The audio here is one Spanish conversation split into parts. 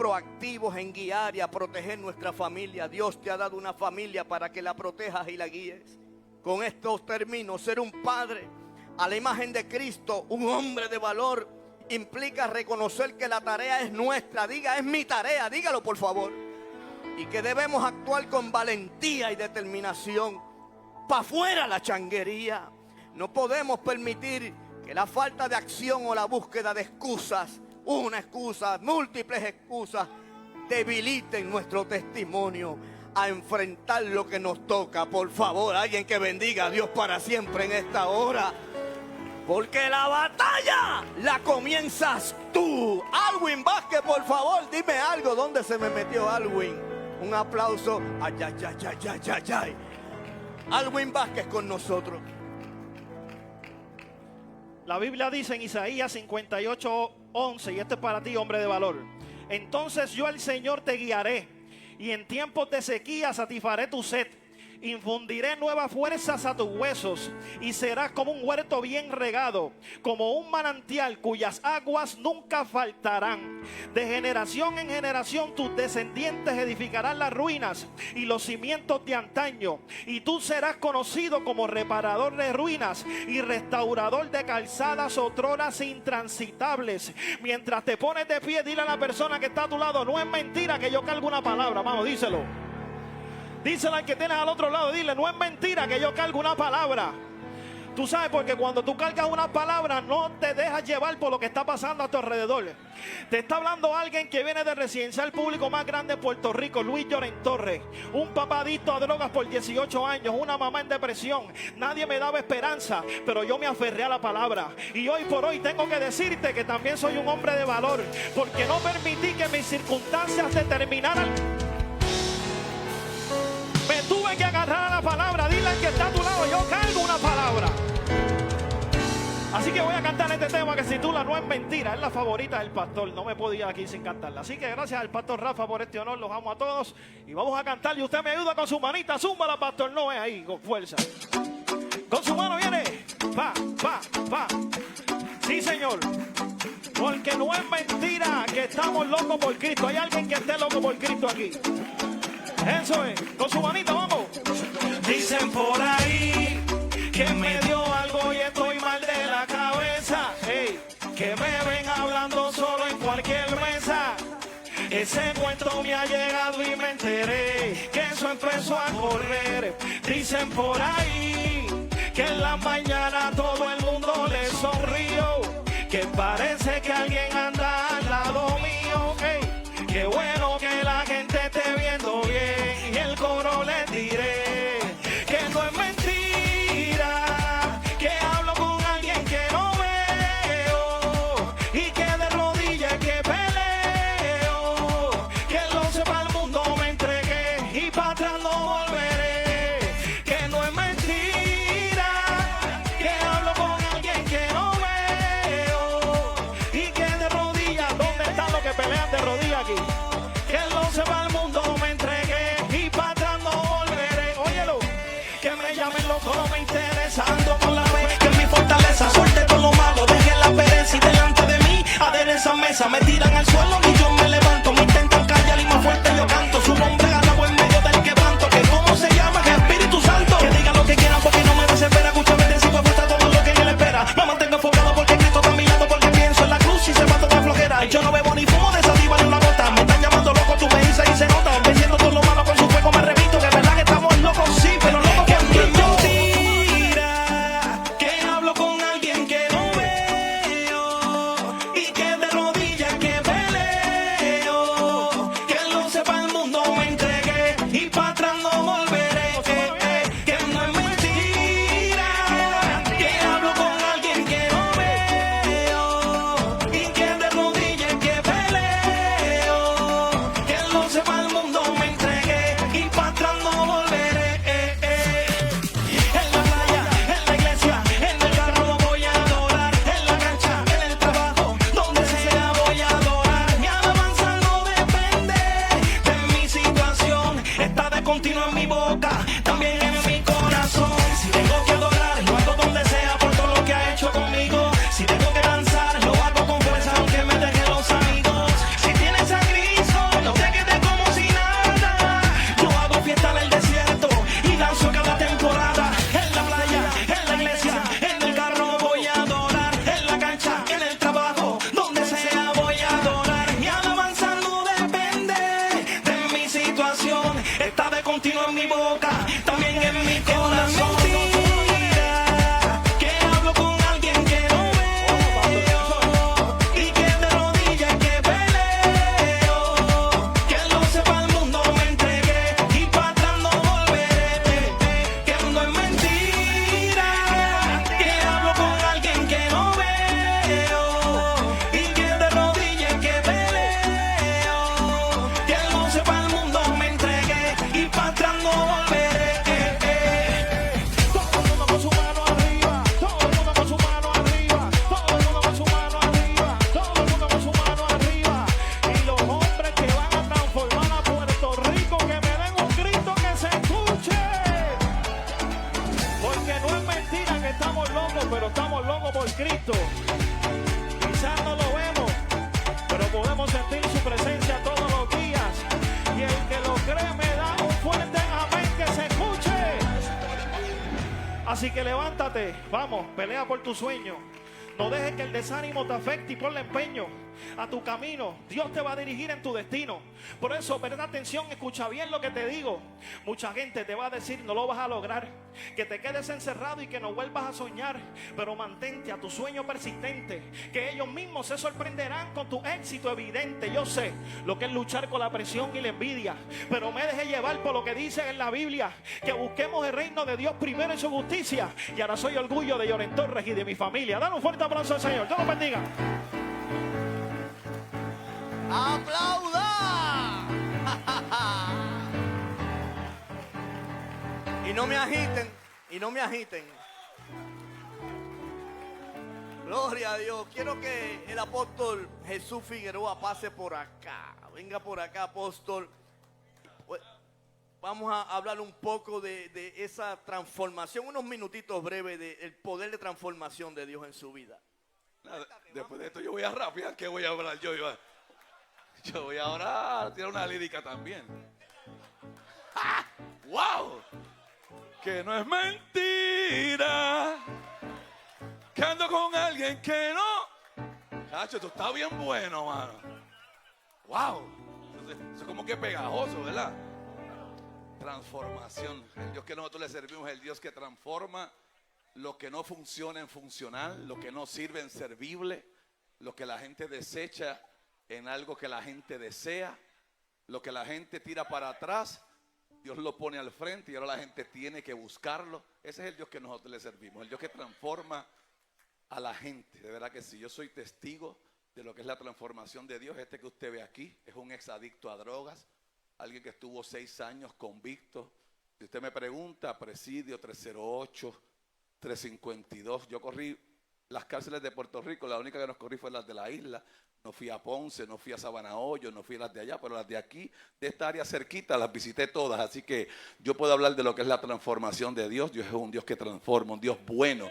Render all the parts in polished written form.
proactivos en guiar y a proteger nuestra familia. Dios te ha dado una familia para que la protejas y la guíes. Con estos términos, ser un padre a la imagen de Cristo, un hombre de valor, implica reconocer que la tarea es nuestra. Diga, es mi tarea, dígalo por favor. Y que debemos actuar con valentía y determinación. Para afuera la changuería. No podemos permitir que la falta de acción o la búsqueda de excusas, una excusa, múltiples excusas, debiliten nuestro testimonio a enfrentar lo que nos toca. Por favor, alguien que bendiga a Dios para siempre en esta hora. Porque la batalla la comienzas tú. Alwin Vázquez, por favor, dime algo. ¿Dónde se me metió Alwin? Un aplauso. Ay, ay, ay, ay, ay, ay, ay. Alwin Vázquez con nosotros. La Biblia dice en Isaías 58:11, y este es para ti, hombre de valor: entonces yo el Señor te guiaré, y en tiempos de sequía satisfaré tu sed. Infundiré nuevas fuerzas a tus huesos, y serás como un huerto bien regado, como un manantial cuyas aguas nunca faltarán. De generación en generación tus descendientes edificarán las ruinas y los cimientos de antaño, y tú serás conocido como reparador de ruinas y restaurador de calzadas otronas intransitables. Mientras te pones de pie, dile a la persona que está a tu lado: no es mentira que yo cargo una palabra. Vamos, díselo. Díselo al que tienes al otro lado, dile: no es mentira que yo cargo una palabra. Tú sabes, porque cuando tú cargas una palabra no te dejas llevar por lo que está pasando a tu alrededor. Te está hablando alguien que viene del residencial público más grande de Puerto Rico, Luis Lloren Torres. Un papá adicto a drogas por 18 años, una mamá en depresión. Nadie me daba esperanza, pero yo me aferré a la palabra. Y hoy por hoy tengo que decirte que también soy un hombre de valor, porque no permití que mis circunstancias determinaran. Me tuve que agarrar a la palabra. Dile al que está a tu lado: yo cargo una palabra. Así que voy a cantar este tema que se titula No es mentira. Es la favorita del pastor. No me podía aquí sin cantarla. Así que gracias al pastor Rafa por este honor. Los amo a todos. Y vamos a cantar. Y usted me ayuda con su manita. Zúmbala, pastor Noé, ahí con fuerza. Con su mano viene. Pa, pa, pa. Sí, señor. Porque no es mentira que estamos locos por Cristo. Hay alguien que esté loco por Cristo aquí. Eso es, con su manita, vamos. Dicen por ahí que me dio algo y estoy mal de la cabeza. Hey, que me ven hablando solo en cualquier mesa. Ese cuento me ha llegado y me enteré que eso empezó a correr. Dicen por ahí que en la mañana todo el mundo le sonrió, que parece que alguien anda al lado mío. Hey, qué bueno que la gente esté viendo bien, y el coro les diré que no es mentira, que hablo con alguien que no veo, y que de rodillas que peleo, que lo sepa el mundo me entregué y para atrás no volveré. Que no es mentira, que hablo con alguien que no veo, y que de rodillas, ¿dónde están los que pelean de rodillas aquí? Que lo sepa el mundo me entregué y para atrás no volveré. Óyelo, que me llamen loco no me interesa. Ando con la fe que es mi fortaleza. Suelte todo lo malo, dejen la pereza y delante de mí adereza mesa. Me tiran al suelo y yo me levanto. Me intentan callar y más fuerte yo canto. Su nombre ganado en medio del quebranto. Que cómo se llama, que Espíritu Santo. Que digan lo que quieran porque no me desespera. Escúchame, te sigo apuesta todo lo que él espera. Me mantengo enfocado porque Cristo está a mi lado. Porque pienso en la cruz y se va toda flojera. Yo no bebo ni fumo de sativa ni una gota. Me están llamando loco, tú me dices y se nota. Venciendo todo lo malo con su fuego me repito. Que es verdad que estamos locos, sí, pero locos que mentira, que hablo con alguien que no veo, y que de rodillas que peleo, que lo sepa el mundo me entregué y para atrás no volveré. Que no es mentira, que hablo con alguien que no veo, y que de rodillas que peleo, que lo sepa el mundo me entregué y para atrás no volveré. En la playa, en la iglesia, en el carro lo voy a adorar, en la cancha, en el trabajo, donde sea voy a adorar. Mi alabanza no depende de mi situación, está de continuo en mi boca, también en mi corazón. Si tengo que adorar, lo hago donde sea por todo lo que ha hecho conmigo. Si tengo que danzar, lo hago con fuerza aunque me dejen los amigos. Si tienes a Cristo, Así que levántate, vamos, pelea por tu sueño. No dejes que el desánimo te afecte y ponle empeño a tu camino. Dios te va a dirigir en tu destino. Por eso, presta atención, escucha bien lo que te digo. Mucha gente te va a decir no lo vas a lograr, que te quedes encerrado y que no vuelvas a soñar. Pero mantente a tu sueño persistente, que ellos mismos se sorprenderán con tu éxito evidente. Yo sé lo que es luchar con la presión y la envidia, pero me dejé llevar por lo que dice en la Biblia, que busquemos el reino de Dios primero y su justicia. Y ahora soy orgullo de Lloren Torres y de mi familia. Dale un fuerte aplauso al Señor. Dios los bendiga. ¡Aplauda! Y no me agiten, y no me agiten. Gloria a Dios. Quiero que el apóstol Jesús Figueroa pase por acá. Venga por acá, apóstol. Vamos a hablar un poco de esa transformación, unos minutitos breves del poder de transformación de Dios en su vida. Después de esto yo voy a rapear. ¿Qué voy a hablar yo? Yo voy ahora a tirar una lírica también. ¡Ah! ¡Wow! Que no es mentira que ando con alguien que no. Cacho, esto está bien bueno, mano. ¡Wow! Eso es como que pegajoso, ¿verdad? Transformación. El Dios que nosotros le servimos es el Dios que transforma lo que no funciona en funcional, lo que no sirve en servible, lo que la gente desecha en algo que la gente desea, lo que la gente tira para atrás, Dios lo pone al frente y ahora la gente tiene que buscarlo. Ese es el Dios que nosotros le servimos, el Dios que transforma a la gente. De verdad que sí, yo soy testigo de lo que es la transformación de Dios. Este que usted ve aquí es un exadicto a drogas, alguien que estuvo 6 años convicto. Si usted me pregunta, presidio 308, 352, yo corrí las cárceles de Puerto Rico, la única que nos corrí fue las de la isla. No fui a Ponce, no fui a Sabana Hoyo, no fui a las de allá, pero las de aquí, de esta área cerquita, las visité todas. Así que yo puedo hablar de lo que es la transformación de Dios. Dios es un Dios que transforma, un Dios bueno.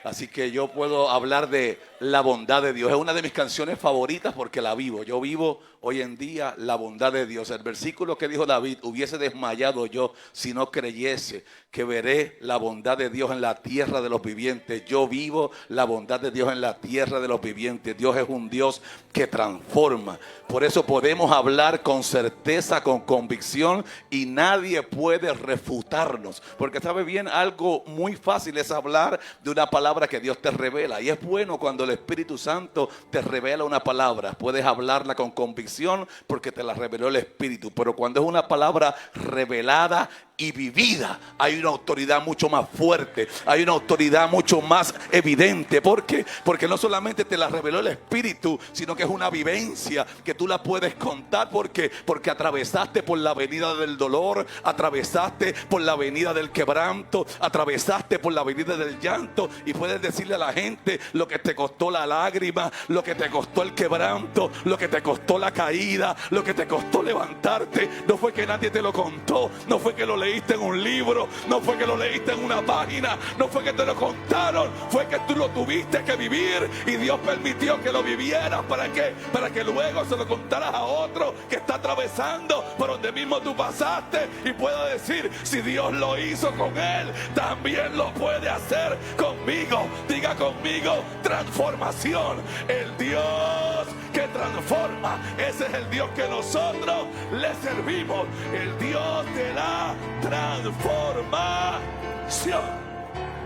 Así que yo puedo hablar de la bondad de Dios. Es una de mis canciones favoritas porque la vivo. Yo vivo hoy en día la bondad de Dios. El versículo que dijo David: hubiese desmayado yo si no creyese que veré la bondad de Dios en la tierra de los vivientes. Yo vivo la bondad de Dios en la tierra de los vivientes. Dios es un Dios que transforma. Por eso podemos hablar con certeza, con convicción, y nadie puede refutarnos. Porque sabe bien, algo muy fácil es hablar de una palabra que Dios te revela. Y es bueno cuando el Espíritu Santo te revela una palabra. Puedes hablarla con convicción porque te la reveló el Espíritu. Pero cuando es una palabra revelada y vivida, hay una autoridad mucho más fuerte, hay una autoridad mucho más evidente. ¿Por qué? Porque no solamente te la reveló el Espíritu, sino que es una vivencia que tú la puedes contar. Porque atravesaste por la avenida del dolor, atravesaste por la avenida del quebranto, atravesaste por la avenida del llanto, y puedes decirle a la gente lo que te costó la lágrima, lo que te costó el quebranto, lo que te costó la caída, lo que te costó levantarte. No fue que nadie te lo contó, no fue que lo leíste en un libro, no fue que lo leíste en una página, no fue que te lo contaron, fue que tú lo tuviste que vivir y Dios permitió que lo vivieras. ¿Para qué? Para que luego se lo contaras a otro que está atravesando por donde mismo tú pasaste y pueda decir: si Dios lo hizo con él, también lo puede hacer conmigo. Diga conmigo: transformación. El Dios que transforma, ese es el Dios que nosotros le servimos, el Dios de la transformación.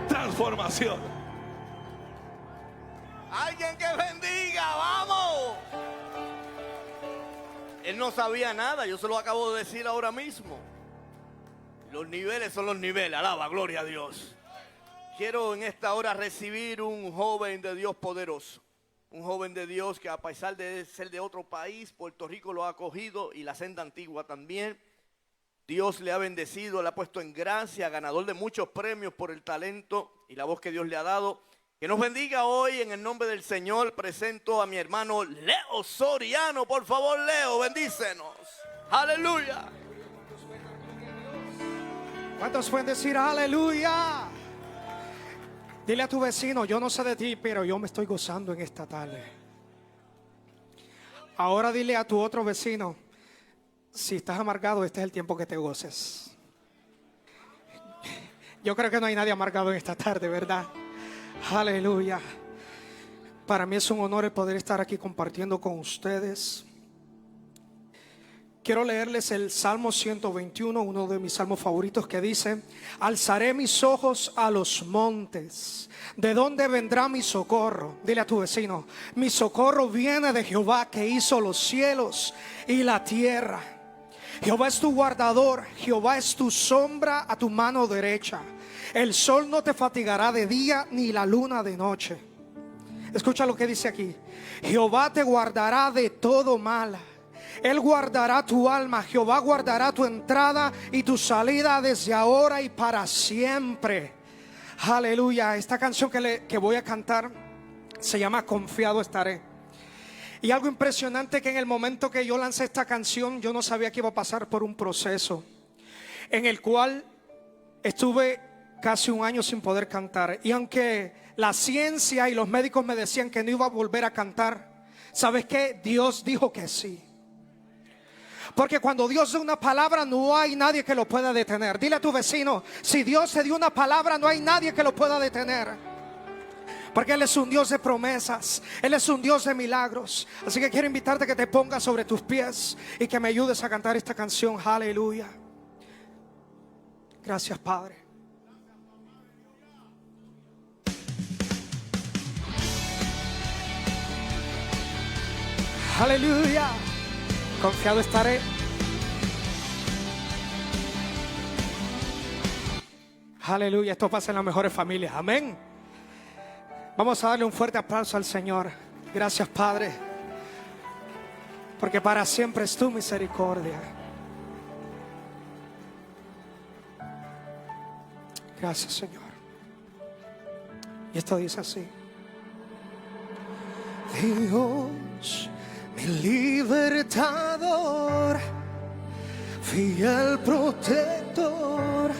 Transformación. Alguien que bendiga, vamos. Él no sabía nada, yo se lo acabo de decir ahora mismo. Los niveles son los niveles, alaba, gloria a Dios. Quiero en esta hora recibir un joven de Dios poderoso. Un joven de Dios que, a pesar de ser de otro país, Puerto Rico lo ha acogido, y la senda antigua también. Dios le ha bendecido, le ha puesto en gracia, ganador de muchos premios por el talento y la voz que Dios le ha dado. Que nos bendiga hoy en el nombre del Señor. Presento a mi hermano Leo Soriano. Por favor, Leo, bendícenos. Aleluya. ¿Cuántos pueden decir aleluya? Dile a tu vecino: yo no sé de ti, pero yo me estoy gozando en esta tarde. Ahora dile a tu otro vecino: si estás amargado, este es el tiempo que te goces. Yo creo que no hay nadie amargado en esta tarde, ¿verdad? Aleluya. Para mí es un honor el poder estar aquí compartiendo con ustedes. Quiero leerles el Salmo 121, uno de mis salmos favoritos, que dice: alzaré mis ojos a los montes, ¿de dónde vendrá mi socorro? Dile a tu vecino: mi socorro viene de Jehová, que hizo los cielos y la tierra. Jehová es tu guardador, Jehová es tu sombra a tu mano derecha. El sol no te fatigará de día, ni la luna de noche. Escucha lo que dice aquí: Jehová te guardará de todo mal. Él guardará tu alma. Jehová guardará tu entrada y tu salida desde ahora y para siempre. Aleluya. Esta canción que voy a cantar se llama Confiado estaré. Y algo impresionante, que en el momento que yo lancé esta canción, yo no sabía que iba a pasar por un proceso en el cual estuve casi un año sin poder cantar. Y aunque la ciencia y los médicos me decían que no iba a volver a cantar, ¿sabes qué? Dios dijo que sí. Porque cuando Dios da una palabra, no hay nadie que lo pueda detener. Dile a tu vecino: si Dios te dio una palabra, no hay nadie que lo pueda detener. Porque Él es un Dios de promesas, Él es un Dios de milagros. Así que quiero invitarte a que te pongas sobre tus pies y que me ayudes a cantar esta canción. Aleluya. Gracias, Padre. Aleluya. Confiado estaré. Aleluya. Esto pasa en las mejores familias. Amén. Vamos a darle un fuerte aplauso al Señor. Gracias, Padre, porque para siempre es tu misericordia. Gracias, Señor. Y esto dice así: Dios, mi libertador, fiel protector,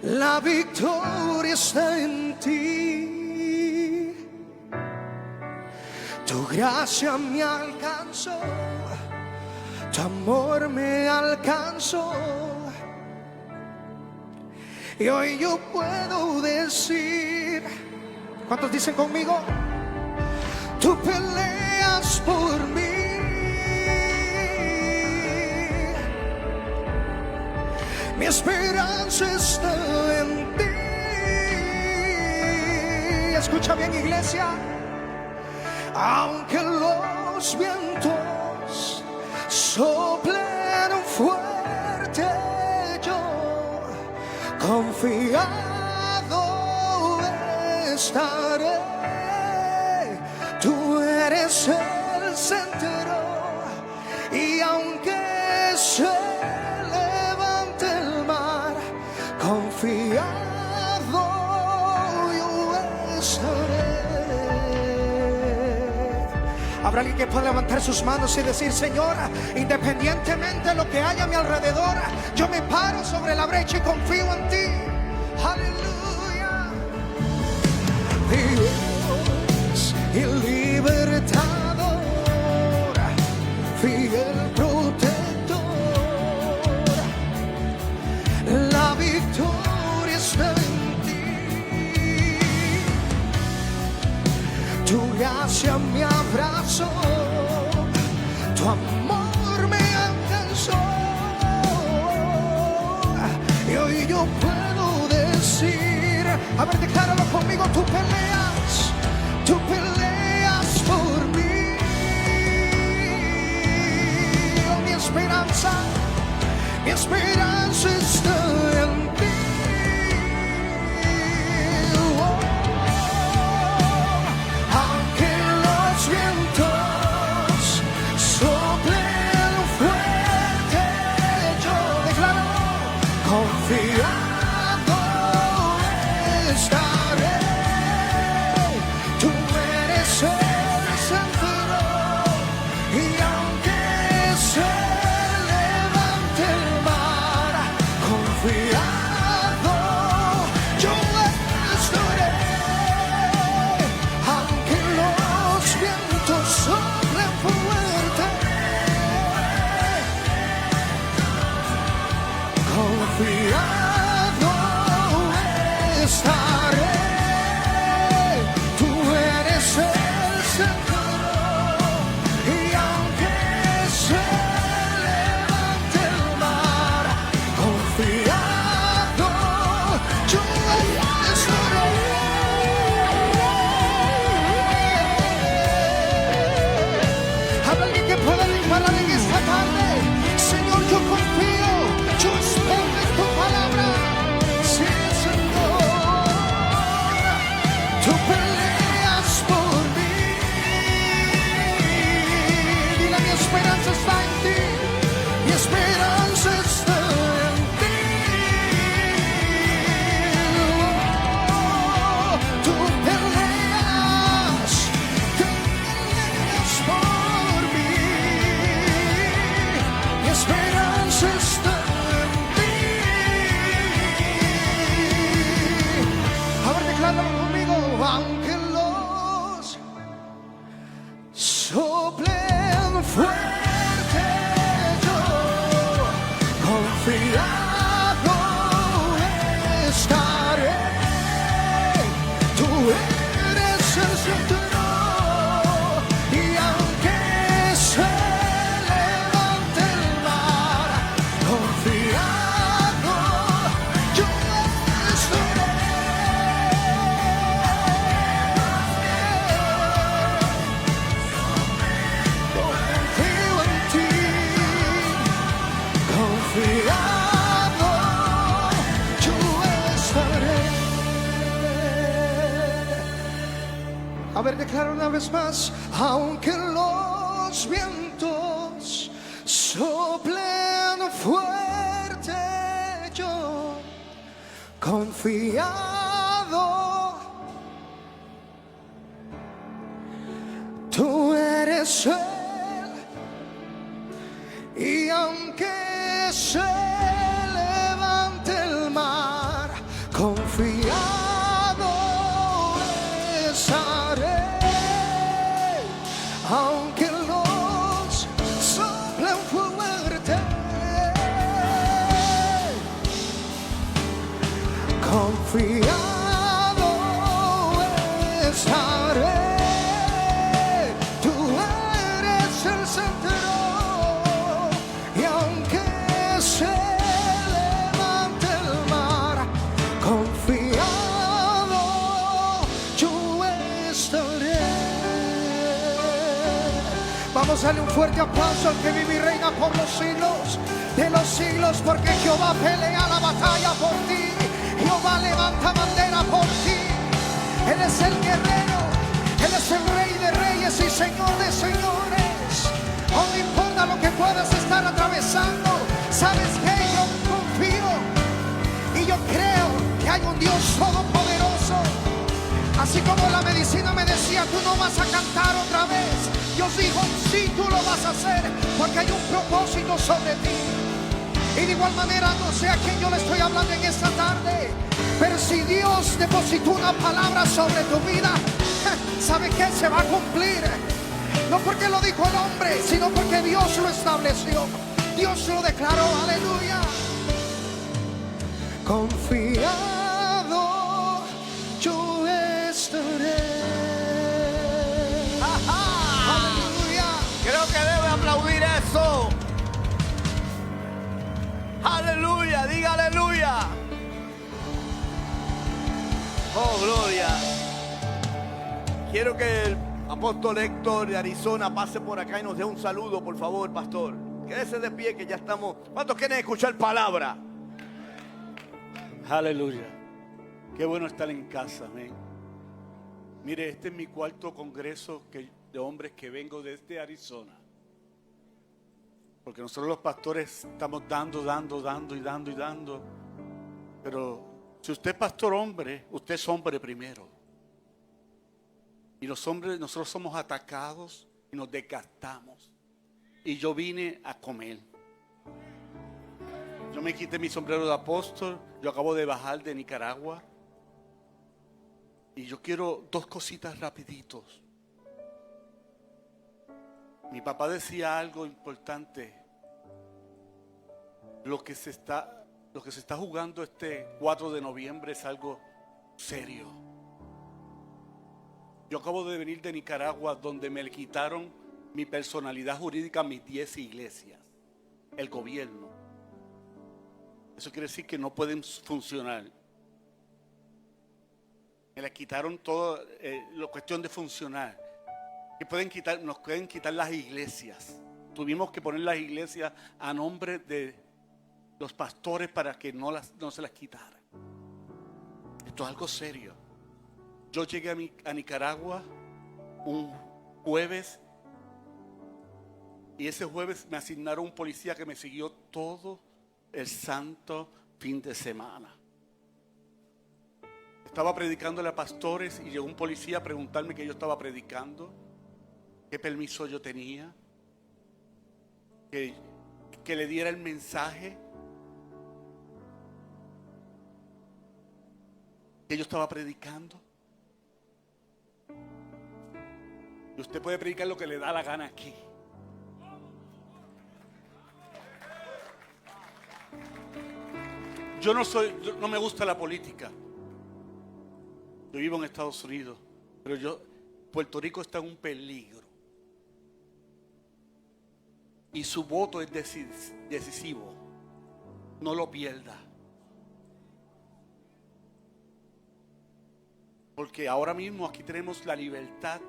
la victoria está en ti. Tu gracia me alcanzó, tu amor me alcanzó. Y hoy yo puedo decir, ¿cuántos dicen conmigo? Tú peleas por mí. Mi esperanza está en ti. Escucha bien, iglesia. Aunque los vientos soplen fuerte, yo confiado estaré. Tú eres el centro, y aunque se levante el mar, confiado yo estaré. Habrá alguien que pueda levantar sus manos y decir: Señor, independientemente de lo que haya a mi alrededor, yo me paro sobre la brecha y confío en ti. Aleluya. Dios y libertador, fiel protector, la victoria está en ti. Tu gracia me abrazó, tu amor me alcanzó. Y hoy yo puedo decir, a ver, decláralo conmigo: tú peleas por mí. Oh, mi esperanza está en ti. Oh, aunque los vientos soplen fuerte, yo declaro: confiado estaré. Tú eres el centro, y aunque se levante el mar, confiado A ver, declara una vez más. Aunque los vientos soplen fuerte, yo confiado, tú eres Él. Y aunque se levante el mar, confiado estaré. Aunque los soplen fuerte, confiado estaré. Tú eres el centro. Y aunque se levante el mar, confiado yo estaré. Vamos a darle un fuerte aplauso al que vive y reina por los siglos de los siglos, porque Jehová pelea la batalla por ti. Jehová levanta bandera por ti. Él es el guerrero, Él es el Rey de reyes y Señor de señores. No importa lo que puedas estar atravesando, ¿sabes qué? Yo confío y yo creo que hay un Dios todopoderoso. Así como la medicina me decía, tú no vas a cantar otra vez, Dios dijo, sí, tú lo vas a hacer, porque hay un propósito sobre ti. Y de igual manera, no sé a quién yo le estoy hablando en esta tarde, pero si Dios depositó una palabra sobre tu vida, ¿sabe qué? Se va a cumplir. No porque lo dijo el hombre, sino porque Dios lo estableció. Dios lo declaró, aleluya. Confiado yo estaré. Aleluya. Creo que debe aplaudir eso. Aleluya, diga aleluya. Oh, gloria. Quiero que el apóstol Héctor de Arizona pase por acá y nos dé un saludo, por favor, pastor. Quédese de pie que ya estamos. ¿Cuántos quieren escuchar palabra? Aleluya. Qué bueno estar en casa, amén. Mire, este es mi cuarto congreso de hombres que vengo desde Arizona. Porque nosotros los pastores estamos dando. Pero si usted es pastor hombre, usted es hombre primero. Y los hombres, nosotros somos atacados y nos desgastamos. Y yo vine a comer. Yo me quité mi sombrero de apóstol. Yo acabo de bajar de Nicaragua. Y yo quiero dos cositas rapiditos. Mi papá decía algo importante. Lo que se está jugando este 4 de noviembre es algo serio. Yo acabo de venir de Nicaragua, donde me le quitaron mi personalidad jurídica a mis 10 iglesias, el gobierno. Eso quiere decir que no pueden funcionar. Me le quitaron toda la cuestión de funcionar. Nos pueden quitar las iglesias. Tuvimos que poner las iglesias a nombre de los pastores para que no se las quitaran. Esto es algo serio. Yo llegué a Nicaragua un jueves y ese jueves me asignaron un policía que me siguió todo el santo fin de semana. Estaba predicándole a pastores y llegó un policía a preguntarme qué yo estaba predicando, qué permiso yo tenía, que le diera el mensaje que yo estaba predicando. Y usted puede predicar lo que le da la gana aquí. No me gusta la política. Yo vivo en Estados Unidos, pero Puerto Rico está en un peligro. Y su voto es decisivo. No lo pierda. Porque ahora mismo aquí tenemos la libertad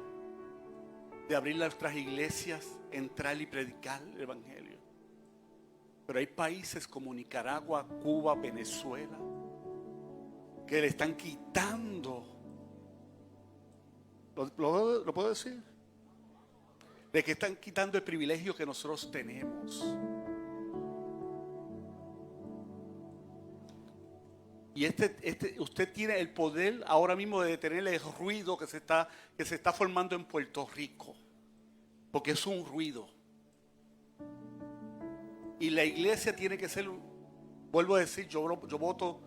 de abrir nuestras iglesias, entrar y predicar el evangelio. Pero hay países como Nicaragua, Cuba, Venezuela, que le están quitando ¿Lo puedo decir? De que están quitando el privilegio que nosotros tenemos. Y usted tiene el poder ahora mismo de detener el ruido que se está formando en Puerto Rico. Porque es un ruido. Y la iglesia tiene que ser, vuelvo a decir, yo voto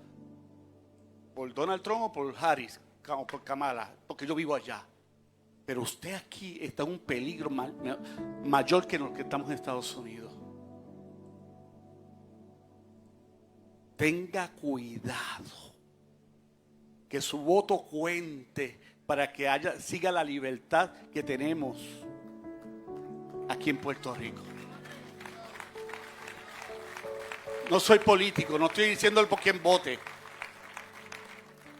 por Donald Trump o por Harris o por Kamala, porque yo vivo allá. Pero usted aquí está en un peligro mayor que los que estamos en Estados Unidos. Tenga cuidado. Que su voto cuente para que siga la libertad que tenemos aquí en Puerto Rico. No soy político, no estoy diciendo por quién vote.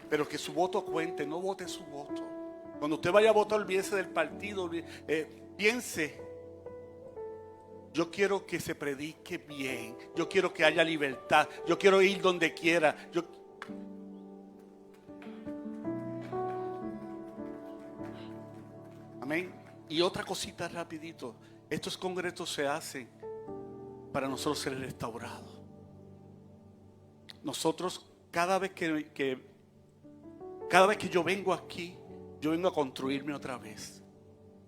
Pero que su voto cuente, no vote su voto. Cuando usted vaya a votar, olvídese del partido, piense, yo quiero que se predique bien, yo quiero que haya libertad, yo quiero ir donde quiera. Amén. Y otra cosita rapidito, estos congresos se hacen para nosotros ser restaurados. Nosotros cada vez que yo vengo aquí, yo vengo a construirme otra vez.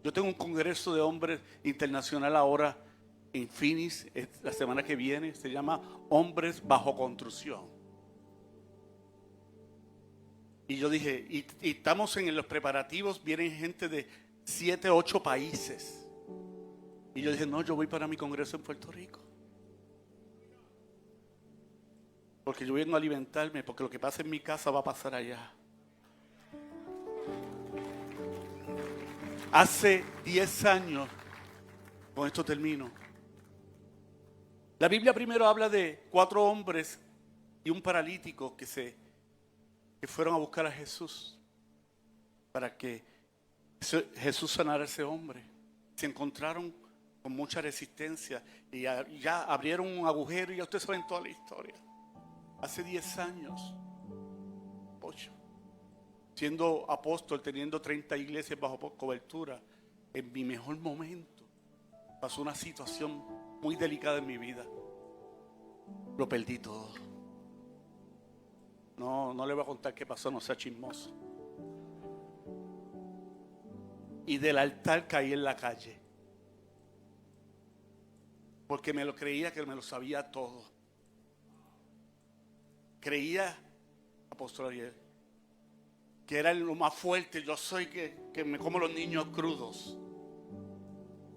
Yo tengo un congreso de hombres internacional ahora en Phoenix, la semana que viene, se llama Hombres Bajo Construcción. Y yo dije, y estamos en los preparativos, vienen gente de 7, 8 países. Y yo dije, no, yo voy para mi congreso en Puerto Rico. Porque yo vengo a alimentarme, porque lo que pasa en mi casa va a pasar allá. Hace 10 años, con esto termino. La Biblia primero habla de 4 hombres y un paralítico que fueron a buscar a Jesús para que Jesús sanara a ese hombre. Se encontraron con mucha resistencia y ya abrieron un agujero y ya ustedes saben toda la historia. Hace 10 años, 8. Siendo apóstol, teniendo 30 iglesias bajo cobertura, en mi mejor momento, pasó una situación muy delicada en mi vida. Lo perdí todo. No le voy a contar qué pasó, no sea chismoso. Y del altar caí en la calle. Porque me lo creía que me lo sabía todo. Creía, apóstol Ariel, que era lo más fuerte. Yo soy que me como los niños crudos.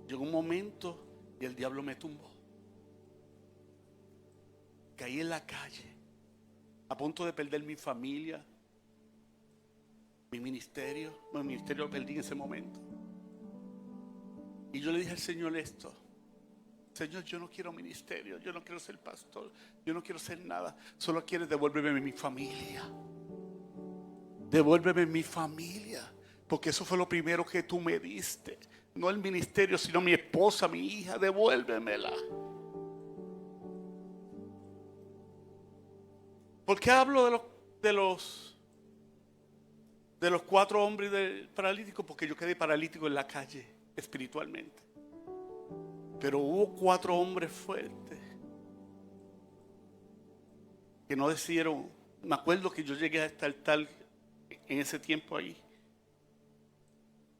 Llegó un momento y el diablo me tumbó. Caí en la calle, a punto de perder mi familia, mi ministerio. Mi ministerio lo perdí en ese momento. Y yo le dije al Señor esto: Señor, yo no quiero ministerio, yo no quiero ser pastor, yo no quiero ser nada. Solo quiero devuélveme mi familia. Devuélveme mi familia, porque eso fue lo primero que tú me diste. No el ministerio, sino mi esposa, mi hija, devuélvemela. ¿Por qué hablo de los 4 hombres del paralítico? Porque yo quedé paralítico en la calle espiritualmente. Pero hubo 4 hombres fuertes que no decidieron. Me acuerdo que yo llegué a este altar en ese tiempo ahí.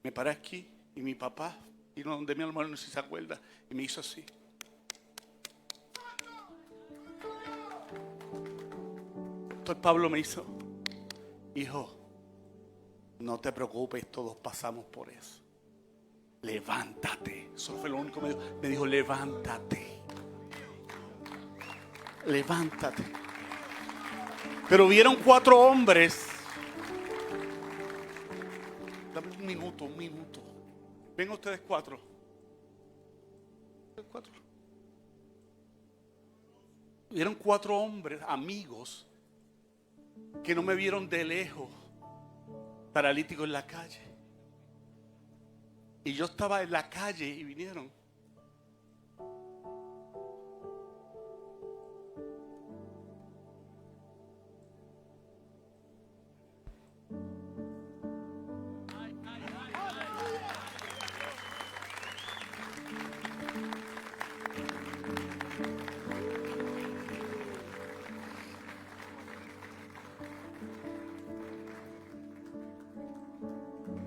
Me paré aquí y mi papá vino donde mi hermano, no sé si se acuerda, y me hizo así. Entonces Pablo me hizo: hijo, no te preocupes, todos pasamos por eso. Levántate. Eso fue lo único que me dijo: levántate. Levántate. Pero vieron 4 hombres. Dame un minuto. Vengan ustedes 4. Vieron 4 hombres, amigos, que no me vieron de lejos, paralíticos en la calle. Y yo estaba en la calle y vinieron.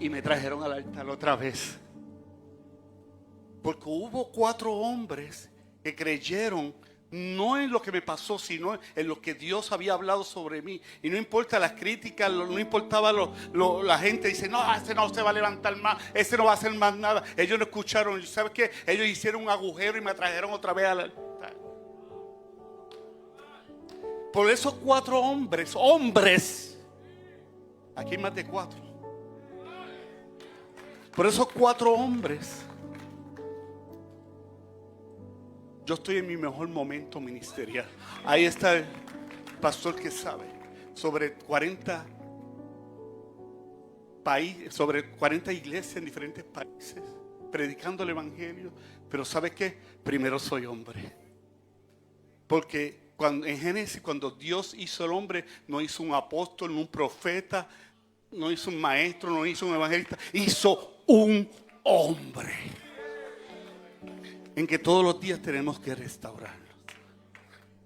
y me trajeron al altar otra vez. Porque hubo 4 hombres que creyeron no en lo que me pasó, sino en lo que Dios había hablado sobre mí. Y no importa las críticas, no importaba la gente dice, no, ese no se va a levantar más, ese no va a hacer más nada. Ellos no escucharon. ¿Sabes qué? Ellos hicieron un agujero y me trajeron otra vez al altar. Por esos 4 hombres, aquí hay más de 4. Por esos 4 hombres, yo estoy en mi mejor momento ministerial. Ahí está el pastor que sabe. Sobre 40 países, sobre 40 iglesias en diferentes países, predicando el evangelio. Pero ¿sabe qué? Primero soy hombre. Porque en Génesis, cuando Dios hizo el hombre, no hizo un apóstol, no un profeta, no hizo un maestro, no hizo un evangelista, hizo un hombre. En que todos los días tenemos que restaurarnos.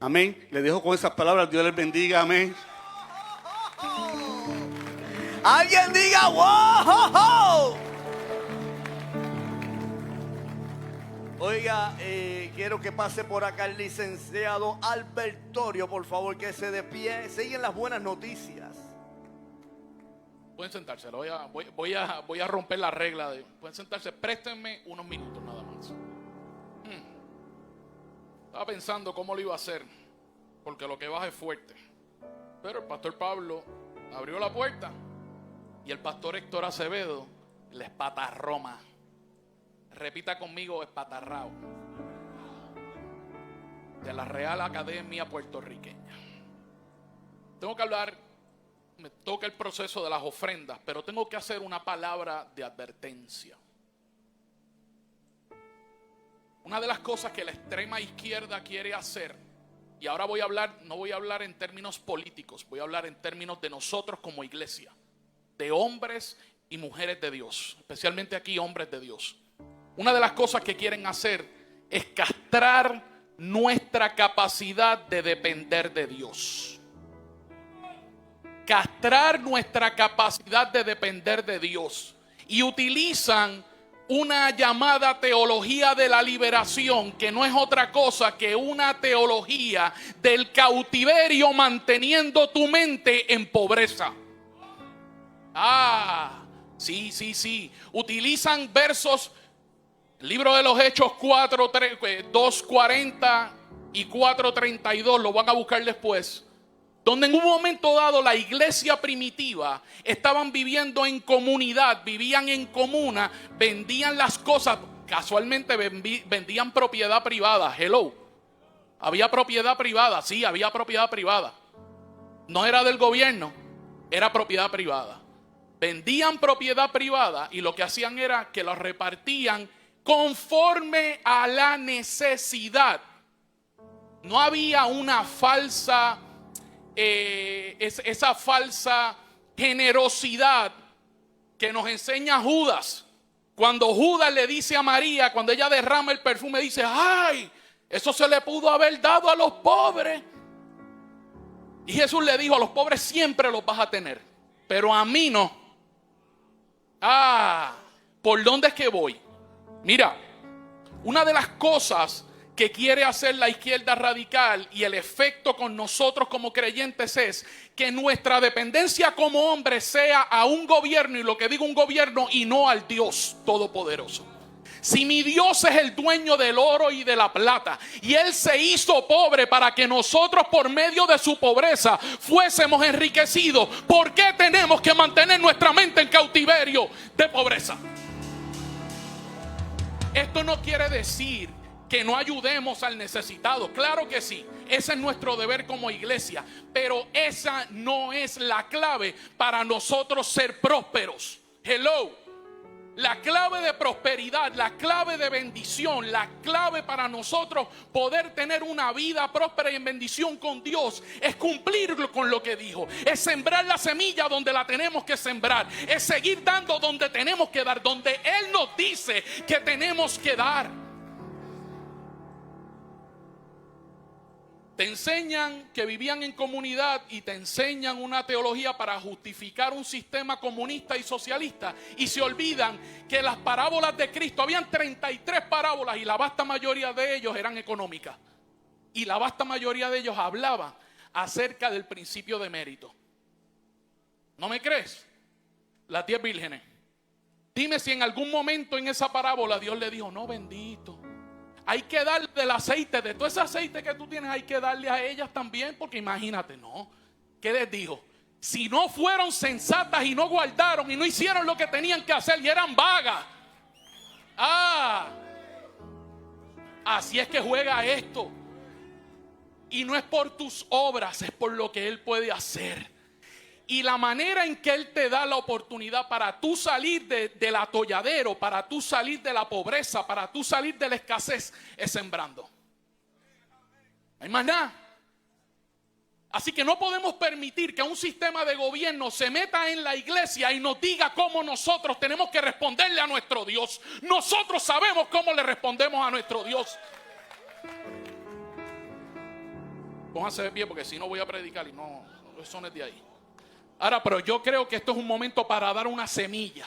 Amén. Le dejo con esas palabras. Dios les bendiga. Amén. Alguien diga wow. Oiga, quiero que pase por acá el licenciado Albertorio, por favor, que se de pie. Siguen las buenas noticias. Pueden sentarse, voy a romper la regla. Pueden sentarse, préstenme unos minutos nada más. Estaba pensando cómo lo iba a hacer, porque lo que baja es fuerte. Pero el pastor Pablo abrió la puerta y el pastor Héctor Acevedo le espatarró más. Repita conmigo, espatarrao. De la Real Academia Puertorriqueña. Tengo que hablar, me toca el proceso de las ofrendas, pero tengo que hacer una palabra de advertencia. Una de las cosas que la extrema izquierda quiere hacer, y ahora voy a hablar, no voy a hablar en términos políticos, voy a hablar en términos de nosotros como iglesia, de hombres y mujeres de Dios, especialmente aquí hombres de Dios. Una de las cosas que quieren hacer es castrar nuestra capacidad de depender de Dios. Castrar nuestra capacidad de depender de Dios. Y utilizan una llamada teología de la liberación, que no es otra cosa que una teología del cautiverio manteniendo tu mente en pobreza. Sí. Utilizan versos, libro de los Hechos 2:40 y 4:32, lo van a buscar después. Donde en un momento dado la iglesia primitiva estaban viviendo en comunidad, vivían en comuna, vendían las cosas, casualmente vendían propiedad privada. Hello. Había propiedad privada, sí, había propiedad privada. No era del gobierno, era propiedad privada. Vendían propiedad privada y lo que hacían era que la repartían conforme a la necesidad. No había una falsa esa falsa generosidad que nos enseña Judas. Cuando Judas le dice a María, cuando ella derrama el perfume, dice, ay, eso se le pudo haber dado a los pobres. Y Jesús le dijo, a los pobres siempre los vas a tener, pero a mí no. ¿Por dónde es que voy? Mira, una de las cosas que quiere hacer la izquierda radical y el efecto con nosotros como creyentes es que nuestra dependencia como hombres sea a un gobierno, y lo que digo un gobierno, y no al Dios Todopoderoso. Si mi Dios es el dueño del oro y de la plata, y Él se hizo pobre para que nosotros por medio de su pobreza fuésemos enriquecidos, ¿por qué tenemos que mantener nuestra mente en cautiverio de pobreza? Esto no quiere decir que no ayudemos al necesitado. Claro que sí, ese es nuestro deber como iglesia, pero esa no es la clave para nosotros ser prósperos. Hello. La clave de prosperidad, la clave de bendición, la clave para nosotros poder tener una vida próspera y en bendición con Dios es cumplir con lo que dijo, es sembrar la semilla donde la tenemos que sembrar, es seguir dando donde tenemos que dar, donde Él nos dice que tenemos que dar. Te enseñan que vivían en comunidad y te enseñan una teología para justificar un sistema comunista y socialista. Y se olvidan que las parábolas de Cristo, habían 33 parábolas y la vasta mayoría de ellos eran económicas. Y la vasta mayoría de ellos hablaban acerca del principio de mérito. ¿No me crees? Las 10 vírgenes. Dime si en algún momento en esa parábola Dios le dijo, no, bendito, hay que darle del aceite, de todo ese aceite que tú tienes, hay que darle a ellas también, porque imagínate, no. ¿Qué les dijo? Si no fueron sensatas y no guardaron y no hicieron lo que tenían que hacer y eran vagas. Así es que juega esto. Y no es por tus obras, es por lo que Él puede hacer. Y la manera en que Él te da la oportunidad para tú salir del atolladero, para tú salir de la pobreza, para tú salir de la escasez, es sembrando. No hay más nada. Así que no podemos permitir que un sistema de gobierno se meta en la iglesia y nos diga cómo nosotros tenemos que responderle a nuestro Dios. Nosotros sabemos cómo le respondemos a nuestro Dios. Pónganse de pie porque si no voy a predicar y no, eso no es de ahí. Ahora, pero yo creo que esto es un momento para dar una semilla,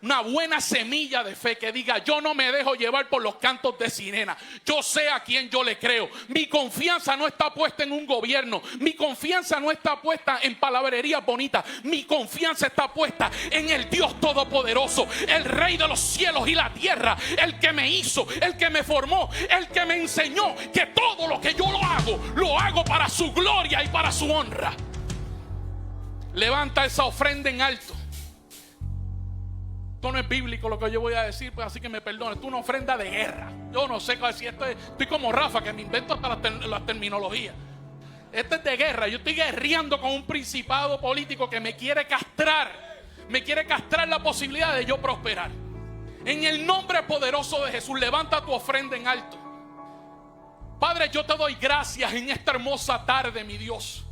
una buena semilla de fe que diga, yo no me dejo llevar por los cantos de sirena. Yo sé a quién yo le creo. Mi confianza no está puesta en un gobierno. Mi confianza no está puesta en palabrerías bonitas. Mi confianza está puesta en el Dios Todopoderoso, el Rey de los cielos y la tierra, el que me hizo, el que me formó, el que me enseñó que todo lo que yo lo hago para su gloria y para su honra. Levanta esa ofrenda en alto. Esto no es bíblico lo que yo voy a decir, pues así que me perdone. Esto es una ofrenda de guerra. Yo no sé si esto es, estoy como Rafa que me invento hasta las terminologías. Esto es de guerra. Yo estoy guerreando con un principado político que me quiere castrar. Me quiere castrar la posibilidad de yo prosperar. En el nombre poderoso de Jesús, levanta tu ofrenda en alto. Padre, yo te doy gracias en esta hermosa tarde, mi Dios.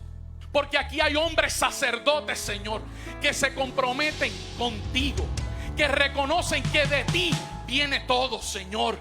Porque aquí hay hombres sacerdotes, Señor, que se comprometen contigo, que reconocen que de ti viene todo, Señor.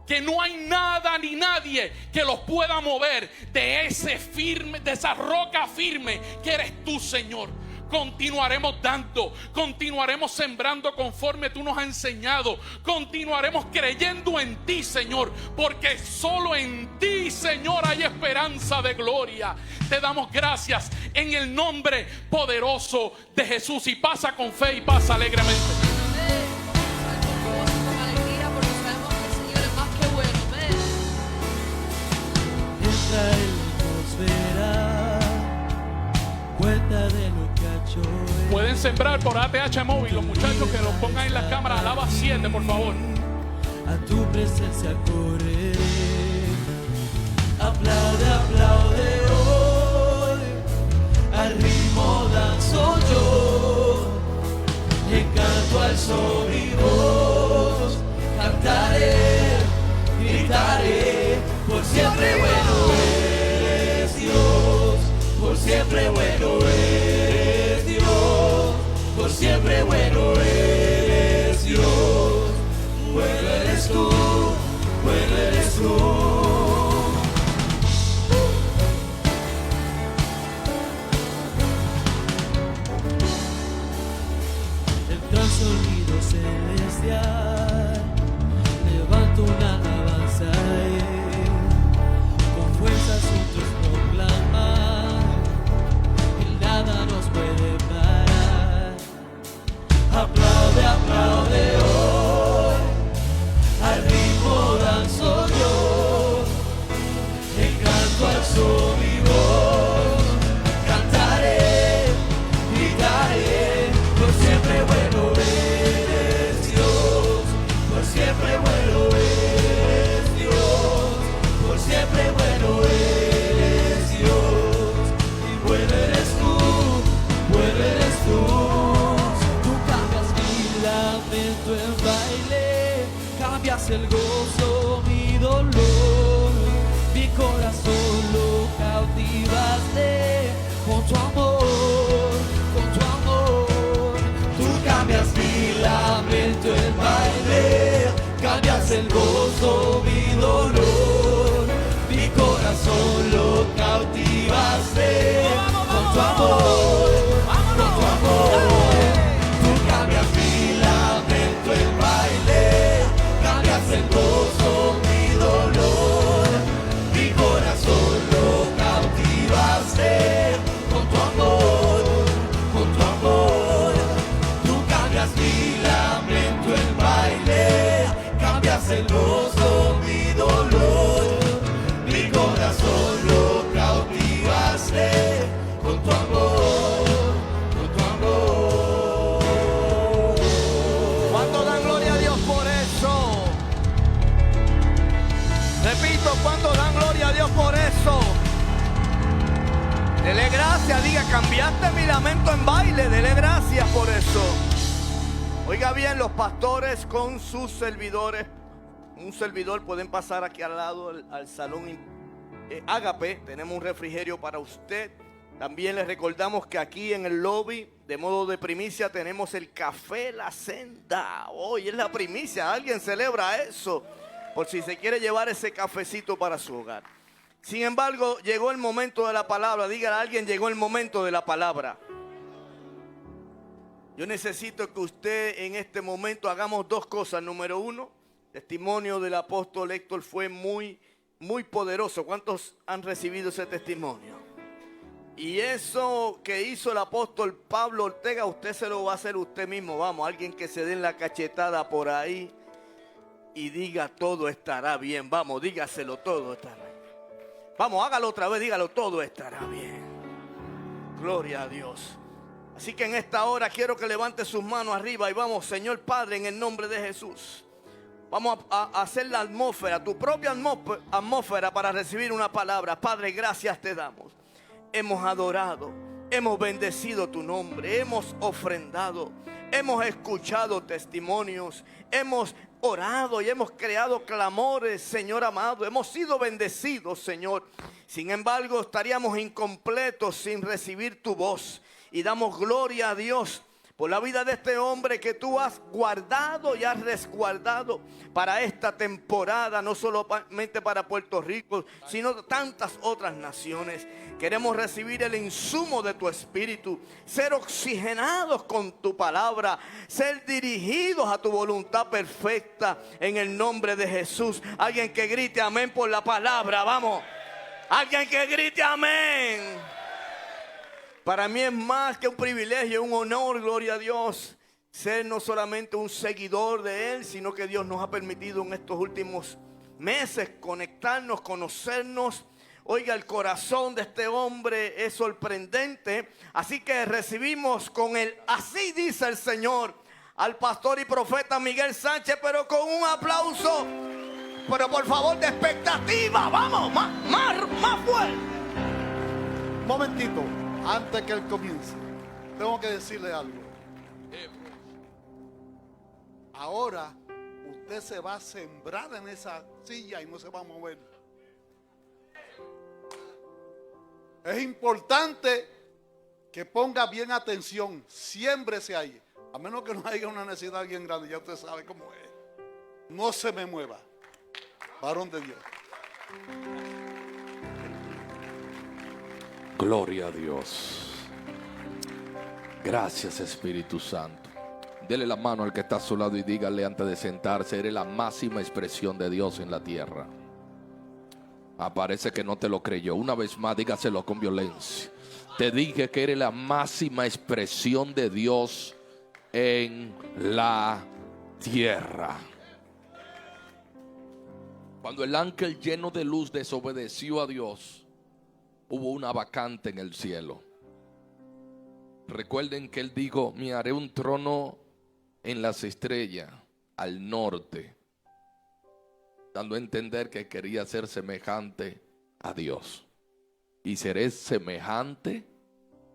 Que no hay nada ni nadie que los pueda mover de esa roca firme que eres tú, Señor. Continuaremos dando, continuaremos sembrando conforme tú nos has enseñado, continuaremos creyendo en ti, Señor, porque solo en ti, Señor, hay esperanza de gloria. Te damos gracias en el nombre poderoso de Jesús, y pasa con fe y pasa alegremente. Con alegría, porque sabemos que el Señor es más que bueno. Entra en la atmósfera, cuenta de lo que ha hecho Él. Pueden sembrar por ATH Móvil, los muchachos que los pongan en las cámaras. Alaba 7, por favor. A tu presencia corre. Aplaude, aplaude hoy. Al ritmo danzo yo. Le canto al sol y voz. Cantaré, gritaré. Por siempre bueno es Dios. Por siempre bueno es Dios. Por siempre bueno eres Dios. Bueno eres tú, bueno eres tú. El sonido celestial levanta una alabanza a Él. Con fuerzas juntos proclamar que nada nos puede parar. Aplaude, aplaude hoy. Al ritmo danzo yo. celoso mi dolor, mi corazón lo cautivaste con tu amor, con tu amor. ¿Cuánto dan gloria a Dios por eso? Repito, ¿cuánto dan gloria a Dios por eso? Dele gracias, diga, cambiaste mi lamento en baile, dele gracias por eso. Oiga bien, los pastores con sus servidores, un servidor, pueden pasar aquí al lado al salón Ágape. Tenemos un refrigerio para usted. También les recordamos que aquí en el lobby, de modo de primicia, tenemos el café La Senda. Hoy es la primicia, alguien celebra eso, por si se quiere llevar ese cafecito para su hogar. Sin embargo, llegó el momento de la palabra. Dígale a alguien, llegó el momento de la palabra. Yo necesito que usted en este momento hagamos dos cosas. Número uno, el testimonio del apóstol Héctor fue muy poderoso. ¿Cuántos han recibido ese testimonio? Y eso que hizo el apóstol Pablo Ortega, usted se lo va a hacer usted mismo. Vamos, alguien que se den la cachetada por ahí y diga, todo estará bien. Vamos, dígaselo, todo estará bien. Vamos, hágalo otra vez, dígalo, todo estará bien. Gloria a Dios. Así que en esta hora quiero que levante sus manos arriba y vamos, Señor Padre, en el nombre de Jesús. Vamos a hacer la atmósfera, tu propia atmósfera para recibir una palabra. Padre, gracias te damos. Hemos adorado, hemos bendecido tu nombre, hemos ofrendado, hemos escuchado testimonios, hemos orado y hemos creado clamores, Señor amado. Hemos sido bendecidos, Señor. Sin embargo, estaríamos incompletos sin recibir tu voz. Y damos gloria a Dios por la vida de este hombre que tú has guardado y has resguardado para esta temporada, no solamente para Puerto Rico, sino tantas otras naciones. Queremos recibir el insumo de tu espíritu, ser oxigenados con tu palabra, ser dirigidos a tu voluntad perfecta en el nombre de Jesús. Alguien que grite amén por la palabra, vamos. Alguien que grite amén. Para mí es más que un privilegio, un honor, gloria a Dios, ser no solamente un seguidor de Él, sino que Dios nos ha permitido en estos últimos meses conectarnos, conocernos. Oiga, el corazón de este hombre es sorprendente. Así que recibimos con el así dice el Señor al pastor y profeta Miguel Sánchez, pero con un aplauso, pero por favor de expectativa. Vamos, más fuerte. Momentito, antes que él comience, tengo que decirle algo. Ahora usted se va a sembrar en esa silla y no se va a mover. Es importante que ponga bien atención, siémbrese ahí. A menos que no haya una necesidad bien grande, ya usted sabe cómo es. No se me mueva, varón de Dios. Gloria a Dios. Gracias, Espíritu Santo. Dele la mano al que está a su lado y dígale antes de sentarse: eres la máxima expresión de Dios en la tierra. Parece que no te lo creyó. Una vez más, dígaselo con violencia. Te dije que eres la máxima expresión de Dios en la tierra. Cuando el ángel lleno de luz desobedeció a Dios, hubo una vacante en el cielo. Recuerden que él dijo: me haré un trono en las estrellas al norte, dando a entender que quería ser semejante a Dios. Y seré semejante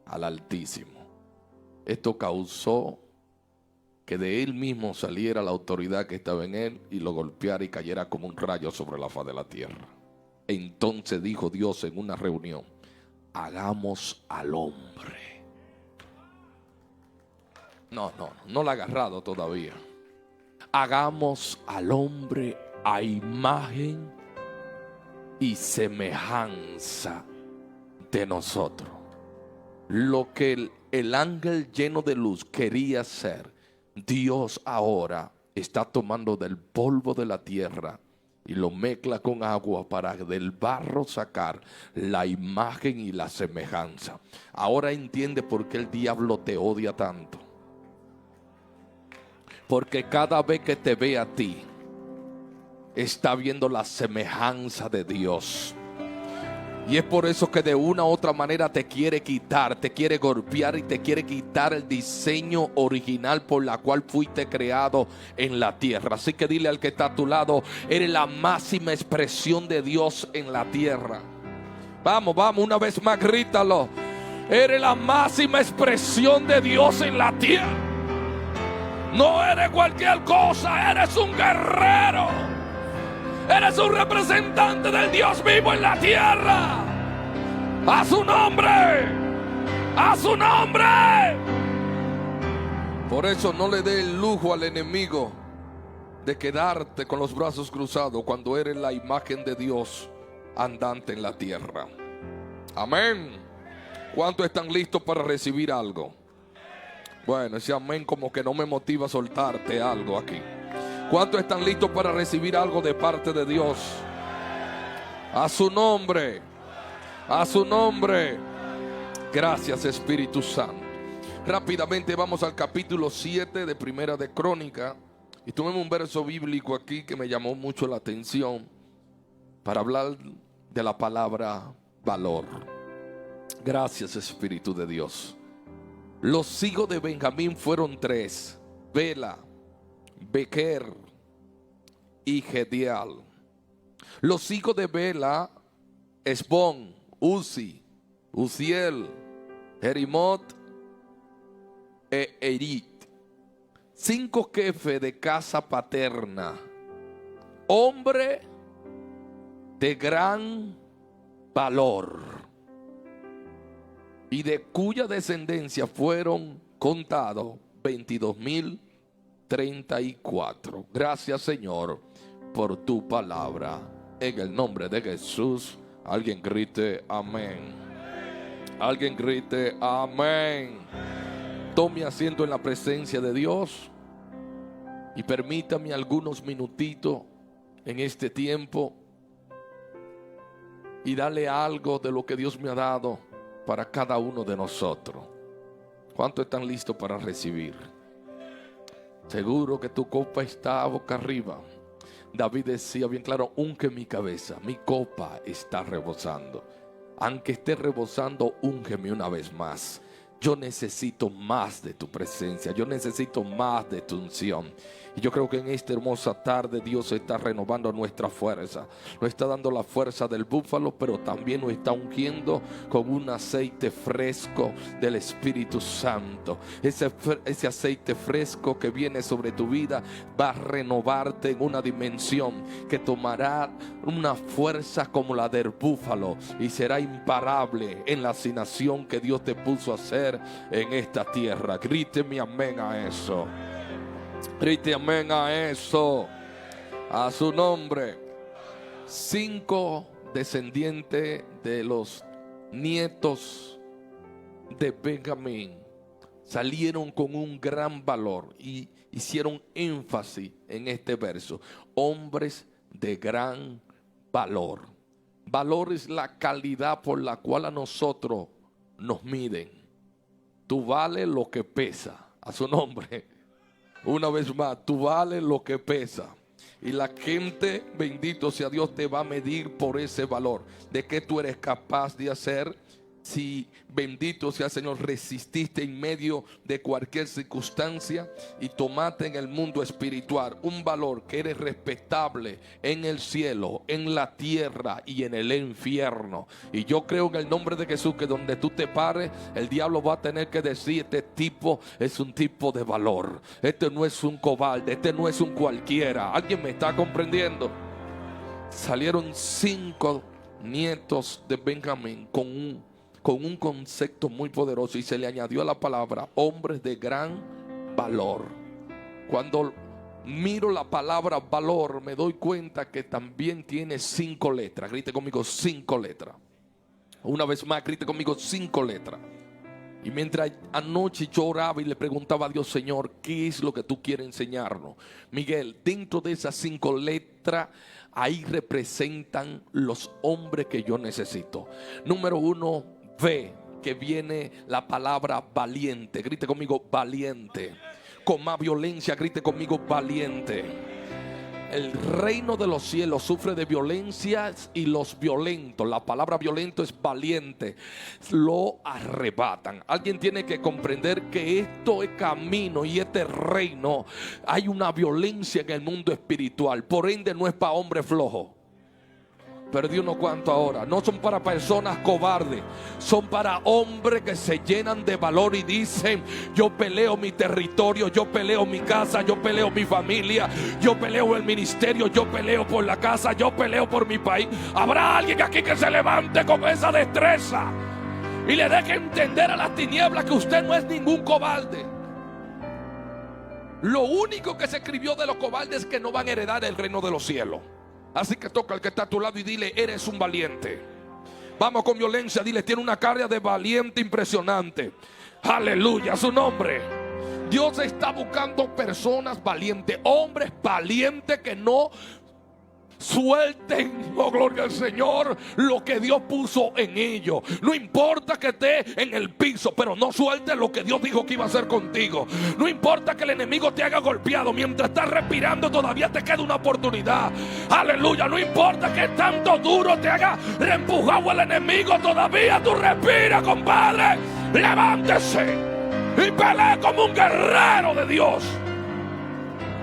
al Altísimo. Esto causó que de él mismo saliera la autoridad que estaba en él y lo golpeara y cayera como un rayo sobre la faz de la tierra. Entonces dijo Dios en una reunión: hagamos al hombre. No lo ha agarrado todavía. Hagamos al hombre a imagen y semejanza de nosotros. Lo que el ángel lleno de luz quería hacer, Dios ahora está tomando del polvo de la tierra y lo mezcla con agua para del barro sacar la imagen y la semejanza. Ahora entiende por qué el diablo te odia tanto. Porque cada vez que te ve a ti, está viendo la semejanza de Dios. Y es por eso que de una u otra manera te quiere quitar, te quiere golpear y te quiere quitar el diseño original por la cual fuiste creado en la tierra. Así que dile al que está a tu lado: eres la máxima expresión de Dios en la tierra. Vamos, una vez más, grítalo. Eres la máxima expresión de Dios en la tierra. No eres cualquier cosa, eres un guerrero. Eres un representante del Dios vivo en la tierra. A su nombre. A su nombre. Por eso no le dé el lujo al enemigo de quedarte con los brazos cruzados cuando eres la imagen de Dios andante en la tierra. Amén. ¿Cuántos están listos para recibir algo? Bueno, ese amén como que no me motiva a soltarte algo aquí. ¿Cuántos están listos para recibir algo de parte de Dios? A su nombre. A su nombre. Gracias, Espíritu Santo. Rápidamente vamos al capítulo 7 de Primera de Crónica. Y tomemos un verso bíblico aquí que me llamó mucho la atención para hablar de la palabra valor. Gracias, Espíritu de Dios. Los hijos de Benjamín fueron 3: Bela, Bequer y Gedial. Los hijos de Bela: Esbón, Uzi, Uziel, Jerimot e Erit. 5 jefes de casa paterna, hombre de gran valor, y de cuya descendencia fueron contados 22,034. Gracias, Señor, por tu palabra. En el nombre de Jesús, alguien grite amén. Alguien grite amén. Tome asiento en la presencia de Dios y permítame algunos minutitos en este tiempo y darle algo de lo que Dios me ha dado para cada uno de nosotros. ¿Cuántos están listos para recibir? Seguro que tu copa está boca arriba. David decía bien claro: unge mi cabeza, mi copa está rebosando. Aunque esté rebosando, úngeme una vez más. Yo necesito más de tu presencia. Yo necesito más de tu unción. Y yo creo que en esta hermosa tarde Dios está renovando nuestra fuerza. Nos está dando la fuerza del búfalo, pero también nos está ungiendo con un aceite fresco del Espíritu Santo. Ese aceite fresco que viene sobre tu vida va a renovarte en una dimensión que tomará una fuerza como la del búfalo y será imparable en la asignación que Dios te puso a hacer en esta tierra. Gríteme amén a eso. Grite amén a eso. A su nombre. 5 descendientes de los nietos de Benjamín salieron con un gran valor y hicieron énfasis en este verso: hombres de gran valor. Valor es la calidad por la cual a nosotros nos miden. Tú vales lo que pesa. A su nombre. Una vez más, tú vales lo que pesa. Y la gente, bendito sea Dios, te va a medir por ese valor. De qué tú eres capaz de hacer. Si, bendito sea el Señor, resististe en medio de cualquier circunstancia y tomaste en el mundo espiritual un valor que eres respetable en el cielo, en la tierra y en el infierno. Y yo creo en el nombre de Jesús que donde tú te pares, el diablo va a tener que decir: este tipo es un tipo de valor. Este no es un cobarde, este no es un cualquiera. ¿Alguien me está comprendiendo? Salieron 5 nietos de Benjamín con un concepto muy poderoso y se le añadió la palabra hombres de gran valor. Cuando miro la palabra valor me doy cuenta que también tiene 5 letras. Grite conmigo: 5 letras. Una vez más, grite conmigo: 5 letras. Y mientras anoche yo oraba y le preguntaba a Dios: Señor, ¿qué es lo que tú quieres enseñarnos? Miguel, dentro de esas 5 letras, ahí representan los hombres que yo necesito. Número 1, ve que viene la palabra valiente. Grite conmigo: valiente. Con más violencia, grite conmigo: valiente. el reino de los cielos sufre de violencias y los violentos, la palabra violento es valiente, lo arrebatan. Alguien tiene que comprender que esto es camino y este reino, hay una violencia en el mundo espiritual, por ende no es para hombres flojos. Perdí unos cuantos ahora. No son para personas cobardes, son para hombres que se llenan de valor y dicen: yo peleo mi territorio, yo peleo mi casa, yo peleo mi familia, yo peleo el ministerio, yo peleo por la casa, yo peleo por mi país. Habrá alguien aquí que se levante con esa destreza y le deje entender a las tinieblas que usted no es ningún cobarde. Lo único que se escribió de los cobardes es que no van a heredar el reino de los cielos. Así que toca al que está a tu lado y dile: eres un valiente. Vamos con violencia, dile: tiene una carga de valiente impresionante. Aleluya, su nombre. Dios está buscando personas valientes, hombres valientes que no suelten, oh gloria al Señor, lo que Dios puso en ellos. No importa que esté en el piso, pero no sueltes lo que Dios dijo que iba a hacer contigo. No importa que el enemigo te haga golpeado, mientras estás respirando todavía te queda una oportunidad. Aleluya. No importa que tanto duro te haga reempujado el enemigo, todavía tú respiras, compadre. Levántese y pelee como un guerrero de Dios.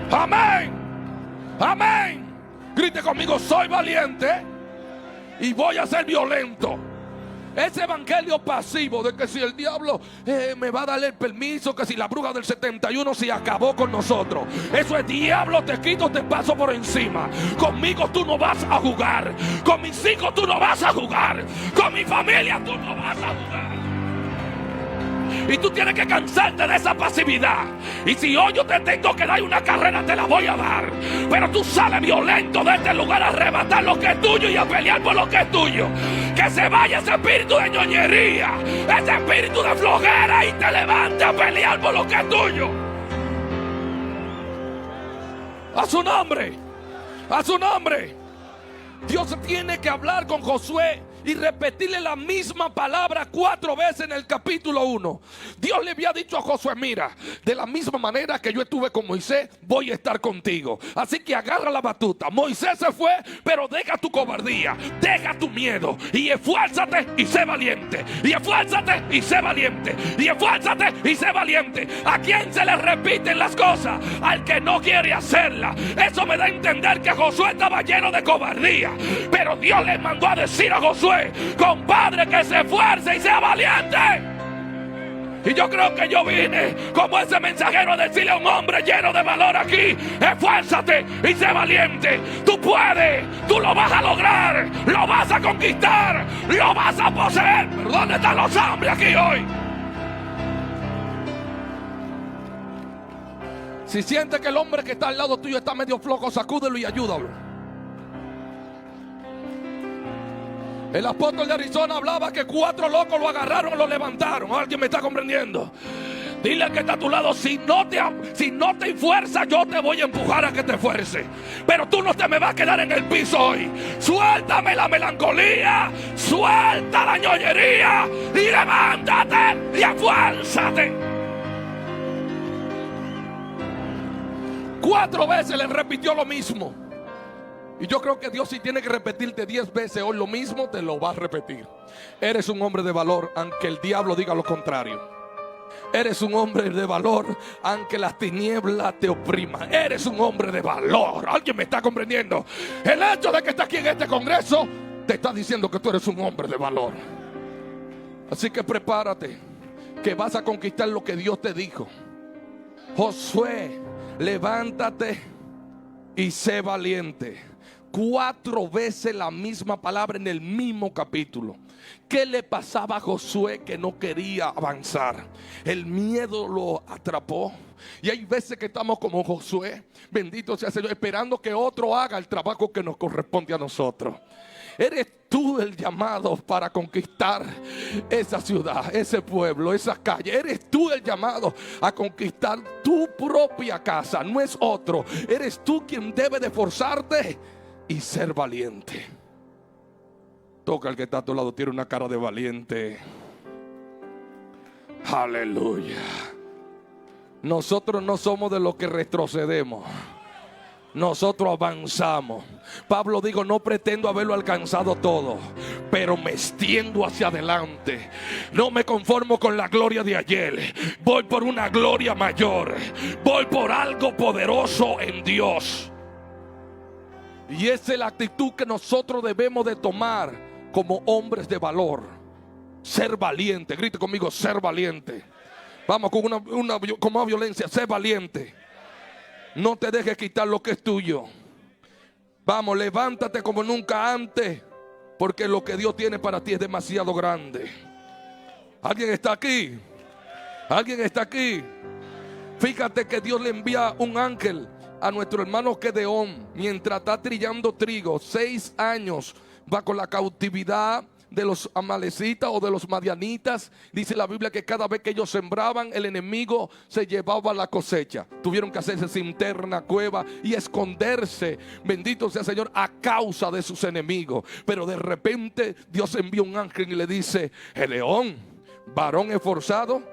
Amén. Amén. Grite conmigo: soy valiente y voy a ser violento. Ese evangelio pasivo de que si el diablo me va a dar el permiso, que si la bruja del 71 se acabó con nosotros, eso es: diablo, te quito, te paso por encima. Conmigo tú no vas a jugar, con mis hijos tú no vas a jugar, con mi familia tú no vas a jugar. Y tú tienes que cansarte de esa pasividad. Y si hoy yo te tengo que dar una carrera, te la voy a dar. Pero tú sales violento de este lugar a arrebatar lo que es tuyo y a pelear por lo que es tuyo. Que se vaya ese espíritu de ñoñería, ese espíritu de flojera, y te levantes a pelear por lo que es tuyo. A su nombre, a su nombre. Dios tiene que hablar con Josué y repetirle la misma palabra 4 veces en el capítulo 1. Dios le había dicho a Josué: mira, de la misma manera que yo estuve con Moisés, voy a estar contigo. Así que agarra la batuta. Moisés se fue, pero deja tu cobardía, deja tu miedo, y esfuérzate y sé valiente. Y esfuérzate y sé valiente. Y esfuérzate y sé valiente. ¿A quién se le repiten las cosas? Al que no quiere hacerla. Eso me da a entender que Josué estaba lleno de cobardía, pero Dios le mandó a decir a Josué: compadre, que se esfuerce y sea valiente. Y yo creo que yo vine como ese mensajero a decirle a un hombre lleno de valor aquí: esfuérzate y sé valiente. Tú puedes, tú lo vas a lograr, lo vas a conquistar, lo vas a poseer. ¿Pero dónde están los hombres aquí hoy? Si sientes que el hombre que está al lado tuyo está medio flojo, sacúdelo y ayúdalo. El apóstol de Arizona hablaba que 4 locos lo agarraron y lo levantaron. ¿Alguien me está comprendiendo? Dile al que está a tu lado: si no te esfuerzas, yo te voy a empujar a que te esfuerces. Pero tú no te me vas a quedar en el piso hoy. Suéltame la melancolía, suelta la ñoñería y levántate y esfuérzate. 4 veces le repitió lo mismo. Y yo creo que Dios, si tiene que repetirte 10 veces hoy lo mismo, te lo va a repetir. Eres un hombre de valor, aunque el diablo diga lo contrario. Eres un hombre de valor, aunque las tinieblas te opriman. Eres un hombre de valor. ¿Alguien me está comprendiendo? El hecho de que estés aquí en este congreso te está diciendo que tú eres un hombre de valor. Así que prepárate, que vas a conquistar lo que Dios te dijo. Josué, levántate y sé valiente. 4 veces la misma palabra en el mismo capítulo. ¿Qué le pasaba a Josué que no quería avanzar? El miedo lo atrapó. Y hay veces que estamos como Josué, bendito sea el Señor, esperando que otro haga el trabajo que nos corresponde a nosotros. Eres tú el llamado para conquistar esa ciudad, ese pueblo, esa calle. Eres tú el llamado a conquistar tu propia casa, no es otro. Eres tú quien debe de esforzarte y ser valiente. Toca al que está a tu lado, tiene una cara de valiente. Aleluya. Nosotros no somos de los que retrocedemos. nosotros avanzamos. Pablo dijo, no pretendo haberlo alcanzado todo, pero me extiendo hacia adelante. No me conformo con la gloria de ayer. Voy por una gloria mayor. Voy por algo poderoso en Dios. Y esa es la actitud que nosotros debemos de tomar como hombres de valor. Ser valiente. Grite conmigo, ser valiente. Vamos con con más violencia, ser valiente. No te dejes quitar lo que es tuyo. Vamos, levántate como nunca antes, porque lo que Dios tiene para ti es demasiado grande. ¿Alguien está aquí? ¿Alguien está aquí? Fíjate que Dios le envía un ángel a nuestro hermano Gedeón mientras está trillando trigo. 6 años bajo la cautividad de los amalecitas o de los madianitas. Dice la Biblia que cada vez que ellos sembraban, el enemigo se llevaba la cosecha. Tuvieron que hacerse cisterna, cueva y esconderse, bendito sea el Señor, a causa de sus enemigos. Pero de repente Dios envía un ángel y le dice: Gedeón, varón esforzado.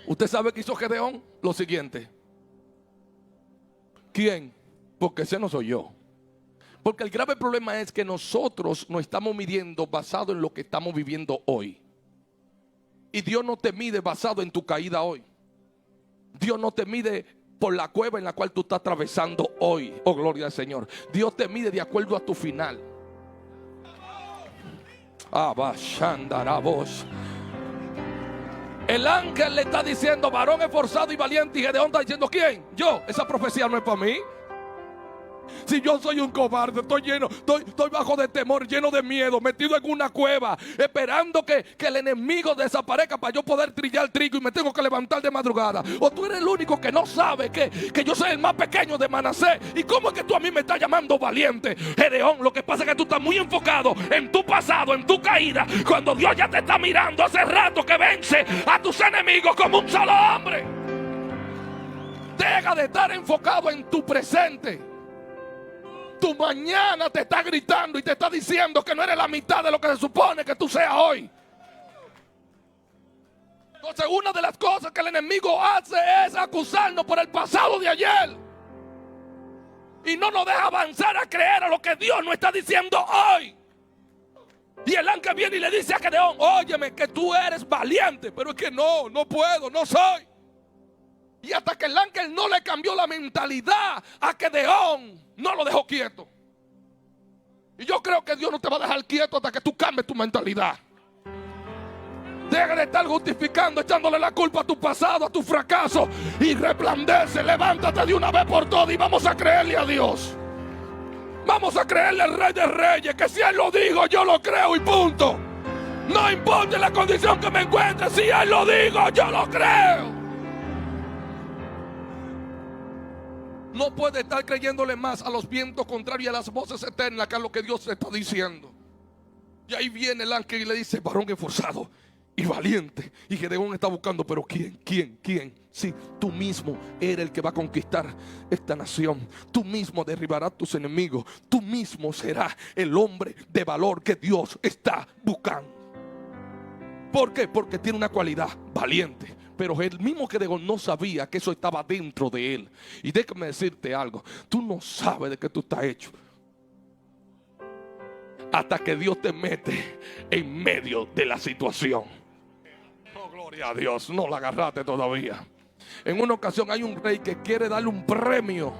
¿Usted sabe qué hizo Gedeón? Lo siguiente. ¿Quién? Porque ese no soy yo. Porque el grave problema es que nosotros nos estamos midiendo basado en lo que estamos viviendo hoy. Y Dios no te mide basado en tu caída hoy. Dios no te mide por la cueva en la cual tú estás atravesando hoy. Oh, gloria al Señor. Dios te mide de acuerdo a tu final. Abashandarabos. El ángel le está diciendo: varón esforzado y valiente. Y Gedeón está diciendo: ¿quién? Yo. Esa profecía no es para mí. Si yo soy un cobarde, estoy bajo de temor, lleno de miedo, metido en una cueva, esperando que el enemigo desaparezca para yo poder trillar trigo y me tengo que levantar de madrugada. O tú eres el único que no sabe que yo soy el más pequeño de Manasés. ¿Y cómo es que tú a mí me estás llamando valiente? Gedeón, lo que pasa es que tú estás muy enfocado en tu pasado, en tu caída, cuando Dios ya te está mirando hace rato que vence a tus enemigos como un solo hombre. Deja de estar enfocado en tu presente. Tu mañana te está gritando y te está diciendo que no eres la mitad de lo que se supone que tú seas hoy. Entonces, una de las cosas que el enemigo hace es acusarnos por el pasado de ayer. Y no nos deja avanzar a creer a lo que Dios nos está diciendo hoy. Y el ángel viene y le dice a Gedeón: óyeme, que tú eres valiente. Pero es que no puedo, no soy. Y hasta que el ángel no le cambió la mentalidad a Gedeón, no lo dejó quieto. Y yo creo que Dios no te va a dejar quieto hasta que tú cambies tu mentalidad. Deja de estar justificando, echándole la culpa a tu pasado, a tu fracaso. Y resplandece, levántate de una vez por todas y vamos a creerle a Dios. Vamos a creerle al Rey de Reyes, que si Él lo dijo, yo lo creo y punto. No importa la condición que me encuentre, si Él lo dijo, yo lo creo. No puede estar creyéndole más a los vientos contrarios y a las voces eternas que a lo que Dios está diciendo. Y ahí viene el ángel y le dice: varón esforzado y valiente. Y Gedeón está buscando: pero ¿quién? Sí, tú mismo eres el que va a conquistar esta nación. Tú mismo derribarás tus enemigos. Tú mismo serás el hombre de valor que Dios está buscando. ¿Por qué? Porque tiene una cualidad: valiente. Pero el mismo Gedeón no sabía que eso estaba dentro de él. Y déjame decirte algo: tú no sabes de qué tú estás hecho hasta que Dios te mete en medio de la situación. Oh, gloria a Dios, no la agarraste todavía. En una ocasión hay un rey que quiere darle un premio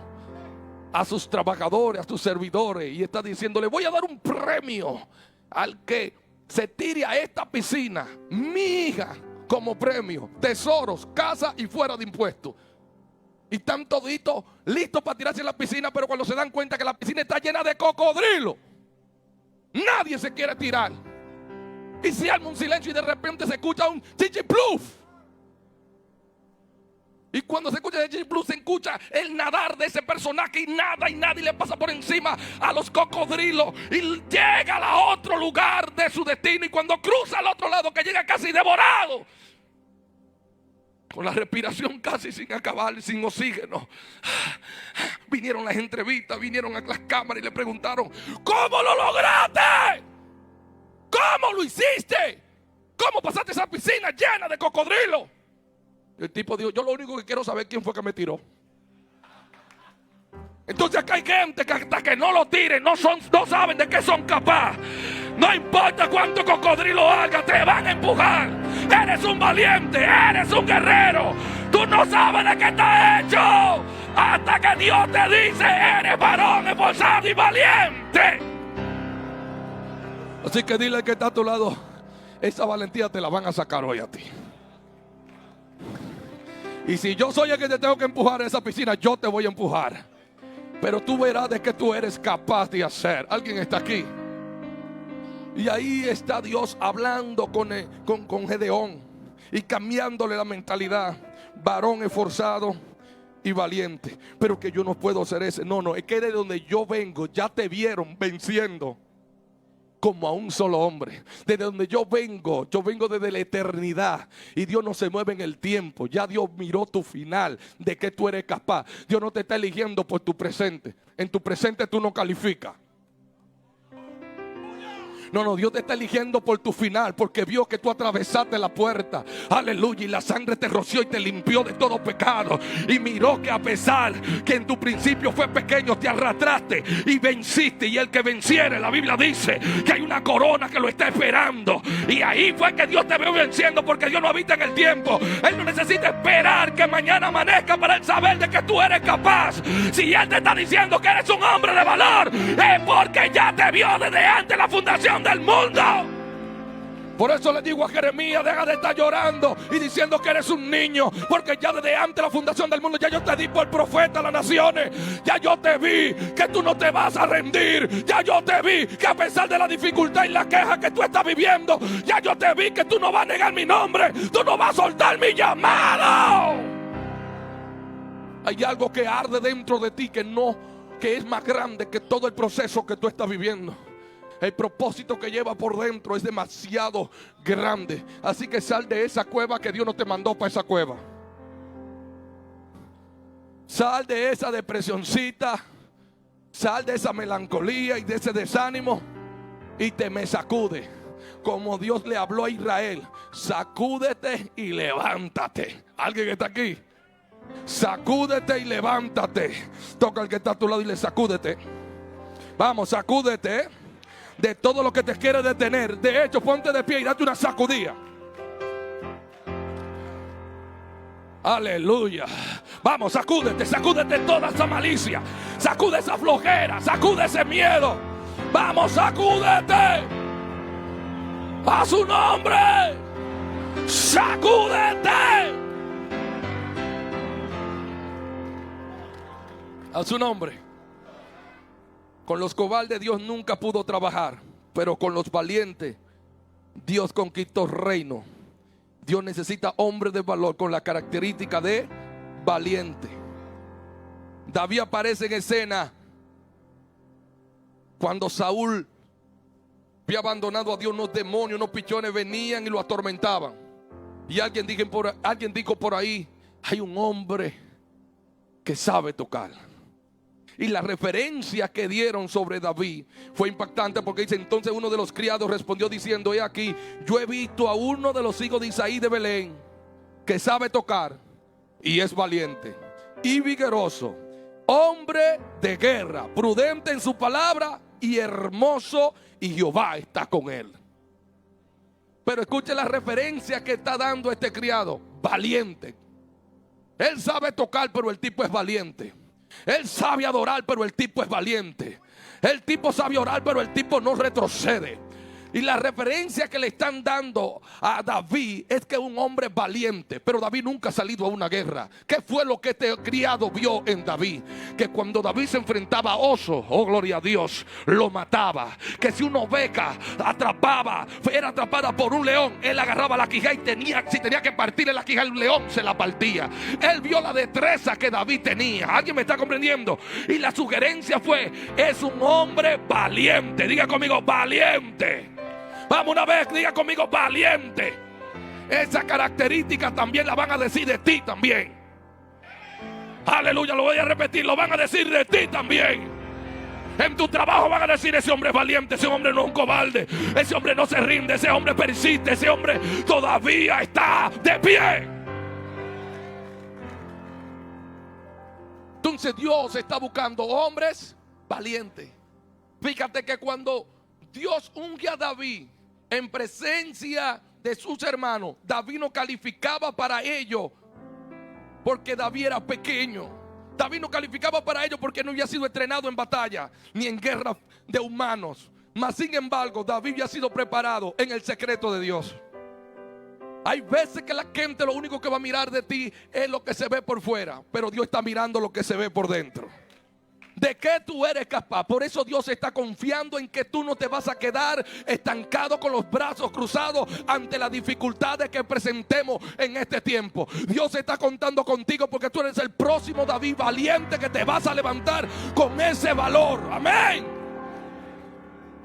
a sus trabajadores, a sus servidores, y está diciéndole: voy a dar un premio al que se tire a esta piscina. Mi hija, como premio, tesoros, casa y fuera de impuestos. Y están toditos listos para tirarse en la piscina, pero cuando se dan cuenta que la piscina está llena de cocodrilos, nadie se quiere tirar. Y se arma un silencio y de repente se escucha un chichipluf. Y cuando se escucha el chichipluf, se escucha el nadar de ese personaje y nadie le pasa por encima a los cocodrilos. Y llega a otro lugar de su destino. Y cuando cruza al otro lado, que llega casi devorado, con la respiración casi sin acabar, sin oxígeno, vinieron las entrevistas, vinieron a las cámaras y le preguntaron: ¿cómo lo lograste? ¿Cómo lo hiciste? ¿Cómo pasaste esa piscina llena de cocodrilos? El tipo dijo, yo lo único que quiero saber quién fue que me tiró. Entonces acá hay gente que hasta que no lo tiren no saben de qué son capaces. No importa cuánto cocodrilo haga, te van a empujar. Eres un valiente, eres un guerrero. Tú no sabes de qué estás hecho hasta que Dios te dice, eres varón esforzado y valiente. Así que dile que está a tu lado, esa valentía te la van a sacar hoy a ti. Y si yo soy el que te tengo que empujar a esa piscina, yo te voy a empujar. Pero tú verás de qué tú eres capaz de hacer. ¿Alguien está aquí? Y ahí está Dios hablando con Gedeón y cambiándole la mentalidad. Varón esforzado y valiente. Pero que yo no puedo ser ese. No, es que de donde yo vengo ya te vieron venciendo como a un solo hombre. Desde donde yo vengo desde la eternidad. Y Dios no se mueve en el tiempo. Ya Dios miró tu final, de que tú eres capaz. Dios no te está eligiendo por tu presente. En tu presente tú no calificas. No, Dios te está eligiendo por tu final, porque vio que tú atravesaste la puerta. Aleluya. Y la sangre te roció y te limpió de todo pecado. Y miró que a pesar que en tu principio fue pequeño, te arrastraste y venciste. Y el que venciere, la Biblia dice que hay una corona que lo está esperando. Y ahí fue que Dios te vio venciendo, porque Dios no habita en el tiempo. Él no necesita esperar que mañana amanezca para él saber de que tú eres capaz. Si Él te está diciendo que eres un hombre de valor, es porque ya te vio desde antes la fundación del mundo. Por eso le digo a Jeremías, deja de estar llorando y diciendo que eres un niño, porque ya desde antes de la fundación del mundo ya yo te di por profeta a las naciones. Ya yo te vi que tú no te vas a rendir. Ya yo te vi que a pesar de la dificultad y la queja que tú estás viviendo, ya yo te vi que tú no vas a negar mi nombre, tú no vas a soltar mi llamado. Hay algo que arde dentro de ti que es más grande que todo el proceso que tú estás viviendo. El propósito que lleva por dentro es demasiado grande. Así que sal de esa cueva, que Dios no te mandó para esa cueva. Sal de esa depresioncita. Sal de esa melancolía y de ese desánimo. Y te me sacude. Como Dios le habló a Israel. Sacúdete y levántate. ¿Alguien que está aquí? Sacúdete y levántate. Toca al que está a tu lado y le sacúdete. Vamos, sacúdete de todo lo que te quiere detener. De hecho, ponte de pie y date una sacudida. Aleluya. Vamos, sacúdete toda esa malicia. Sacude esa flojera, sacude ese miedo. Vamos, sacúdete. A su nombre. Sacúdete. A su nombre. Con los cobardes Dios nunca pudo trabajar, pero con los valientes Dios conquistó reino. Dios necesita hombres de valor con la característica de valiente. David aparece en escena cuando Saúl había abandonado a Dios. Unos demonios, unos pichones venían y lo atormentaban. Y alguien dijo por ahí, hay un hombre que sabe tocar. Y la referencia que dieron sobre David fue impactante, porque dice: entonces uno de los criados respondió diciendo: he aquí, yo he visto a uno de los hijos de Isaí de Belén, que sabe tocar y es valiente y vigoroso, hombre de guerra, prudente en su palabra y hermoso, y Jehová está con él. Pero escuche la referencia que está dando este criado: valiente. Él sabe tocar, pero el tipo es valiente. Él sabe adorar, pero el tipo es valiente. El tipo sabe orar, pero el tipo no retrocede. Y la referencia que le están dando a David es que es un hombre valiente. Pero David nunca ha salido a una guerra. ¿Qué fue lo que este criado vio en David? Que cuando David se enfrentaba a oso, oh gloria a Dios, lo mataba. Que si una oveja era atrapada por un león, él agarraba la quijada y si tenía que partirle la quijada al león, se la partía. Él vio la destreza que David tenía. ¿Alguien me está comprendiendo? Y la sugerencia fue: es un hombre valiente. Diga conmigo: valiente. Vamos una vez, diga conmigo: valiente. Esa característica también la van a decir de ti también. Aleluya, lo voy a repetir, lo van a decir de ti también. En tu trabajo van a decir: ese hombre es valiente, ese hombre no es un cobarde, ese hombre no se rinde, ese hombre persiste, ese hombre todavía está de pie. Entonces Dios está buscando hombres valientes. Fíjate que cuando Dios unge a David en presencia de sus hermanos, David no calificaba para ello porque David era pequeño. David no calificaba para ello porque no había sido entrenado en batalla ni en guerra de humanos. Mas sin embargo, David había sido preparado en el secreto de Dios. Hay veces que la gente lo único que va a mirar de ti es lo que se ve por fuera, pero Dios está mirando lo que se ve por dentro. ¿De qué tú eres capaz? Por eso Dios está confiando en que tú no te vas a quedar estancado con los brazos cruzados ante las dificultades que presentemos en este tiempo. Dios está contando contigo porque tú eres el próximo David valiente que te vas a levantar con ese valor. Amén.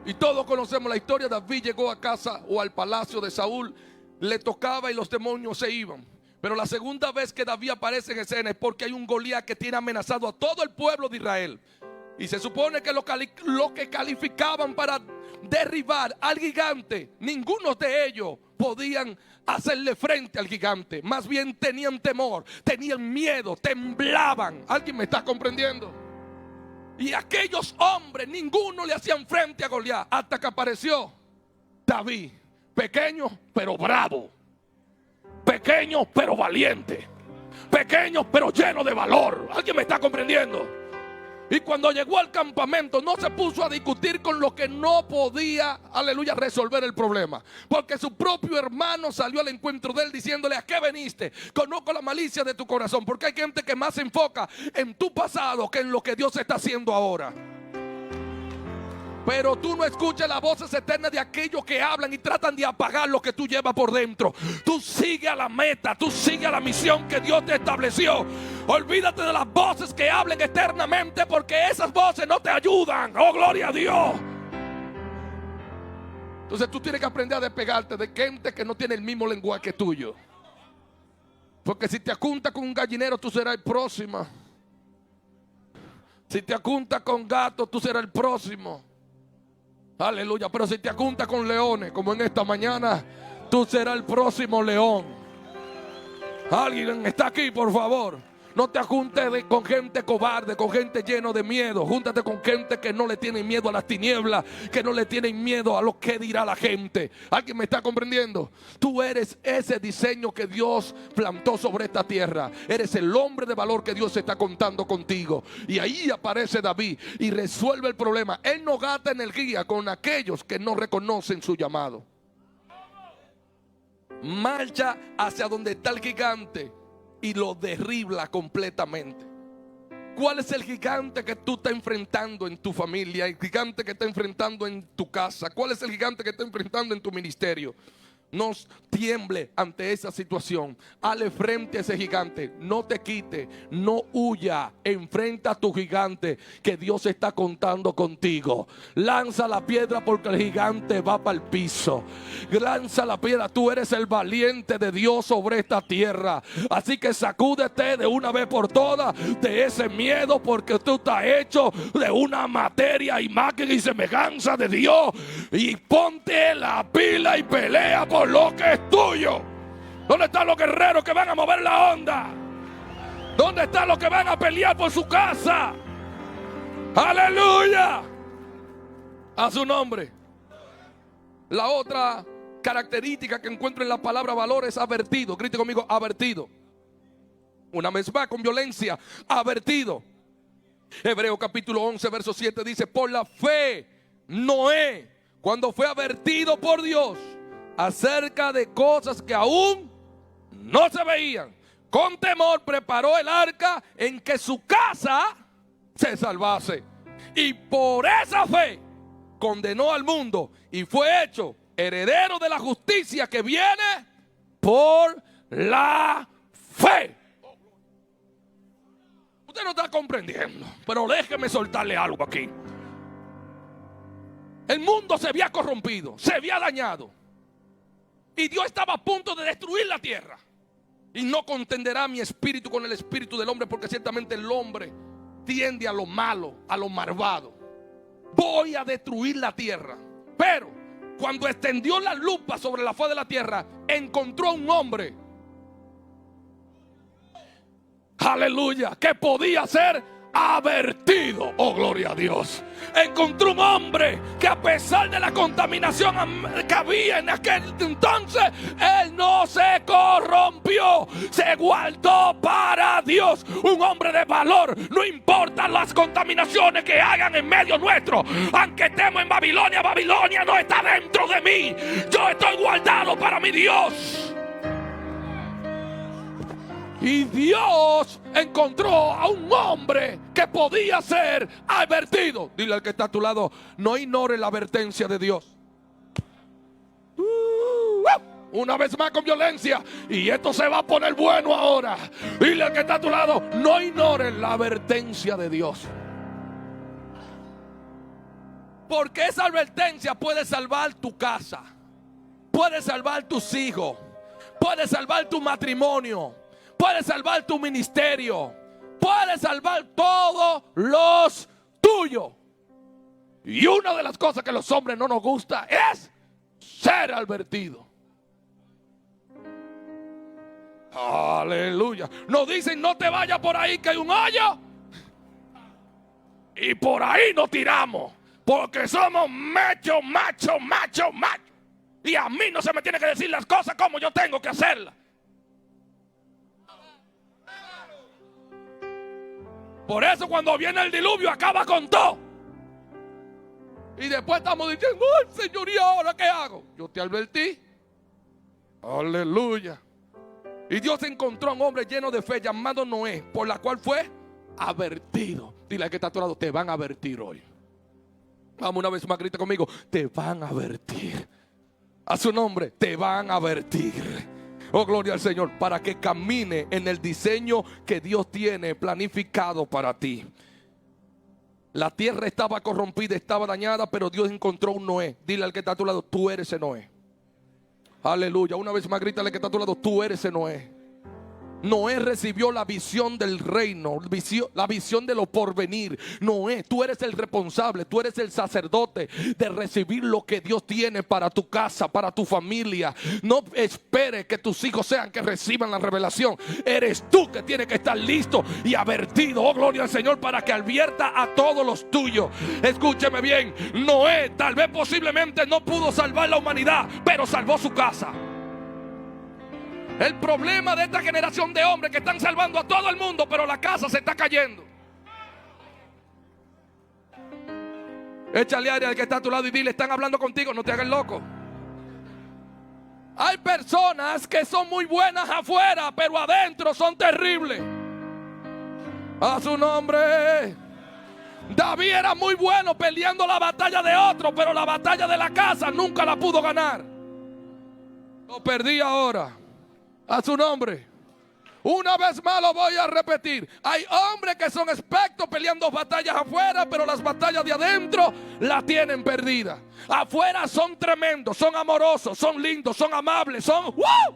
Y todos conocemos la historia. David llegó a casa o al palacio de Saúl, le tocaba y los demonios se iban. Pero la segunda vez que David aparece en escena es porque hay un Goliat que tiene amenazado a todo el pueblo de Israel. Y se supone que lo que calificaban para derribar al gigante, ninguno de ellos podían hacerle frente al gigante. Más bien tenían temor, tenían miedo, temblaban. ¿Alguien me está comprendiendo? Y aquellos hombres, ninguno le hacían frente a Goliat hasta que apareció David. Pequeño pero bravo, pequeño pero valiente, pequeño pero lleno de valor. ¿Alguien me está comprendiendo? Y cuando llegó al campamento no se puso a discutir con lo que no podía, aleluya, resolver el problema. Porque su propio hermano salió al encuentro de él diciéndole: ¿a qué veniste? Conozco la malicia de tu corazón. Porque hay gente que más se enfoca en tu pasado que en lo que Dios está haciendo ahora. Pero tú no escuchas las voces eternas de aquellos que hablan y tratan de apagar lo que tú llevas por dentro. Tú sigue a la meta, tú sigue a la misión que Dios te estableció. Olvídate de las voces que hablen eternamente, porque esas voces no te ayudan. ¡Oh, gloria a Dios! Entonces tú tienes que aprender a despegarte de gente que no tiene el mismo lenguaje tuyo. Porque si te juntas con un gallinero, tú serás el próximo. Si te juntas con gatos, tú serás el próximo. Aleluya. Pero si te juntas con leones, como en esta mañana, tú serás el próximo león. Alguien está aquí, por favor. No te juntes con gente cobarde, con gente lleno de miedo. Júntate con gente que no le tiene miedo a las tinieblas, que no le tienen miedo a lo que dirá la gente. ¿Alguien me está comprendiendo? Tú eres ese diseño que Dios plantó sobre esta tierra. Eres el hombre de valor que Dios está contando contigo. Y ahí aparece David y resuelve el problema. Él no gasta energía con aquellos que no reconocen su llamado. Marcha hacia donde está el gigante y lo derriba completamente. ¿Cuál es el gigante que tú estás enfrentando en tu familia? El gigante que estás enfrentando en tu casa. ¿Cuál es el gigante que estás enfrentando en tu ministerio? No tiemble ante esa situación. Hale frente a ese gigante. No te quite, no huya. Enfrenta a tu gigante, que Dios está contando contigo. Lanza la piedra porque el gigante va para el piso. Lanza la piedra. Tú eres el valiente de Dios sobre esta tierra. Así que sacúdete de una vez por todas de ese miedo, porque tú estás hecho de una materia, imagen y semejanza de Dios. Y ponte la pila y pelea por lo que es tuyo. ¿Dónde están los guerreros que van a mover la onda? ¿Dónde están los que van a pelear por su casa? ¡Aleluya! A su nombre. La otra característica que encuentro en la palabra valor es advertido. Grite conmigo: advertido. Una vez más, con violencia: advertido. Hebreo capítulo 11 verso 7 dice: por la fe Noé, cuando fue advertido por Dios acerca de cosas que aún no se veían, con temor preparó el arca en que su casa se salvase. Y por esa fe condenó al mundo y fue hecho heredero de la justicia que viene por la fe. Usted no está comprendiendo, pero déjeme soltarle algo aquí. El mundo se había corrompido, se había dañado. Y Dios estaba a punto de destruir la tierra. Y no contenderá mi espíritu con el espíritu del hombre, porque ciertamente el hombre tiende a lo malo, a lo malvado. Voy a destruir la tierra. Pero cuando extendió la lupa sobre la faz de la tierra, encontró un hombre, aleluya, que podía ser advertido. Oh, gloria a Dios. Encontró un hombre que, a pesar de la contaminación que había en aquel entonces, él no se corrompió, se guardó para Dios. Un hombre de valor. No importan las contaminaciones que hagan en medio nuestro. Aunque estemos en Babilonia, Babilonia no está dentro de mí. Yo estoy guardado para mi Dios. Y Dios encontró a un hombre que podía ser advertido. Dile al que está a tu lado: no ignore la advertencia de Dios. Una vez más con violencia. Y esto se va a poner bueno ahora. Dile al que está a tu lado: no ignore la advertencia de Dios. Porque esa advertencia puede salvar tu casa, puede salvar tus hijos, puede salvar tu matrimonio, puede salvar tu ministerio, puede salvar todos los tuyos. Y una de las cosas que a los hombres no nos gusta es ser advertido. Aleluya. Nos dicen: no te vayas por ahí que hay un hoyo. Y por ahí nos tiramos. Porque somos macho. Y a mí no se me tiene que decir las cosas como yo tengo que hacerlas. Por eso cuando viene el diluvio acaba con todo. Y después estamos diciendo: ¡ay, Señor! ¿Y ahora qué hago? Yo te advertí. Aleluya. Y Dios encontró a un hombre lleno de fe llamado Noé, por la cual fue advertido. Dile al que está a tu lado: te van a advertir hoy. Vamos, una vez más, grita conmigo: te van a advertir. A su nombre, te van a advertir. Oh, gloria al Señor. Para que camine en el diseño que Dios tiene planificado para ti. La tierra estaba corrompida, estaba dañada, pero Dios encontró un Noé. Dile al que está a tu lado: tú eres ese Noé. Aleluya. Una vez más, grítale al que está a tu lado: tú eres ese Noé. Noé recibió la visión del reino, la visión de lo porvenir. Noé, tú eres el responsable, tú eres el sacerdote de recibir lo que Dios tiene para tu casa, para tu familia. No esperes que tus hijos sean que reciban la revelación. Eres tú que tienes que estar listo y advertido, oh gloria al Señor, para que advierta a todos los tuyos. Escúcheme bien: Noé tal vez posiblemente no pudo salvar la humanidad, pero salvó su casa. El problema de esta generación de hombres que están salvando a todo el mundo, pero la casa se está cayendo. Échale aire al que está a tu lado y dile: están hablando contigo, no te hagas loco. Hay personas que son muy buenas afuera, pero adentro son terribles. A su nombre. David era muy bueno peleando la batalla de otro, pero la batalla de la casa nunca la pudo ganar. Lo perdí ahora. A su nombre. Una vez más lo voy a repetir: hay hombres que son expertos peleando batallas afuera, pero las batallas de adentro la tienen perdida. Afuera son tremendos, son amorosos, son lindos, son amables, son ¡wow!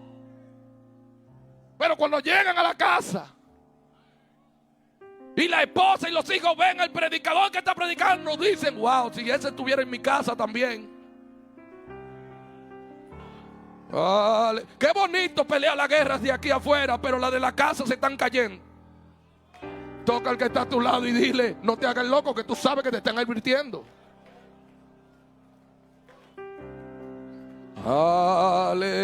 Pero cuando llegan a la casa y la esposa y los hijos ven al predicador que está predicando, dicen: wow, si ese estuviera en mi casa también. Vale. Qué bonito pelear las guerras de aquí afuera, pero las de la casa se están cayendo. Toca al que está a tu lado y dile: no te hagas loco, que tú sabes que te están advirtiendo. Aleluya.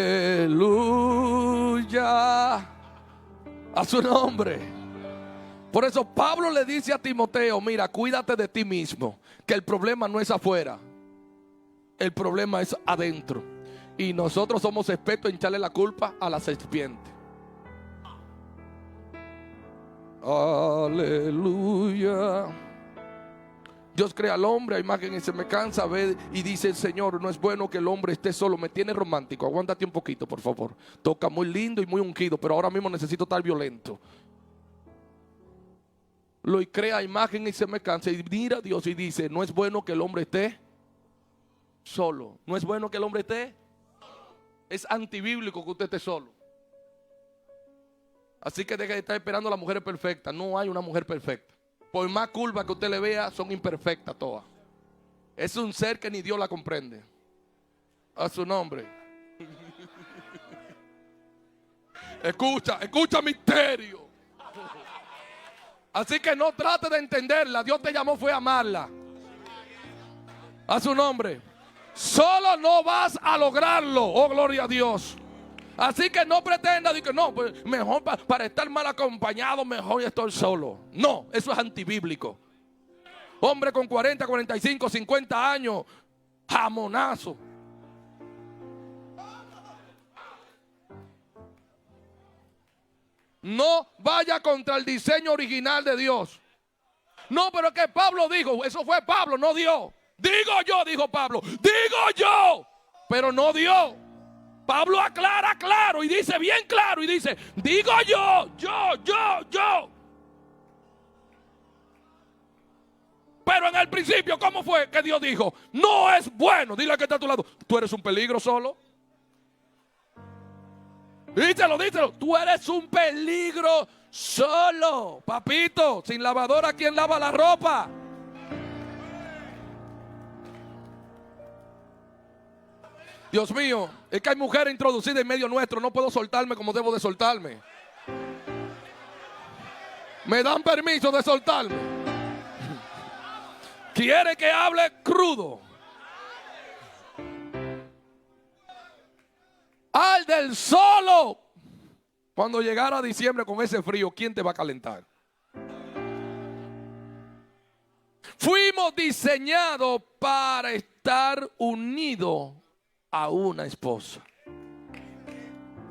A su nombre. Por eso Pablo le dice a Timoteo: mira, cuídate de ti mismo, que el problema no es afuera, el problema es adentro. Y nosotros somos expertos en echarle la culpa a la serpiente. Aleluya. Dios crea al hombre a imagen y semejanza, ve y dice el Señor: no es bueno que el hombre esté solo. Me tiene romántico, aguántate un poquito, por favor. Toca muy lindo y muy ungido, pero ahora mismo necesito estar violento. Lo crea a imagen y semejanza, y mira a Dios y dice: no es bueno que el hombre esté solo. No es bueno que el hombre esté. Es antibíblico que usted esté solo. Así que deje de estar esperando a la mujer perfecta. No hay una mujer perfecta. Por más curvas que usted le vea, son imperfectas todas. Es un ser que ni Dios la comprende. A su nombre. Escucha misterio. Así que no trate de entenderla. Dios te llamó fue a amarla. A su nombre. Solo no vas a lograrlo. Oh, gloria a Dios. Así que no pretenda decir que no, pues mejor para estar mal acompañado, mejor estoy solo. No, eso es antibíblico. Hombre con 40, 45, 50 años, jamonazo. No vaya contra el diseño original de Dios. No, pero que Pablo dijo, eso fue Pablo, no Dios. Digo yo, dijo Pablo, digo yo, pero no Dios. Pablo aclara claro y dice bien claro y dice, digo yo. Pero en el principio, ¿cómo fue que Dios dijo? No es bueno. Dile al que está a tu lado, tú eres un peligro solo. Díselo. Tú eres un peligro solo. Papito, sin lavadora, ¿quién lava la ropa? Dios mío, es que hay mujeres introducidas en medio nuestro. No puedo soltarme como debo de soltarme. ¿Me dan permiso de soltarme? ¿Quiere que hable crudo? Al del solo. Cuando llegara diciembre con ese frío, ¿quién te va a calentar? Fuimos diseñados para estar unidos a una esposa.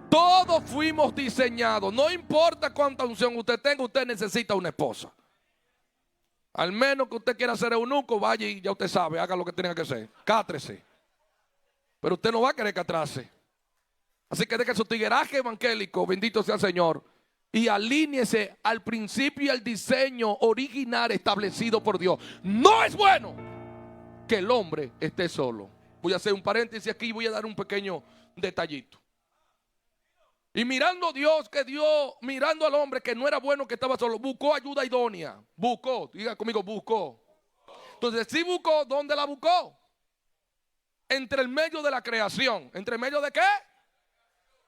Todos fuimos diseñados. No importa cuánta unción usted tenga, usted necesita una esposa. Al menos que usted quiera ser eunuco, vaya y ya usted sabe, haga lo que tenga que hacer. Cátrese. Pero usted no va a querer catrarse. Así que deje su tigueraje evangélico, bendito sea el Señor, y alíñese al principio y al diseño original establecido por Dios. No es bueno que el hombre esté solo. Voy a hacer un paréntesis aquí y voy a dar un pequeño detallito. Y mirando a Dios, mirando al hombre que no era bueno que estaba solo, buscó ayuda idónea. Buscó, diga conmigo, buscó. Entonces, si buscó, ¿dónde la buscó? Entre el medio de la creación. ¿Entre el medio de qué?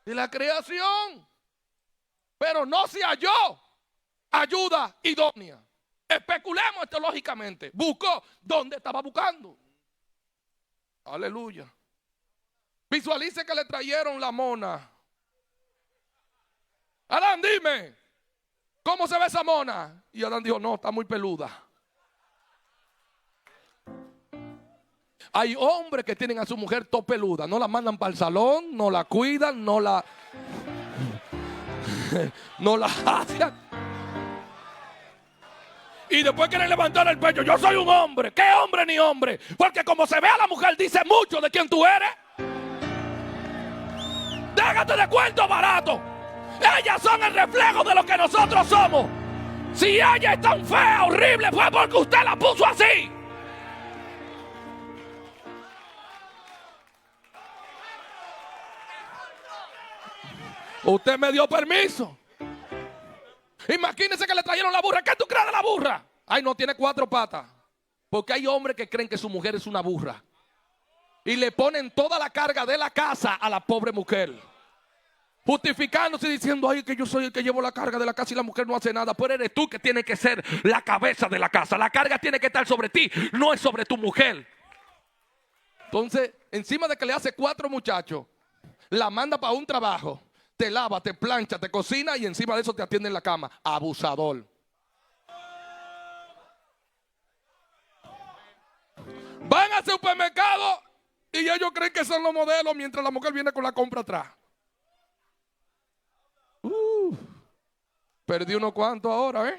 De la creación. Pero no se halló ayuda idónea. Especulemos teológicamente. Buscó. ¿Dónde estaba buscando? Aleluya. Visualice que le trajeron la mona. Adán, dime, ¿cómo se ve esa mona? Y Adán dijo, no, está muy peluda. Hay hombres que tienen a su mujer todo peluda. No la mandan para el salón, no la cuidan, no la hacen. Y después quieren levantar el pecho. Yo soy un hombre. ¿Qué hombre ni hombre? Porque como se ve a la mujer dice mucho de quién tú eres. Déjate de cuento barato. Ellas son el reflejo de lo que nosotros somos. Si ella es tan fea, horrible, fue porque usted la puso así. Usted me dio permiso. Imagínese que le trajeron la burra. ¿Qué tú crees de la burra? Ay, no, tiene 4 patas. Porque hay hombres que creen que su mujer es una burra. Y le ponen toda la carga de la casa a la pobre mujer. Justificándose y diciendo, ay, que yo soy el que llevo la carga de la casa y la mujer no hace nada. Pero eres tú que tienes que ser la cabeza de la casa. La carga tiene que estar sobre ti, no es sobre tu mujer. Entonces, encima de que le hace 4 muchachos, la manda para un trabajo. Te lava, te plancha, te cocina y encima de eso te atiende en la cama. Abusador. Van al supermercado y ellos creen que son los modelos mientras la mujer viene con la compra atrás. Perdí unos cuantos ahora,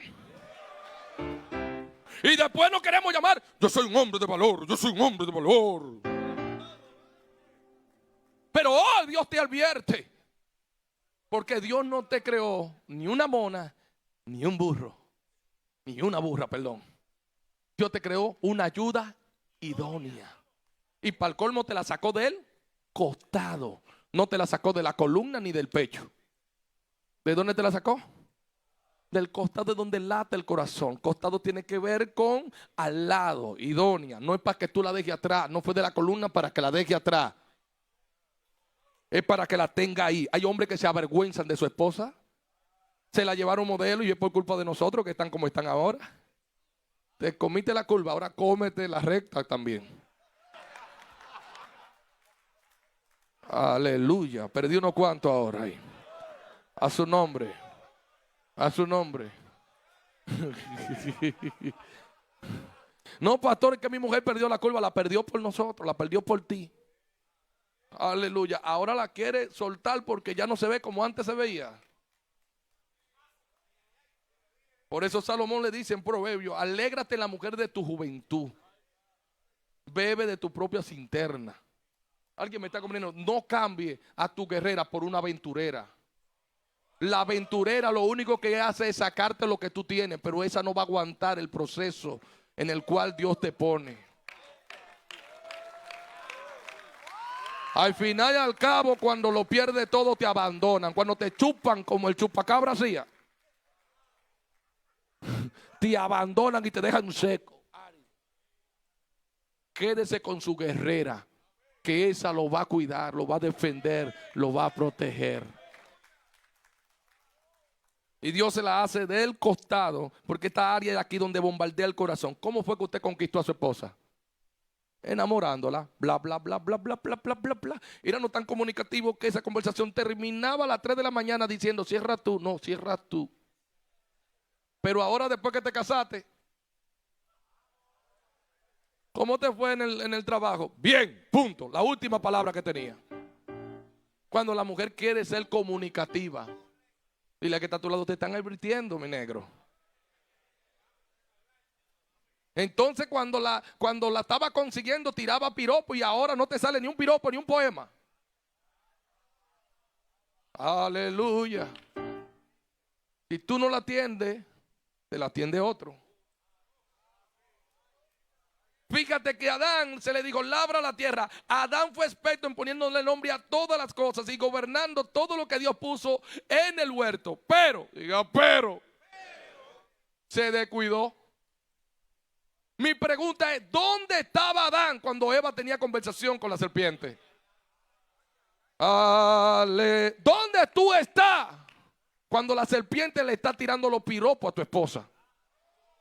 Y después nos queremos llamar, yo soy un hombre de valor, yo soy un hombre de valor. Pero hoy Dios te advierte. Porque Dios no te creó ni una mona, ni un burro. Ni una burra, perdón. Dios te creó una ayuda idónea. Y para el colmo te la sacó del costado. No te la sacó de la columna ni del pecho. ¿De dónde te la sacó? Del costado, de donde late el corazón. Costado tiene que ver con al lado, idónea. No es para que tú la dejes atrás. No fue de la columna para que la deje atrás. Es para que la tenga ahí. Hay hombres que se avergüenzan de su esposa. Se la llevaron modelo y es por culpa de nosotros que están como están ahora. Te comiste la curva, ahora cómete la recta también. Aleluya. Perdí unos cuantos ahora ahí. A su nombre. A su nombre. No, pastor, es que mi mujer perdió la curva. La perdió por nosotros, la perdió por ti. Aleluya. Ahora la quiere soltar porque ya no se ve como antes se veía. Por eso Salomón le dice en Proverbios: alégrate en la mujer de tu juventud, bebe de tu propia cinterna. Alguien me está comprendiendo. No cambie a tu guerrera por una aventurera. La aventurera lo único que hace es sacarte lo que tú tienes, pero esa no va a aguantar el proceso en el cual Dios te pone. Al final y al cabo, cuando lo pierdes todo, te abandonan. Cuando te chupan como el chupacabra hacía, te abandonan y te dejan seco. Quédese con su guerrera, que esa lo va a cuidar, lo va a defender, lo va a proteger. Y Dios se la hace del costado, porque esta área es aquí donde bombardea el corazón. ¿Cómo fue que usted conquistó a su esposa? Enamorándola, bla, bla, bla, bla, bla, bla, bla, bla, bla. Era no tan comunicativo que esa conversación terminaba a las 3 de la mañana diciendo: cierra tú, no, cierra tú. Pero ahora, después que te casaste, ¿cómo te fue en el trabajo? Bien, punto. La última palabra que tenía. Cuando la mujer quiere ser comunicativa, dile que está a tu lado: te están advirtiendo, mi negro. Entonces cuando la estaba consiguiendo, tiraba piropo, y ahora no te sale ni un piropo ni un poema. Aleluya. Si tú no la atiendes, te la atiende otro. Fíjate que a Adán se le dijo: labra la tierra. Adán fue experto en poniéndole nombre a todas las cosas y gobernando todo lo que Dios puso en el huerto. Pero se descuidó. Mi pregunta es: ¿dónde estaba Adán cuando Eva tenía conversación con la serpiente? ¿Dónde tú estás cuando la serpiente le está tirando los piropos a tu esposa?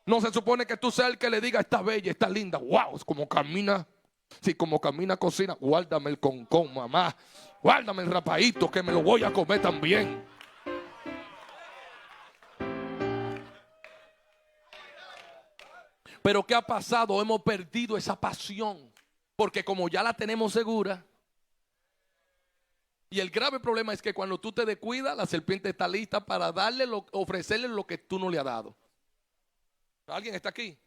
No se supone que tú seas el que le diga: está bella, está linda, wow, es como camina. Sí, como camina, cocina. Guárdame el concón, mamá. Guárdame el rapadito, que me lo voy a comer también. Pero ¿qué ha pasado? Hemos perdido esa pasión, porque como ya la tenemos segura. Y el grave problema es que cuando tú te descuidas, la serpiente está lista para ofrecerle lo que tú no le has dado. ¿Alguien está aquí?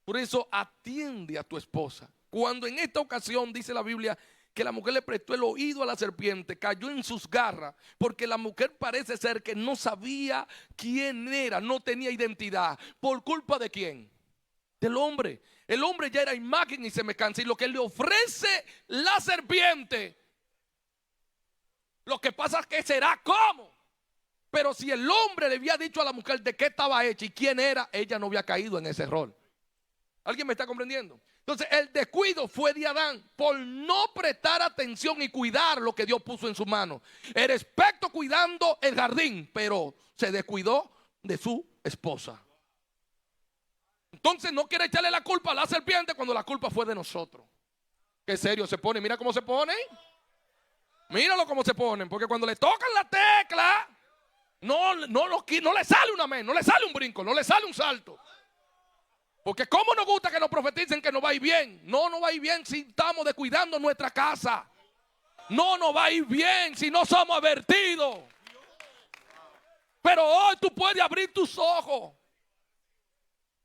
Por eso atiende a tu esposa. Cuando en esta ocasión dice la Biblia que la mujer le prestó el oído a la serpiente, cayó en sus garras, porque la mujer parece ser que no sabía quién era, no tenía identidad. ¿Por culpa de quién? Del hombre. El hombre ya era imagen y semejanza, y lo que le ofrece la serpiente, lo que pasa es que será como. Pero si el hombre le había dicho a la mujer de qué estaba hecha y quién era, ella no había caído en ese rol. ¿Alguien me está comprendiendo? Entonces el descuido fue de Adán por no prestar atención y cuidar lo que Dios puso en su mano. Era experto cuidando el jardín, pero se descuidó de su esposa. Entonces no quiere echarle la culpa a la serpiente cuando la culpa fue de nosotros. Qué serio se pone. Mira cómo se ponen. Míralo cómo se ponen. Porque cuando le tocan la tecla, no le sale un amén, no le sale un brinco, no le sale un salto. Porque cómo nos gusta que nos profeticen que nos va a ir bien. No nos va a ir bien si estamos descuidando nuestra casa. No nos va a ir bien si no somos advertidos. Pero hoy tú puedes abrir tus ojos,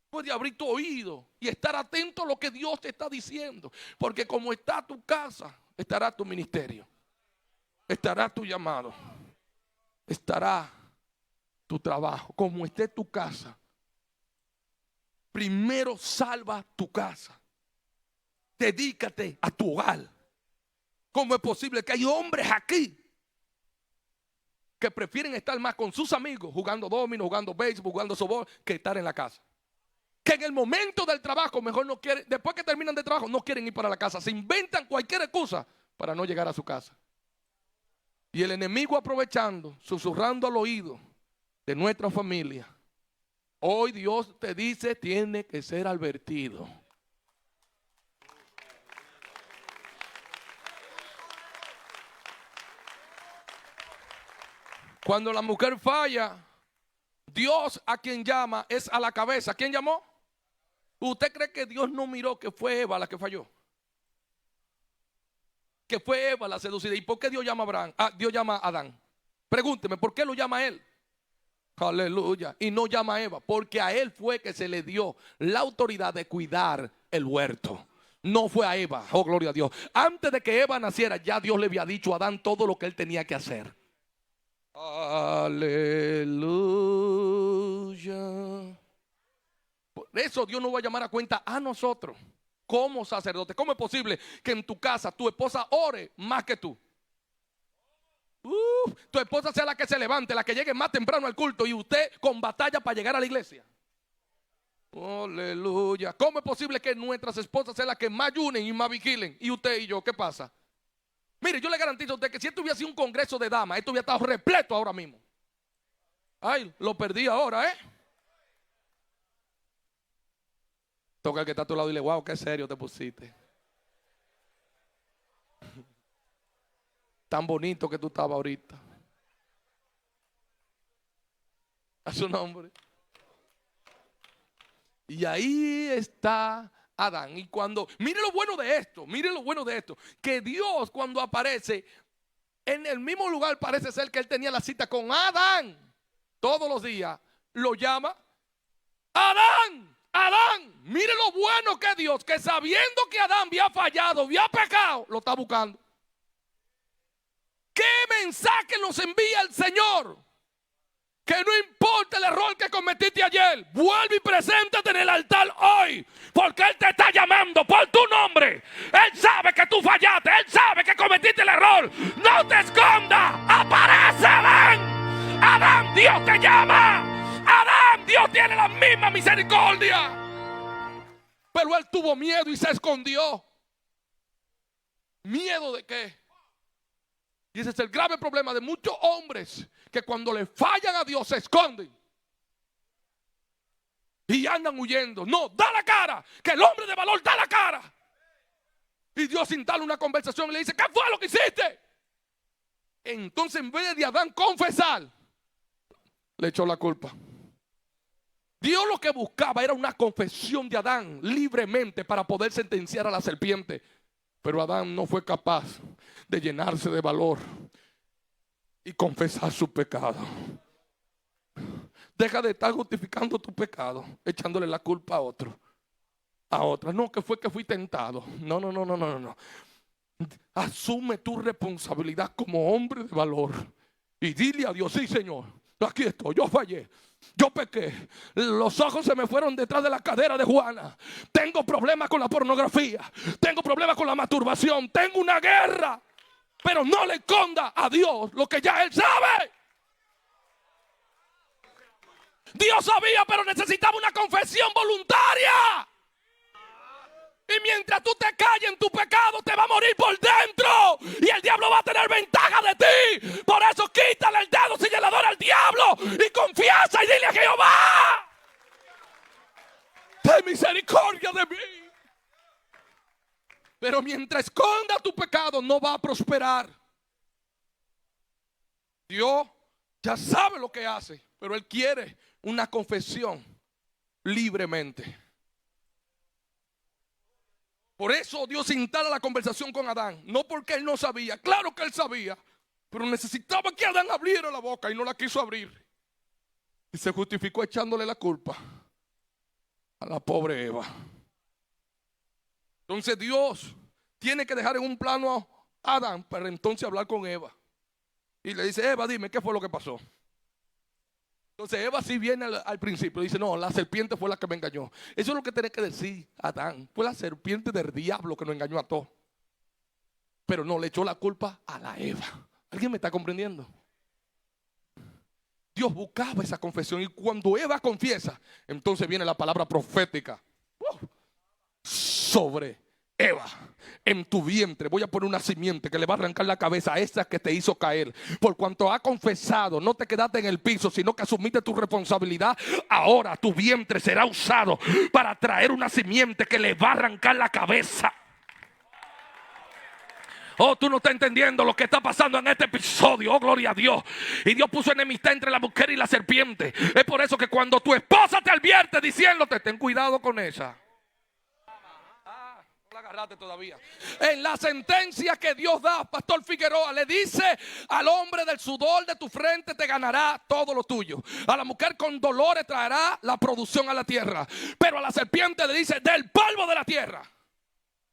puedes abrir tu oído y estar atento a lo que Dios te está diciendo. Porque como está tu casa, estará tu ministerio, estará tu llamado, estará tu trabajo. Como esté tu casa, primero salva tu casa. Dedícate a tu hogar. ¿Cómo es posible que hay hombres aquí que prefieren estar más con sus amigos jugando domino, jugando béisbol, jugando softball, que estar en la casa? Que en el momento del trabajo mejor no quieren, después que terminan de trabajo, no quieren ir para la casa. Se inventan cualquier excusa para no llegar a su casa. Y el enemigo aprovechando, susurrando al oído de nuestra familia. Hoy Dios te dice, tiene que ser advertido. Cuando la mujer falla, Dios a quien llama es a la cabeza. ¿Quién llamó? ¿Usted cree que Dios no miró que fue Eva la que falló? Que fue Eva la seducida. ¿Y por qué Dios llama a Abraham? Dios llama a Adán. Pregúnteme, ¿por qué lo llama a él? Aleluya. Y no llama a Eva, porque a él fue que se le dio la autoridad de cuidar el huerto. No fue a Eva. Oh, gloria a Dios. Antes de que Eva naciera, ya Dios le había dicho a Adán todo lo que él tenía que hacer. Aleluya. Por eso Dios nos va a llamar a cuenta a nosotros como sacerdotes. ¿Cómo es posible que en tu casa tu esposa ore más que tú? Tu esposa sea la que se levante, la que llegue más temprano al culto y usted con batalla para llegar a la iglesia. Aleluya. ¿Cómo es posible que nuestras esposas sean las que más ayunen y más vigilen? Y usted y yo, ¿qué pasa? Mire, yo le garantizo a usted que si esto hubiera sido un congreso de damas, esto hubiera estado repleto ahora mismo. Ay, lo perdí ahora, Toca al que está a tu lado y dile, wow, qué serio te pusiste. Tan bonito que tú estabas ahorita. A su nombre. Y ahí está Adán. Y cuando, mire lo bueno de esto, que Dios cuando aparece en el mismo lugar, parece ser que él tenía la cita con Adán todos los días, lo llama Adán. Adán, mire lo bueno que Dios, que sabiendo que Adán había fallado, había pecado, lo está buscando. ¿Qué mensaje nos envía el Señor? Que no importa el error que cometiste ayer, vuelve y preséntate en el altar hoy, porque Él te está llamando por tu nombre. Él sabe que tú fallaste, Él sabe que cometiste el error. No te escondas, aparece Adán. Adán, Dios te llama. Adán, Dios tiene la misma misericordia. Pero él tuvo miedo y se escondió. ¿Miedo de qué? Y ese es el grave problema de muchos hombres, que cuando le fallan a Dios se esconden y andan huyendo. No, da la cara, que el hombre de valor da la cara. Y Dios instala una conversación y le dice, ¿qué fue lo que hiciste? Entonces, en vez de Adán confesar, le echó la culpa. Dios lo que buscaba era una confesión de Adán libremente para poder sentenciar a la serpiente. Pero Adán no fue capaz de llenarse de valor y confesar su pecado. Deja de estar justificando tu pecado, echándole la culpa a otro, a otra. No, que fue que fui tentado. No. Asume tu responsabilidad como hombre de valor y dile a Dios, sí, Señor, aquí estoy, yo fallé. Yo pequé, los ojos se me fueron detrás de la cadera de Juana. Tengo problemas con la pornografía, tengo problemas con la masturbación, tengo una guerra. Pero no le esconda a Dios lo que ya Él sabe. Dios sabía, pero necesitaba una confesión voluntaria. Y mientras tú te calles en tu pecado, te va a morir por dentro. Y el diablo va a tener ventaja de ti. Por eso quítale el dedo señalador al diablo y confiesa y dile a Jehová, ten misericordia de mí. Pero mientras esconda tu pecado, no va a prosperar. Dios ya sabe lo que hace, pero Él quiere una confesión libremente. Por eso Dios instala la conversación con Adán. No porque Él no sabía, claro que Él sabía, pero necesitaba que Adán abriera la boca y no la quiso abrir. Y se justificó echándole la culpa a la pobre Eva. Entonces Dios tiene que dejar en un plano a Adán para entonces hablar con Eva. Y le dice, Eva, dime, ¿qué fue lo que pasó? Entonces Eva sí viene al principio y dice, no, la serpiente fue la que me engañó. Eso es lo que tiene que decir Adán. Fue la serpiente del diablo que nos engañó a todos. Pero no, le echó la culpa a la Eva. ¿Alguien me está comprendiendo? Dios buscaba esa confesión y cuando Eva confiesa, entonces viene la palabra profética sobre Eva, en tu vientre voy a poner una simiente que le va a arrancar la cabeza a esa que te hizo caer. Por cuanto ha confesado, no te quedaste en el piso, sino que asumiste tu responsabilidad. Ahora tu vientre será usado para traer una simiente que le va a arrancar la cabeza. Oh, tú no estás entendiendo lo que está pasando en este episodio. Oh, gloria a Dios. Y Dios puso enemistad entre la mujer y la serpiente. Es por eso que cuando tu esposa te advierte diciéndote, ten cuidado con esa. No la agarraste todavía. En la sentencia que Dios da, Pastor Figueroa, le dice al hombre: del sudor de tu frente te ganará todo lo tuyo. A la mujer con dolores traerá la producción a la tierra. Pero a la serpiente le dice: del polvo de la tierra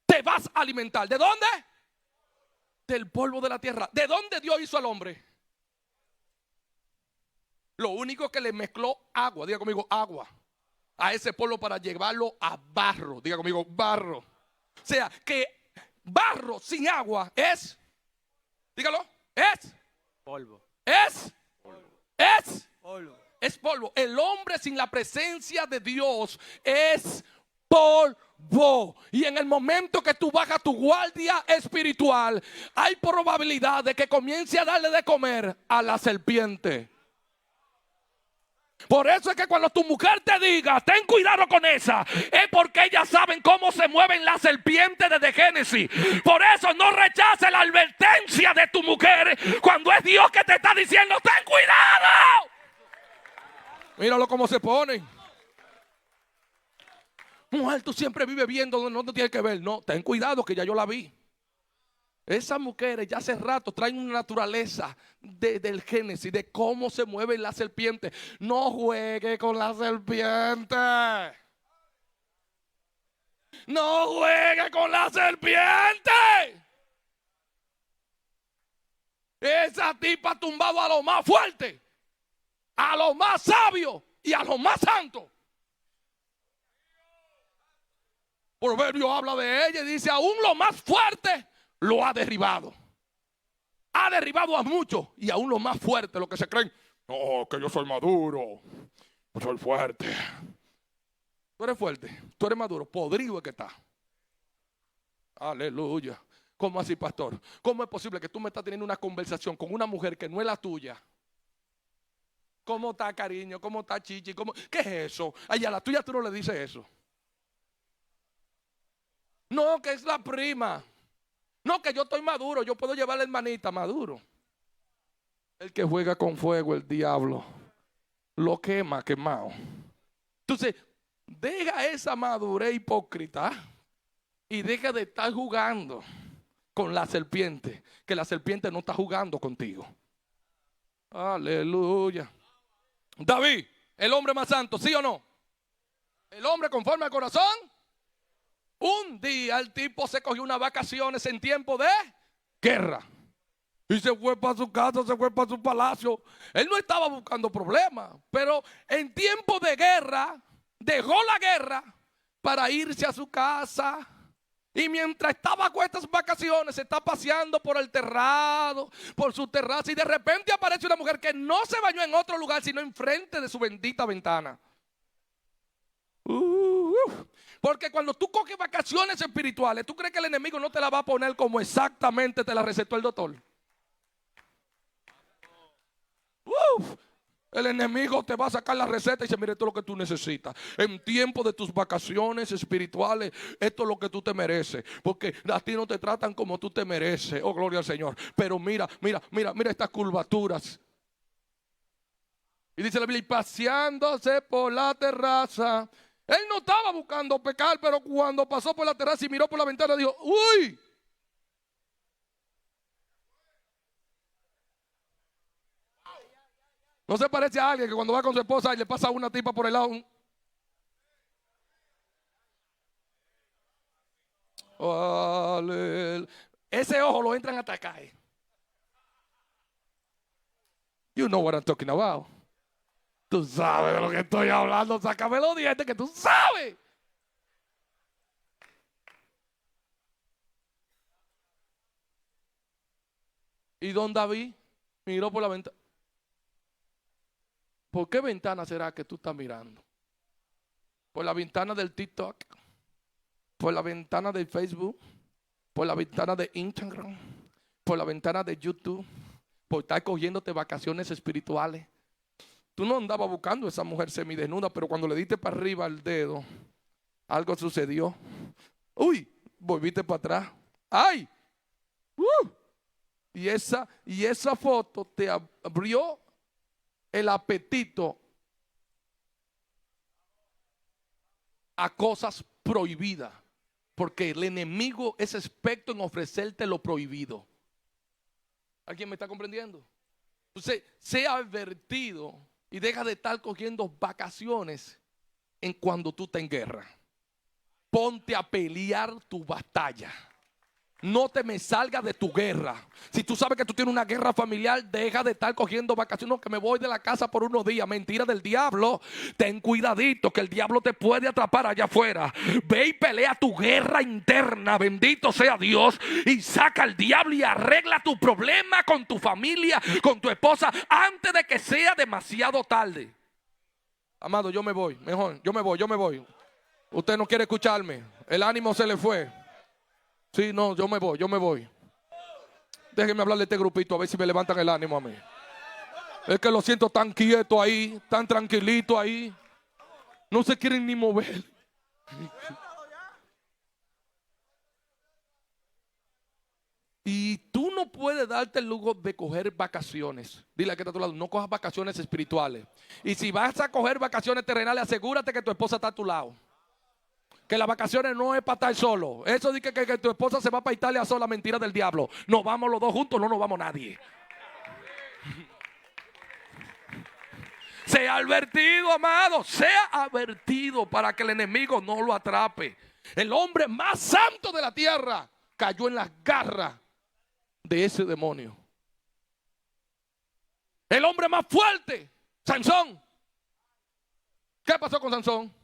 te vas a alimentar. ¿De dónde? Del polvo de la tierra. ¿De dónde Dios hizo al hombre? Lo único que le mezcló agua, diga conmigo, agua, a ese polvo para llevarlo a barro. Diga conmigo, barro. O sea, que barro sin agua es, dígalo, es polvo. Es polvo. Es polvo. El hombre sin la presencia de Dios es polvo. Y en el momento que tú bajas tu guardia espiritual, hay probabilidad de que comience a darle de comer a la serpiente. Por eso es que cuando tu mujer te diga, ten cuidado con esa, es porque ellas saben cómo se mueven las serpientes desde Génesis. Por eso no rechaces la advertencia de tu mujer cuando es Dios que te está diciendo, ten cuidado. Míralo cómo se ponen. Mujer, tú siempre vives viendo donde no te tienes que ver. No, ten cuidado que ya yo la vi. Esas mujeres ya hace rato traen una naturaleza del Génesis, de cómo se mueven las serpientes. No juegue con la serpiente. No juegue con la serpiente. Esa tipa ha tumbado a lo más fuerte, a lo más sabio y a lo más santo. Proverbio habla de ella y dice: aún lo más fuerte lo ha derribado. Ha derribado a muchos y aún lo más fuerte, lo que se creen, no, que yo soy maduro, yo soy fuerte. Tú eres fuerte, tú eres maduro, podrido es que está. Aleluya. ¿Cómo así, pastor? ¿Cómo es posible que tú me estás teniendo una conversación con una mujer que no es la tuya? ¿Cómo está, cariño? ¿Cómo está, chichi? ¿Qué es eso? Ay, a la tuya tú no le dices eso. No, que es la prima. No, que yo estoy maduro, yo puedo llevar a la hermanita maduro. El que juega con fuego, el diablo, lo quema quemado. Entonces, deja esa madurez hipócrita y deja de estar jugando con la serpiente, que la serpiente no está jugando contigo. Aleluya. David, el hombre más santo, ¿sí o no? El hombre conforme al corazón. Un día el tipo se cogió unas vacaciones en tiempo de guerra y se fue para su casa, se fue para su palacio. Él no estaba buscando problemas, pero en tiempo de guerra dejó la guerra para irse a su casa. Y mientras estaba con estas vacaciones, se está paseando por el terrado, por su terraza, y de repente aparece una mujer que no se bañó en otro lugar, sino enfrente de su bendita ventana. Porque cuando tú coges vacaciones espirituales, ¿tú crees que el enemigo no te la va a poner como exactamente te la recetó el doctor? El enemigo te va a sacar la receta y dice: mire, esto es lo que tú necesitas. En tiempo de tus vacaciones espirituales, esto es lo que tú te mereces. Porque a ti no te tratan como tú te mereces. Oh, gloria al Señor. Pero mira estas curvaturas. Y dice la Biblia: y paseándose por la terraza. Él no estaba buscando pecar, pero cuando pasó por la terraza y miró por la ventana, dijo: ¡uy! ¿No se parece a alguien que cuando va con su esposa y le pasa a una tipa por el lado? Ese ojo lo entran hasta acá. You know what I'm talking about. Tú sabes de lo que estoy hablando. Sácame los dientes que tú sabes. Y don David miró por la ventana. ¿Por qué ventana será que tú estás mirando? ¿Por la ventana del TikTok? por la ventana de Facebook, por la ventana de Instagram, por la ventana de YouTube, por estar cogiéndote vacaciones espirituales. Tú no andabas buscando a esa mujer semidesnuda, pero cuando le diste para arriba el dedo, algo sucedió. Uy, volviste para atrás. ¡Ay! Y esa foto te abrió el apetito a cosas prohibidas, porque el enemigo es experto en ofrecerte lo prohibido. ¿Alguien me está comprendiendo? Entonces, sea advertido y deja de estar cogiendo vacaciones en cuando tú estás en guerra. Ponte a pelear tu batalla. No te me salgas de tu guerra. Si tú sabes que tú tienes una guerra familiar, deja de estar cogiendo vacaciones. No, que me voy de la casa por unos días. Mentira del diablo. Ten cuidadito, que el diablo te puede atrapar allá afuera. Ve y pelea tu guerra interna. Bendito sea Dios. Y saca al diablo y arregla tu problema con tu familia, con tu esposa, antes de que sea demasiado tarde. Amado, yo me voy. Mejor, yo me voy. Usted no quiere escucharme. El ánimo se le fue. Sí, no, yo me voy. Déjenme hablarle a este grupito a ver si me levantan el ánimo a mí. Es que lo siento tan quieto ahí, tan tranquilito ahí. No se quieren ni mover. Y tú no puedes darte el lujo de coger vacaciones. Dile a que está a tu lado, no cojas vacaciones espirituales. Y si vas a coger vacaciones terrenales, asegúrate que tu esposa está a tu lado. Que las vacaciones no es para estar solo. Eso de que tu esposa se va para Italia sola, mentira del diablo. Nos vamos los dos juntos, no nos vamos nadie. Sea advertido, amado. Sea advertido para que el enemigo no lo atrape. El hombre más santo de la tierra cayó en las garras de ese demonio. El hombre más fuerte, Sansón. ¿Qué pasó con Sansón?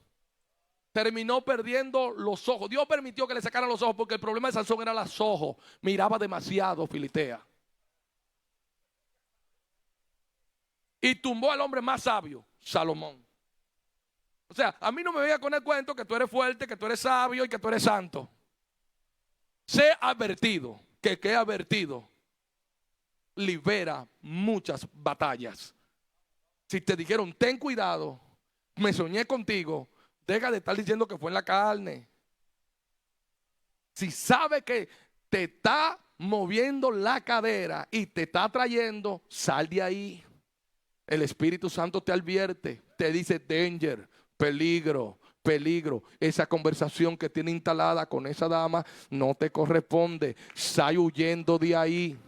Terminó perdiendo los ojos. Dios permitió que le sacaran los ojos porque el problema de Sansón era los ojos. Miraba demasiado, Filistea. Y tumbó al hombre más sabio, Salomón. O sea, a mí no me venga con el cuento que tú eres fuerte, que tú eres sabio y que tú eres santo. Sé advertido, que advertido libera muchas batallas. Si te dijeron, ten cuidado, me soñé contigo, deja de estar diciendo que fue en la carne. Si sabe que te está moviendo la cadera y te está trayendo, sal de ahí. El Espíritu Santo te advierte, te dice danger, peligro, peligro. Esa conversación que tiene instalada con esa dama no te corresponde. Sal huyendo de ahí.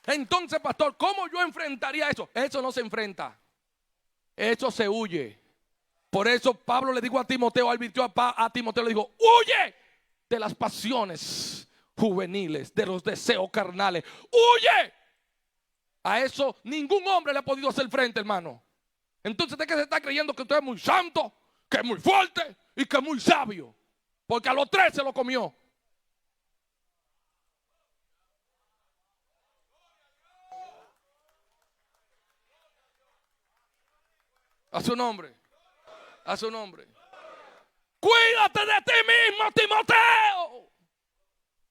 Entonces, pastor, ¿cómo yo enfrentaría eso? Eso no se enfrenta. Eso se huye. Por eso Pablo le dijo a Timoteo, advirtió a Timoteo, le dijo, huye de las pasiones juveniles, de los deseos carnales. Huye. A eso ningún hombre le ha podido hacer frente, hermano. Entonces, ¿de qué se está creyendo que usted es muy santo, que es muy fuerte y que es muy sabio? Porque a los tres se lo comió. A su nombre. A su nombre. Cuídate de ti mismo, Timoteo.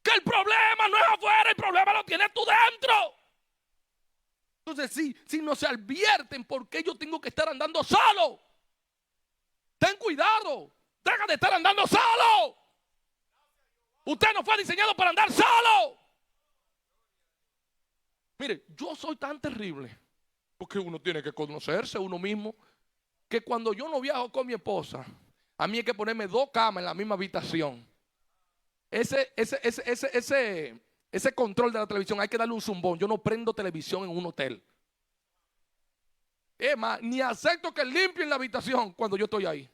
Que el problema no es afuera, el problema lo tienes tú dentro. Entonces, si no se advierten por qué yo tengo que estar andando solo. Ten cuidado. Deja de estar andando solo. Usted no fue diseñado para andar solo. Mire, yo soy tan terrible. Porque uno tiene que conocerse uno mismo. Que cuando yo no viajo con mi esposa, a mí hay que ponerme 2 camas en la misma habitación. Ese control de la televisión hay que darle un zumbón. Yo no prendo televisión en un hotel. Es más, ni acepto que limpien la habitación cuando yo estoy ahí.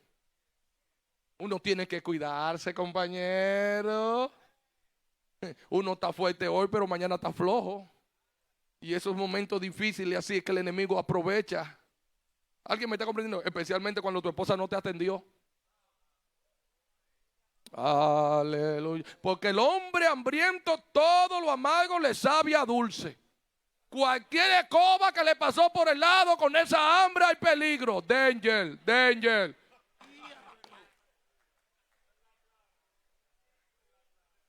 Uno tiene que cuidarse, compañero. Uno está fuerte hoy, pero mañana está flojo. Y esos momentos difíciles así es que el enemigo aprovecha. ¿Alguien me está comprendiendo? Especialmente cuando tu esposa no te atendió. Aleluya. Porque el hombre hambriento todo lo amargo le sabe a dulce. Cualquier escoba que le pasó por el lado con esa hambre hay peligro. Danger, danger.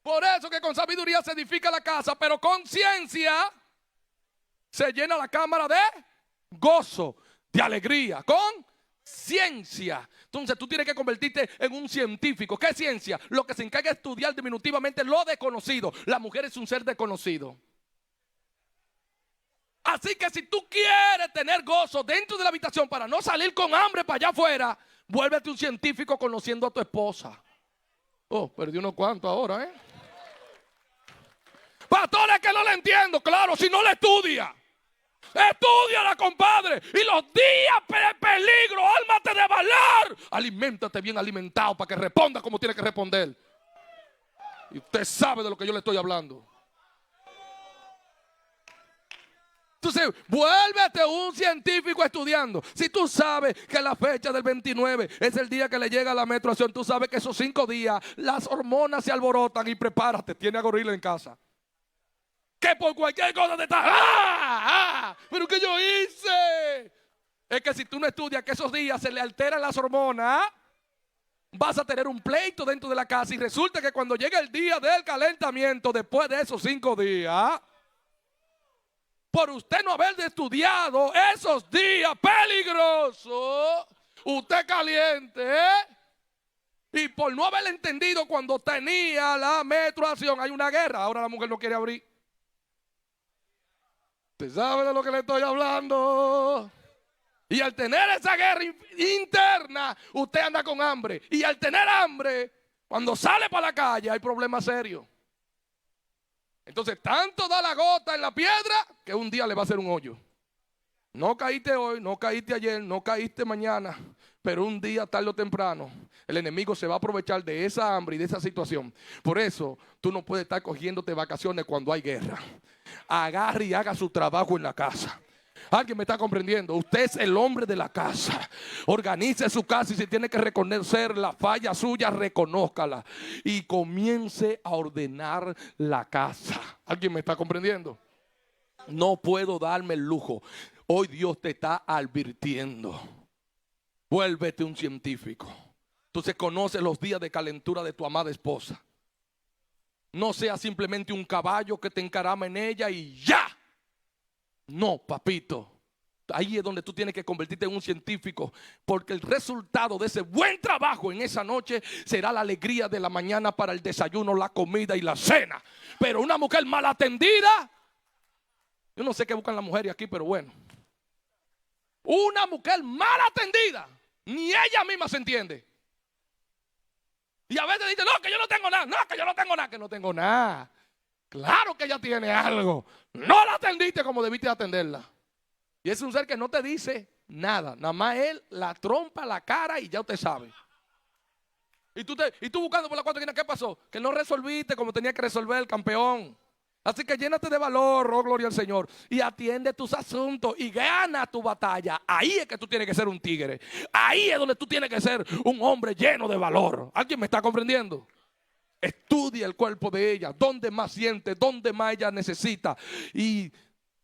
Por eso que con sabiduría se edifica la casa, pero con ciencia se llena la cámara de gozo, de alegría, con ciencia. Entonces tú tienes que convertirte en un científico. ¿Qué ciencia? Lo que se encarga de estudiar diminutivamente lo desconocido. La mujer es un ser desconocido. Así que si tú quieres tener gozo dentro de la habitación para no salir con hambre para allá afuera, vuélvete un científico conociendo a tu esposa. Oh, perdí unos cuantos ahora, Pastores, que no le entiendo. Claro, si no le estudia. Estúdiala, compadre. Y los días de peligro, ármate de valor. Aliméntate bien alimentado para que responda como tiene que responder. Y usted sabe de lo que yo le estoy hablando. Entonces, vuélvete un científico estudiando. Si tú sabes que la fecha del 29 es el día que le llega la menstruación, tú sabes que esos 5 días las hormonas se alborotan y prepárate, tiene a gorila en casa. Que por cualquier cosa te está, pero ¿qué yo hice? Es que si tú no estudias que esos días se le alteran las hormonas, vas a tener un pleito dentro de la casa y resulta que cuando llega el día del calentamiento, después de esos 5 días, por usted no haber estudiado esos días peligrosos, usted caliente, y por no haber entendido cuando tenía la menstruación, hay una guerra, ahora la mujer no quiere abrir. Usted sabe de lo que le estoy hablando. Y al tener esa guerra interna, usted anda con hambre. Y al tener hambre, cuando sale para la calle, hay problemas serios. Entonces, tanto da la gota en la piedra que un día le va a hacer un hoyo. No caíste hoy, no caíste ayer, no caíste mañana, pero un día, tarde o temprano, el enemigo se va a aprovechar de esa hambre y de esa situación. Por eso, tú no puedes estar cogiéndote vacaciones cuando hay guerra. Agarre y haga su trabajo en la casa. ¿Alguien me está comprendiendo? Usted es el hombre de la casa. Organice su casa y si tiene que reconocer la falla suya, reconózcala. Y comience a ordenar la casa. ¿Alguien me está comprendiendo? No puedo darme el lujo. Hoy Dios te está advirtiendo. Vuélvete un científico. Entonces conoce los días de calentura de tu amada esposa. No sea simplemente un caballo que te encarama en ella y ya. No, papito. Ahí es donde tú tienes que convertirte en un científico, porque el resultado de ese buen trabajo en esa noche será la alegría de la mañana para el desayuno, la comida y la cena. Pero una mujer mal atendida, yo no sé qué buscan las mujeres aquí, pero bueno. Una mujer mal atendida, ni ella misma se entiende. Y a veces dice, no, que yo no tengo nada, no, que yo no tengo nada, que no tengo nada. Claro que ella tiene algo. No la atendiste como debiste atenderla. Y es un ser que no te dice nada. Nada más él la trompa, la cara y ya usted sabe. Y tú buscando por la cuarta esquina, ¿qué pasó? Que no resolviste como tenía que resolver el campeón. Así que llénate de valor, oh gloria al Señor. Y atiende tus asuntos y gana tu batalla. Ahí es que tú tienes que ser un tigre. Ahí es donde tú tienes que ser un hombre lleno de valor. ¿Alguien me está comprendiendo? Estudia el cuerpo de ella, dónde más siente, dónde más ella necesita. Y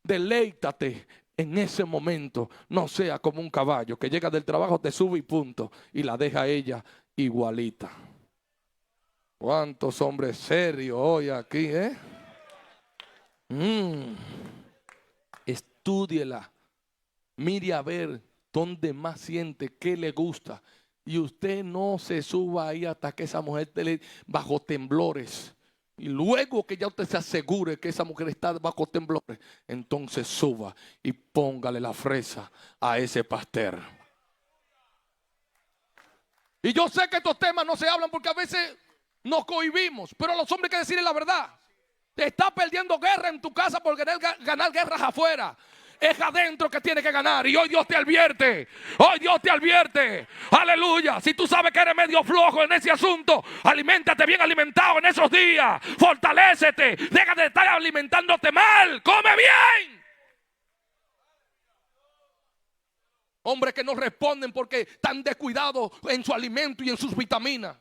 deleítate en ese momento. No sea como un caballo que llega del trabajo, te sube y punto. Y la deja ella igualita. ¿Cuántos hombres serios hoy aquí, Estúdiela. Mire a ver dónde más siente, qué le gusta. Y usted no se suba ahí hasta que esa mujer esté bajo temblores. Y luego que ya usted se asegure que esa mujer está bajo temblores, entonces suba y póngale la fresa a ese pastel. Y yo sé que estos temas no se hablan porque a veces nos cohibimos, pero a los hombres hay que decirles la verdad. Te estás perdiendo guerra en tu casa por querer ganar guerras afuera. Es adentro que tiene que ganar. Y hoy Dios te advierte. Hoy Dios te advierte. Aleluya. Si tú sabes que eres medio flojo en ese asunto, aliméntate bien alimentado en esos días. Fortalécete. Deja de estar alimentándote mal. Come bien. Hombres que no responden porque están descuidados en su alimento y en sus vitaminas.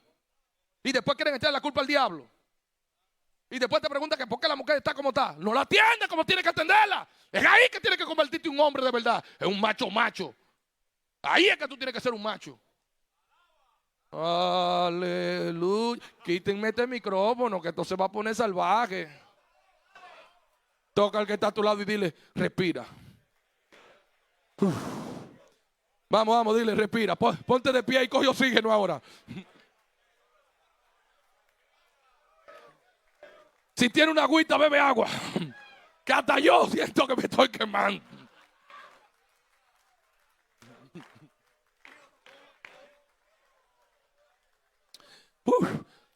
Y después quieren echar la culpa al diablo. Y después te preguntan que por qué la mujer está como está. No la atiende como tiene que atenderla. Es ahí que tienes que convertirte en un hombre de verdad. Es un macho. Ahí es que tú tienes que ser un macho. Aleluya. Quítenme este micrófono, que esto se va a poner salvaje. Toca al que está a tu lado y dile, respira. Uf. Vamos, vamos, dile, respira. Ponte de pie y coge oxígeno ahora. Si tiene una agüita, bebe agua. Que hasta yo siento que me estoy quemando.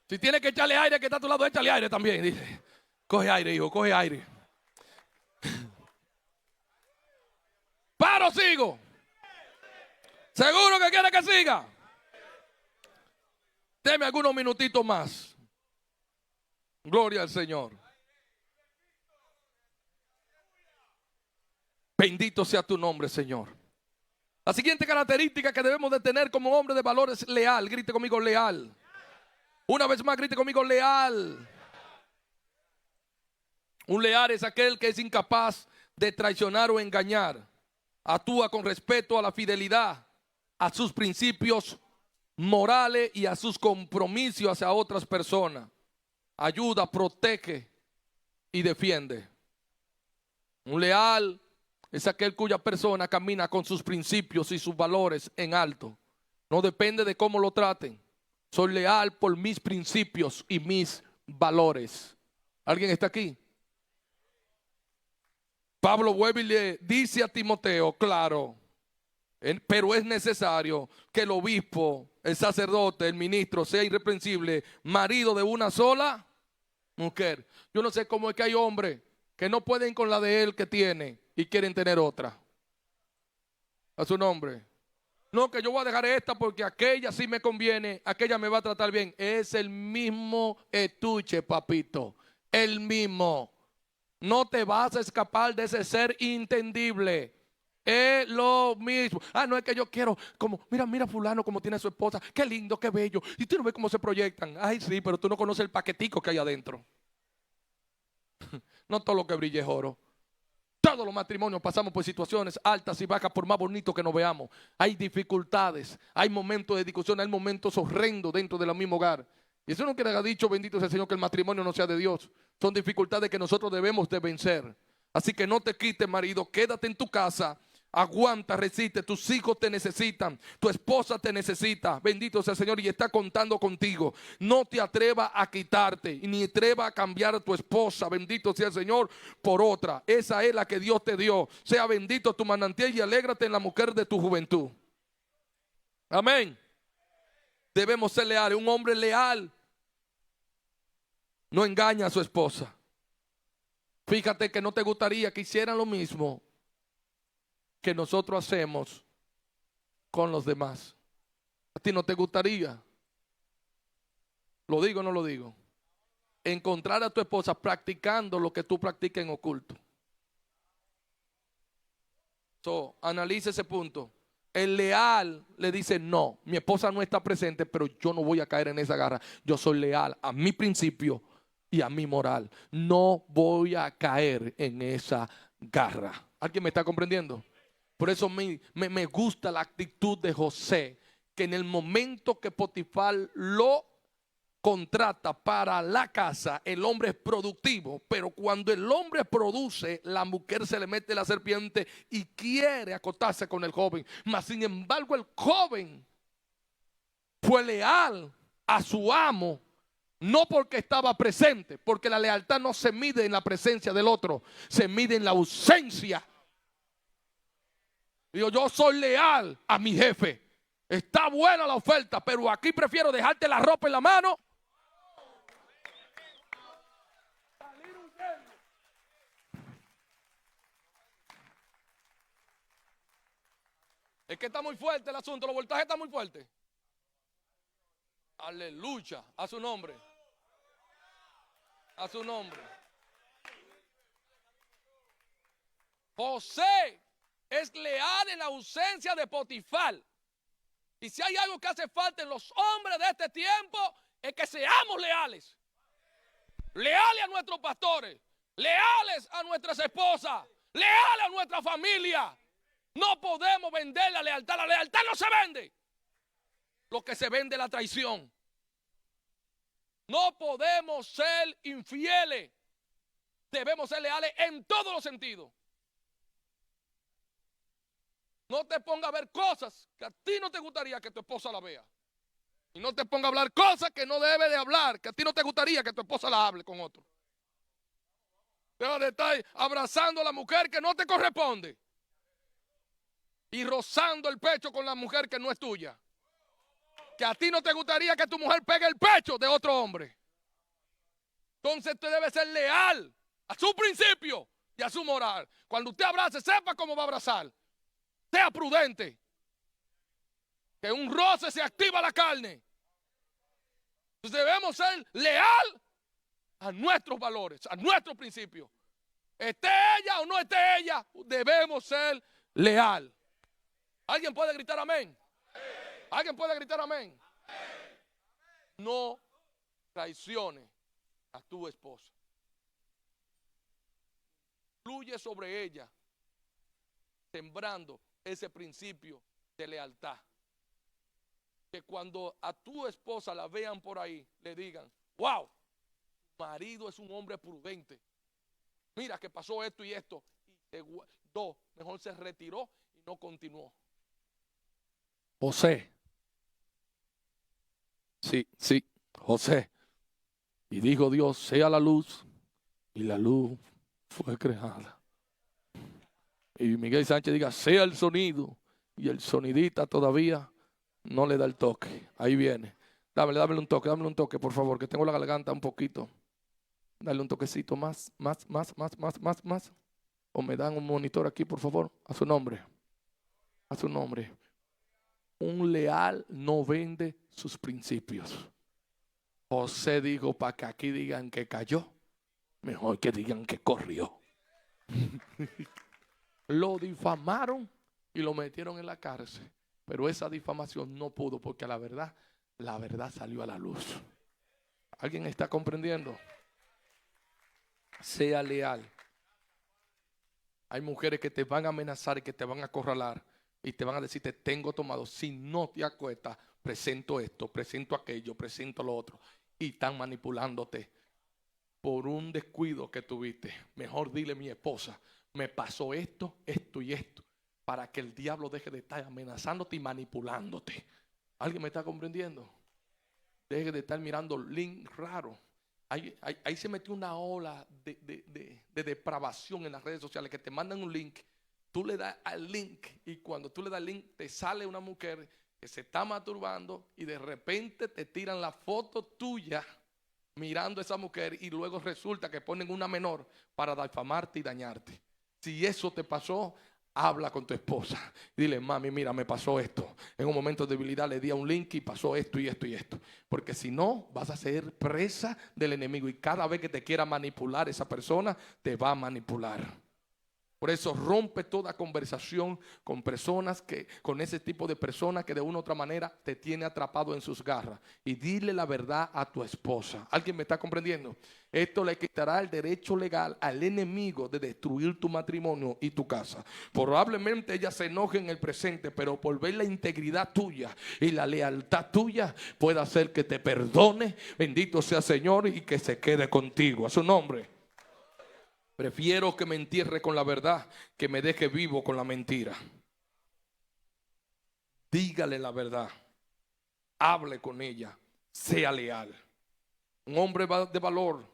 Si tiene que echarle aire, que está a tu lado, échale aire también. Dice, coge aire, hijo, coge aire. ¿Paro o sigo? ¿Seguro que quiere que siga? Deme algunos minutitos más. Gloria al Señor. Bendito sea tu nombre, Señor. La siguiente característica que debemos de tener como hombre de valor es leal. Grite conmigo, leal. Una vez más, grite conmigo, leal. Un leal es aquel que es incapaz de traicionar o engañar. Actúa con respeto a la fidelidad, a sus principios morales y a sus compromisos hacia otras personas. Ayuda, protege y defiende. Un leal es aquel cuya persona camina con sus principios y sus valores en alto. No depende de cómo lo traten. Soy leal por mis principios y mis valores. ¿Alguien está aquí? Pablo vuelve y le dice a Timoteo, claro, pero es necesario que el obispo, el sacerdote, el ministro sea irreprensible, marido de una sola mujer. Yo no sé cómo es que hay hombres que no pueden con la de él que tiene y quieren tener otra. A su nombre. No, que yo voy a dejar esta porque aquella sí me conviene, aquella me va a tratar bien. Es el mismo estuche, papito. El mismo. No te vas a escapar de ese ser entendible. Es lo mismo. Ah, no es que yo quiero, como, mira fulano como tiene a su esposa. Qué lindo, qué bello. Y tú no ves cómo se proyectan. Ay, sí, pero tú no conoces el paquetico que hay adentro. No todo lo que brille es oro. Todos los matrimonios pasamos por situaciones altas y bajas, por más bonito que nos veamos. Hay dificultades, hay momentos de discusión, hay momentos horrendos dentro del mismo hogar. Y eso no quiere haber dicho, bendito sea el Señor, que el matrimonio no sea de Dios. Son dificultades que nosotros debemos de vencer. Así que no te quites, marido, quédate en tu casa. Aguanta, resiste, tus hijos te necesitan, tu esposa te necesita, bendito sea el Señor, y está contando contigo. No te atrevas a quitarte, ni atrevas a cambiar a tu esposa, bendito sea el Señor, por otra. Esa es la que Dios te dio. Sea bendito tu manantial y alégrate en la mujer de tu juventud. Amén. Debemos ser leales. Un hombre leal no engaña a su esposa. Fíjate que no te gustaría que hicieran lo mismo que nosotros hacemos con los demás. ¿A ti no te gustaría? ¿Lo digo o no lo digo? Encontrar a tu esposa practicando lo que tú practicas en oculto. Analiza ese punto. El leal le dice, no, mi esposa no está presente, pero yo no voy a caer en esa garra. Yo soy leal a mi principio y a mi moral. No voy a caer en esa garra. ¿Alguien me está comprendiendo? Por eso me gusta la actitud de José, que en el momento que Potifar lo contrata para la casa, el hombre es productivo, pero cuando el hombre produce, la mujer se le mete la serpiente y quiere acostarse con el joven. Mas sin embargo el joven fue leal a su amo, no porque estaba presente, porque la lealtad no se mide en la presencia del otro, se mide en la ausencia. Digo, yo soy leal a mi jefe. Está buena la oferta, pero aquí prefiero dejarte la ropa en la mano. Es que está muy fuerte el asunto, los voltajes están muy fuertes. Aleluya, a su nombre. A su nombre. José es leal en la ausencia de Potifar. Y si hay algo que hace falta en los hombres de este tiempo, es que seamos leales. Leales a nuestros pastores, leales a nuestras esposas, leales a nuestra familia. No podemos vender la lealtad no se vende. lo que se vende la traición. No podemos ser infieles. Debemos ser leales en todos los sentidos. No te ponga a ver cosas que a ti no te gustaría que tu esposa la vea. Y no te ponga a hablar cosas que no debe de hablar, que a ti no te gustaría que tu esposa la hable con otro. Deja de estar abrazando a la mujer que no te corresponde y rozando el pecho con la mujer que no es tuya. Que a ti no te gustaría que tu mujer pegue el pecho de otro hombre. Entonces usted debe ser leal a su principio y a su moral. Cuando usted abrace, sepa cómo va a abrazar. Sea prudente. Que un roce se activa la carne. Entonces debemos ser leal a nuestros valores, a nuestros principios. Esté ella o no esté ella, debemos ser leal. ¿Alguien puede gritar amén? ¿Alguien puede gritar amén? No traiciones a tu esposa. Fluye sobre ella, sembrando ese principio de lealtad. Que cuando a tu esposa la vean por ahí, le digan, wow, tu marido es un hombre prudente. Mira que pasó esto y esto. Y mejor se retiró y no continuó. José. Sí, José. Y dijo Dios, sea la luz. Y la luz fue creada. Y Miguel Sánchez diga, sea el sonido. Y el sonidista todavía no le da el toque. Ahí viene. Dámele un toque, por favor, que tengo la garganta un poquito. Dale un toquecito más. O me dan un monitor aquí, por favor. A su nombre. A su nombre. Un leal no vende sus principios. José dijo, para que aquí digan que cayó, mejor que digan que corrió. Lo difamaron y lo metieron en la cárcel. Pero esa difamación no pudo porque la verdad salió a la luz. ¿Alguien está comprendiendo? Sea leal. Hay mujeres que te van a amenazar y que te van a acorralar y te van a decir, te tengo tomado. Si no te acuestas, presento esto, presento aquello, presento lo otro. Y están manipulándote por un descuido que tuviste. Mejor dile, mi esposa, me pasó esto, esto y esto, para que el diablo deje de estar amenazándote y manipulándote. ¿Alguien me está comprendiendo? Deje de estar mirando link raro. Ahí se metió una ola de depravación en las redes sociales, que te mandan un link, tú le das al link y cuando tú le das al link te sale una mujer que se está masturbando y de repente te tiran la foto tuya mirando a esa mujer y luego resulta que ponen una menor para difamarte y dañarte. Si eso te pasó, habla con tu esposa. Dile, mami, mira, me pasó esto. En un momento de debilidad le di a un link y pasó esto y esto y esto. Porque si no, vas a ser presa del enemigo. Y cada vez que te quiera manipular esa persona, te va a manipular. Por eso rompe toda conversación con personas con ese tipo de personas que de una u otra manera te tiene atrapado en sus garras. Y dile la verdad a tu esposa. ¿Alguien me está comprendiendo? Esto le quitará el derecho legal al enemigo de destruir tu matrimonio y tu casa. Probablemente ella se enoje en el presente, pero por ver la integridad tuya y la lealtad tuya, puede hacer que te perdone. Bendito sea Señor y que se quede contigo. A su nombre. Prefiero que me entierre con la verdad que me deje vivo con la mentira. Dígale la verdad. Hable con ella. Sea leal. Un hombre de valor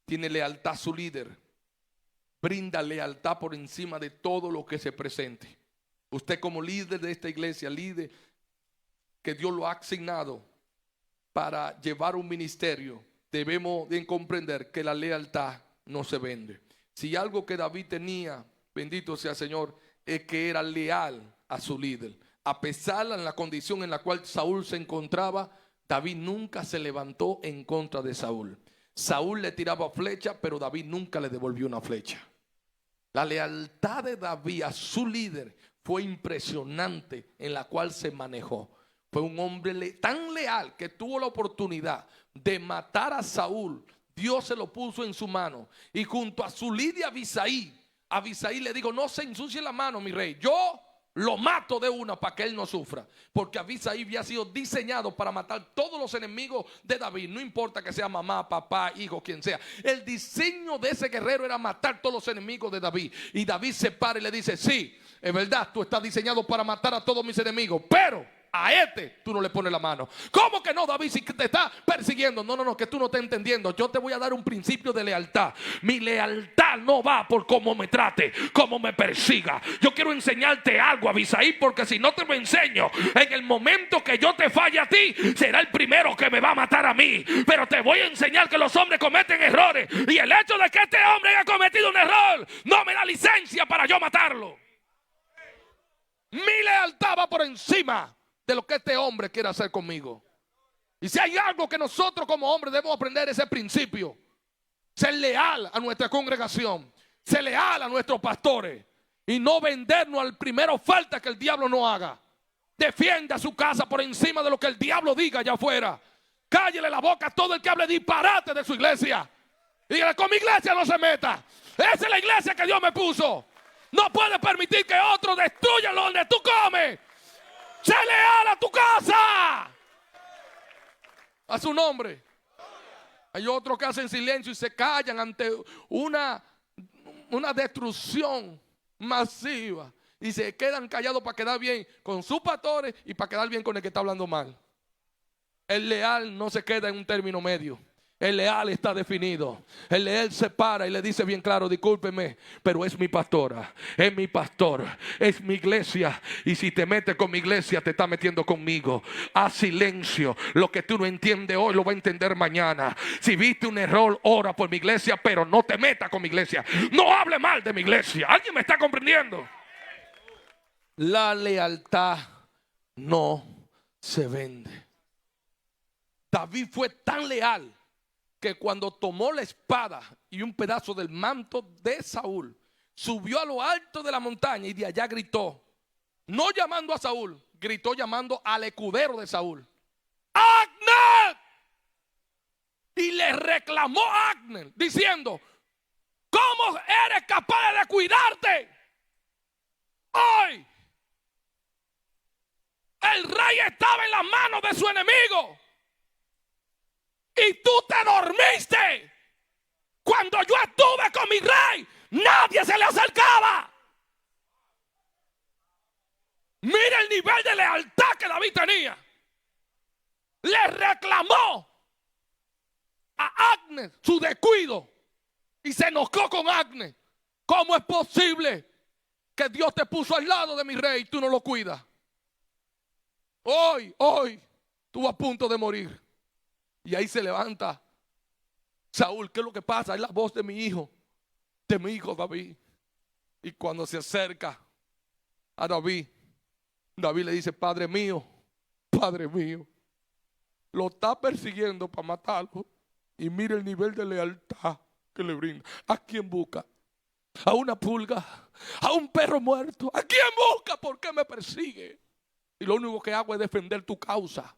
tiene lealtad a su líder. Brinda lealtad por encima de todo lo que se presente. Usted como líder de esta iglesia, líder que Dios lo ha asignado para llevar un ministerio, debemos de comprender que la lealtad no se vende. Si algo que David tenía, bendito sea el Señor, es que era leal a su líder. A pesar de la condición en la cual Saúl se encontraba, David nunca se levantó en contra de Saúl. Saúl le tiraba flecha, pero David nunca le devolvió una flecha. La lealtad de David a su líder fue impresionante en la cual se manejó. Fue un hombre tan leal que tuvo la oportunidad de matar a Saúl. Dios se lo puso en su mano y junto a su líder Abisai le dijo, no se ensucie la mano, mi rey, yo Lo mato de una para que él no sufra. Porque Abisai había sido diseñado para matar todos los enemigos de David. No importa que sea mamá, papá, hijo, quien sea. El diseño de ese guerrero era matar todos los enemigos de David. Y David se para y le dice: sí, es verdad, tú estás diseñado para matar a todos mis enemigos, pero a este tú no le pones la mano. ¿Cómo que no, David, si te está persiguiendo? No, que tú no estás entendiendo. Yo te voy a dar un principio de lealtad. Mi lealtad no va por cómo me trate, cómo me persiga. Yo quiero enseñarte algo, Abisai, porque si no te lo enseño, en el momento que yo te falle a ti, será el primero que me va a matar a mí. Pero te voy a enseñar que los hombres cometen errores, y el hecho de que este hombre haya cometido un error no me da licencia para yo matarlo. Mi lealtad va por encima de lo que este hombre quiere hacer conmigo. Y si hay algo que nosotros como hombres debemos aprender, ese principio: ser leal a nuestra congregación, ser leal a nuestros pastores, y no vendernos al primera oferta que el diablo nos haga. Defienda su casa por encima de lo que el diablo diga allá afuera. Cállele la boca a todo el que hable disparate de su iglesia. Y dígale: con mi iglesia no se meta. Esa es la iglesia que Dios me puso. No puede permitir que otros destruyan lo donde tú comes. ¡Sé leal a tu casa! A su nombre. Hay otros que hacen silencio y se callan ante una destrucción masiva. Y se quedan callados para quedar bien con sus pastores y para quedar bien con el que está hablando mal. El leal no se queda en un término medio. El leal está definido. El leal se para y le dice bien claro: discúlpeme, pero es mi pastora, es mi pastor, es mi iglesia. Y si te metes con mi iglesia, te está metiendo conmigo. Haz silencio. Lo que tú no entiendes hoy lo va a entender mañana. Si viste un error, ora por mi iglesia, pero no te metas con mi iglesia. No hable mal de mi iglesia. ¿Alguien me está comprendiendo? La lealtad no se vende. David fue tan leal que cuando tomó la espada y un pedazo del manto de Saúl, subió a lo alto de la montaña y de allá gritó, no llamando a Saúl, gritó llamando al escudero de Saúl: ¡Abner! Y le reclamó a Abner diciendo: ¿cómo eres capaz de cuidarte? Hoy el rey estaba en las manos de su enemigo y tú te dormiste. Cuando yo estuve con mi rey, nadie se le acercaba. Mira el nivel de lealtad que David tenía. Le reclamó a Abner su descuido y se enojó con Abner. ¿Cómo es posible que Dios te puso al lado de mi rey y tú no lo cuidas? Hoy, tú a punto de morir. Y ahí se levanta Saúl: ¿qué es lo que pasa? Es la voz de mi hijo David. Y cuando se acerca a David, David le dice: Padre mío, lo está persiguiendo para matarlo. Y mira el nivel de lealtad que le brinda. ¿A quién busca? ¿A una pulga? ¿A un perro muerto? ¿A quién busca? ¿Por qué me persigue? Y lo único que hago es defender tu causa.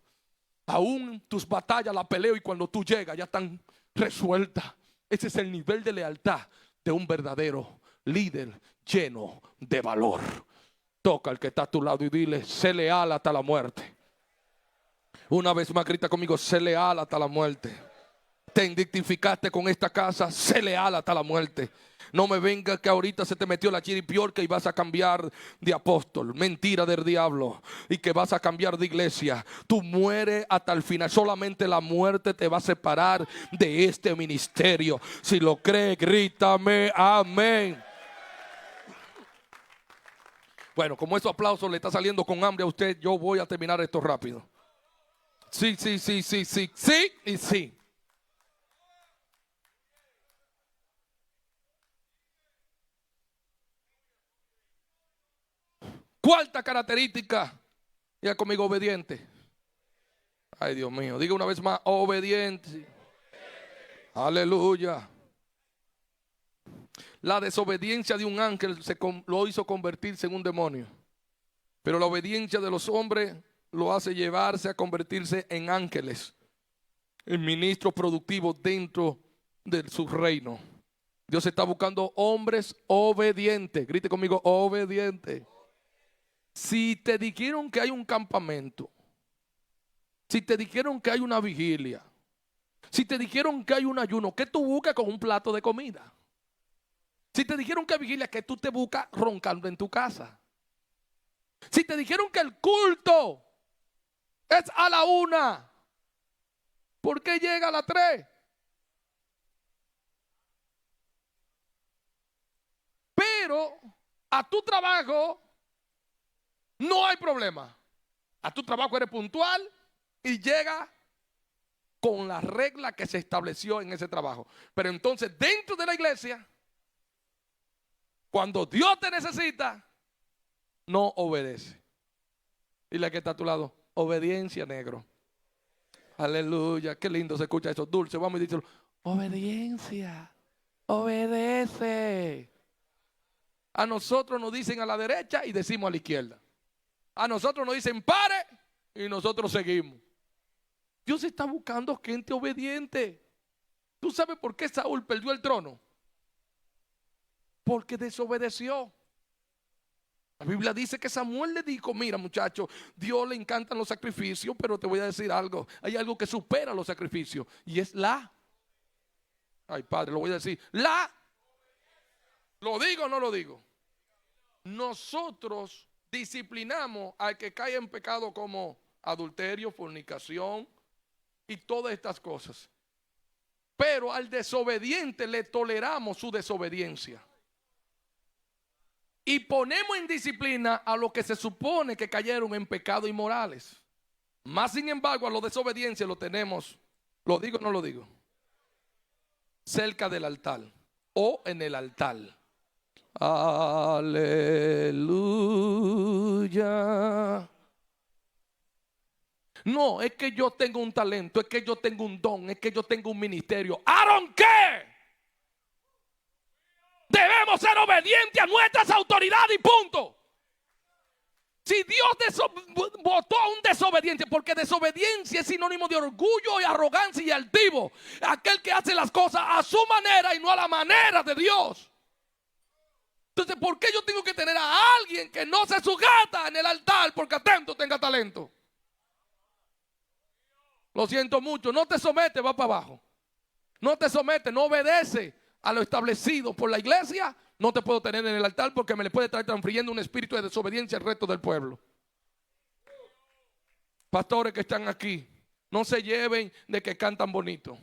Aún tus batallas las peleo y cuando tú llegas ya están resueltas. Ese es el nivel de lealtad de un verdadero líder lleno de valor. Toca al que está a tu lado y dile: sé leal hasta la muerte. Una vez más grita conmigo: sé leal hasta la muerte. Te identificaste con esta casa, sé leal hasta la muerte. No me venga que ahorita se te metió la chiripiorca y vas a cambiar de apóstol. Mentira del diablo. Y que vas a cambiar de iglesia. Tú mueres hasta el final. Solamente la muerte te va a separar de este ministerio. Si lo crees, grítame amén. Bueno, como esos aplausos le está saliendo con hambre a usted, yo voy a terminar esto rápido. Sí y sí. Cuarta característica, diga conmigo: obediente. Ay, Dios mío, diga una vez más: obediente. Aleluya. La desobediencia de un ángel lo hizo convertirse en un demonio, pero la obediencia de los hombres lo hace llevarse a convertirse en ángeles, en ministros productivos dentro de su reino. Dios está buscando hombres obedientes. Grite conmigo: obediente. Si te dijeron que hay un campamento, si te dijeron que hay una vigilia, si te dijeron que hay un ayuno, ¿qué tú buscas con un plato de comida? Si te dijeron que hay vigilia, ¿qué tú te buscas roncando en tu casa? Si te dijeron que el culto es a la 1, ¿por qué llega a las 3? Pero a tu trabajo no hay problema. A tu trabajo eres puntual y llega con la regla que se estableció en ese trabajo. Pero entonces dentro de la iglesia, cuando Dios te necesita, no obedece. Dile que está a tu lado, obediencia, negro. Aleluya, qué lindo se escucha eso, dulce. Vamos y díselo, obediencia, obedece. A nosotros nos dicen a la derecha y decimos a la izquierda. A nosotros nos dicen pare y nosotros seguimos. Dios está buscando gente obediente. ¿Tú sabes por qué Saúl perdió el trono? Porque desobedeció. La Biblia dice que Samuel le dijo, mira muchacho, Dios le encantan los sacrificios, pero te voy a decir algo. Hay algo que supera los sacrificios y es ay padre, lo voy a decir, ¿lo digo o no lo digo? Nosotros disciplinamos al que cae en pecado como adulterio, fornicación y todas estas cosas. Pero al desobediente le toleramos su desobediencia. Y ponemos en disciplina a los que se supone que cayeron en pecados inmorales. Más sin embargo, a los desobediencia lo tenemos, ¿lo digo o no lo digo? Cerca del altar o en el altar. Aleluya. No, es que yo tengo un talento, es que yo tengo un don, es que yo tengo un ministerio. I don't care. Debemos ser obedientes a nuestras autoridades y punto. Si Dios votó a un desobediente, porque desobediencia es sinónimo de orgullo y arrogancia y altivo. Aquel que hace las cosas a su manera y no a la manera de Dios. Entonces, ¿por qué yo tengo que tener a alguien que no se sujeta en el altar porque atento tenga talento? Lo siento mucho, no te sometes, va para abajo. No te sometes, no obedece a lo establecido por la iglesia, no te puedo tener en el altar porque me le puede estar transfiriendo un espíritu de desobediencia al resto del pueblo. Pastores que están aquí, no se lleven de que cantan bonito,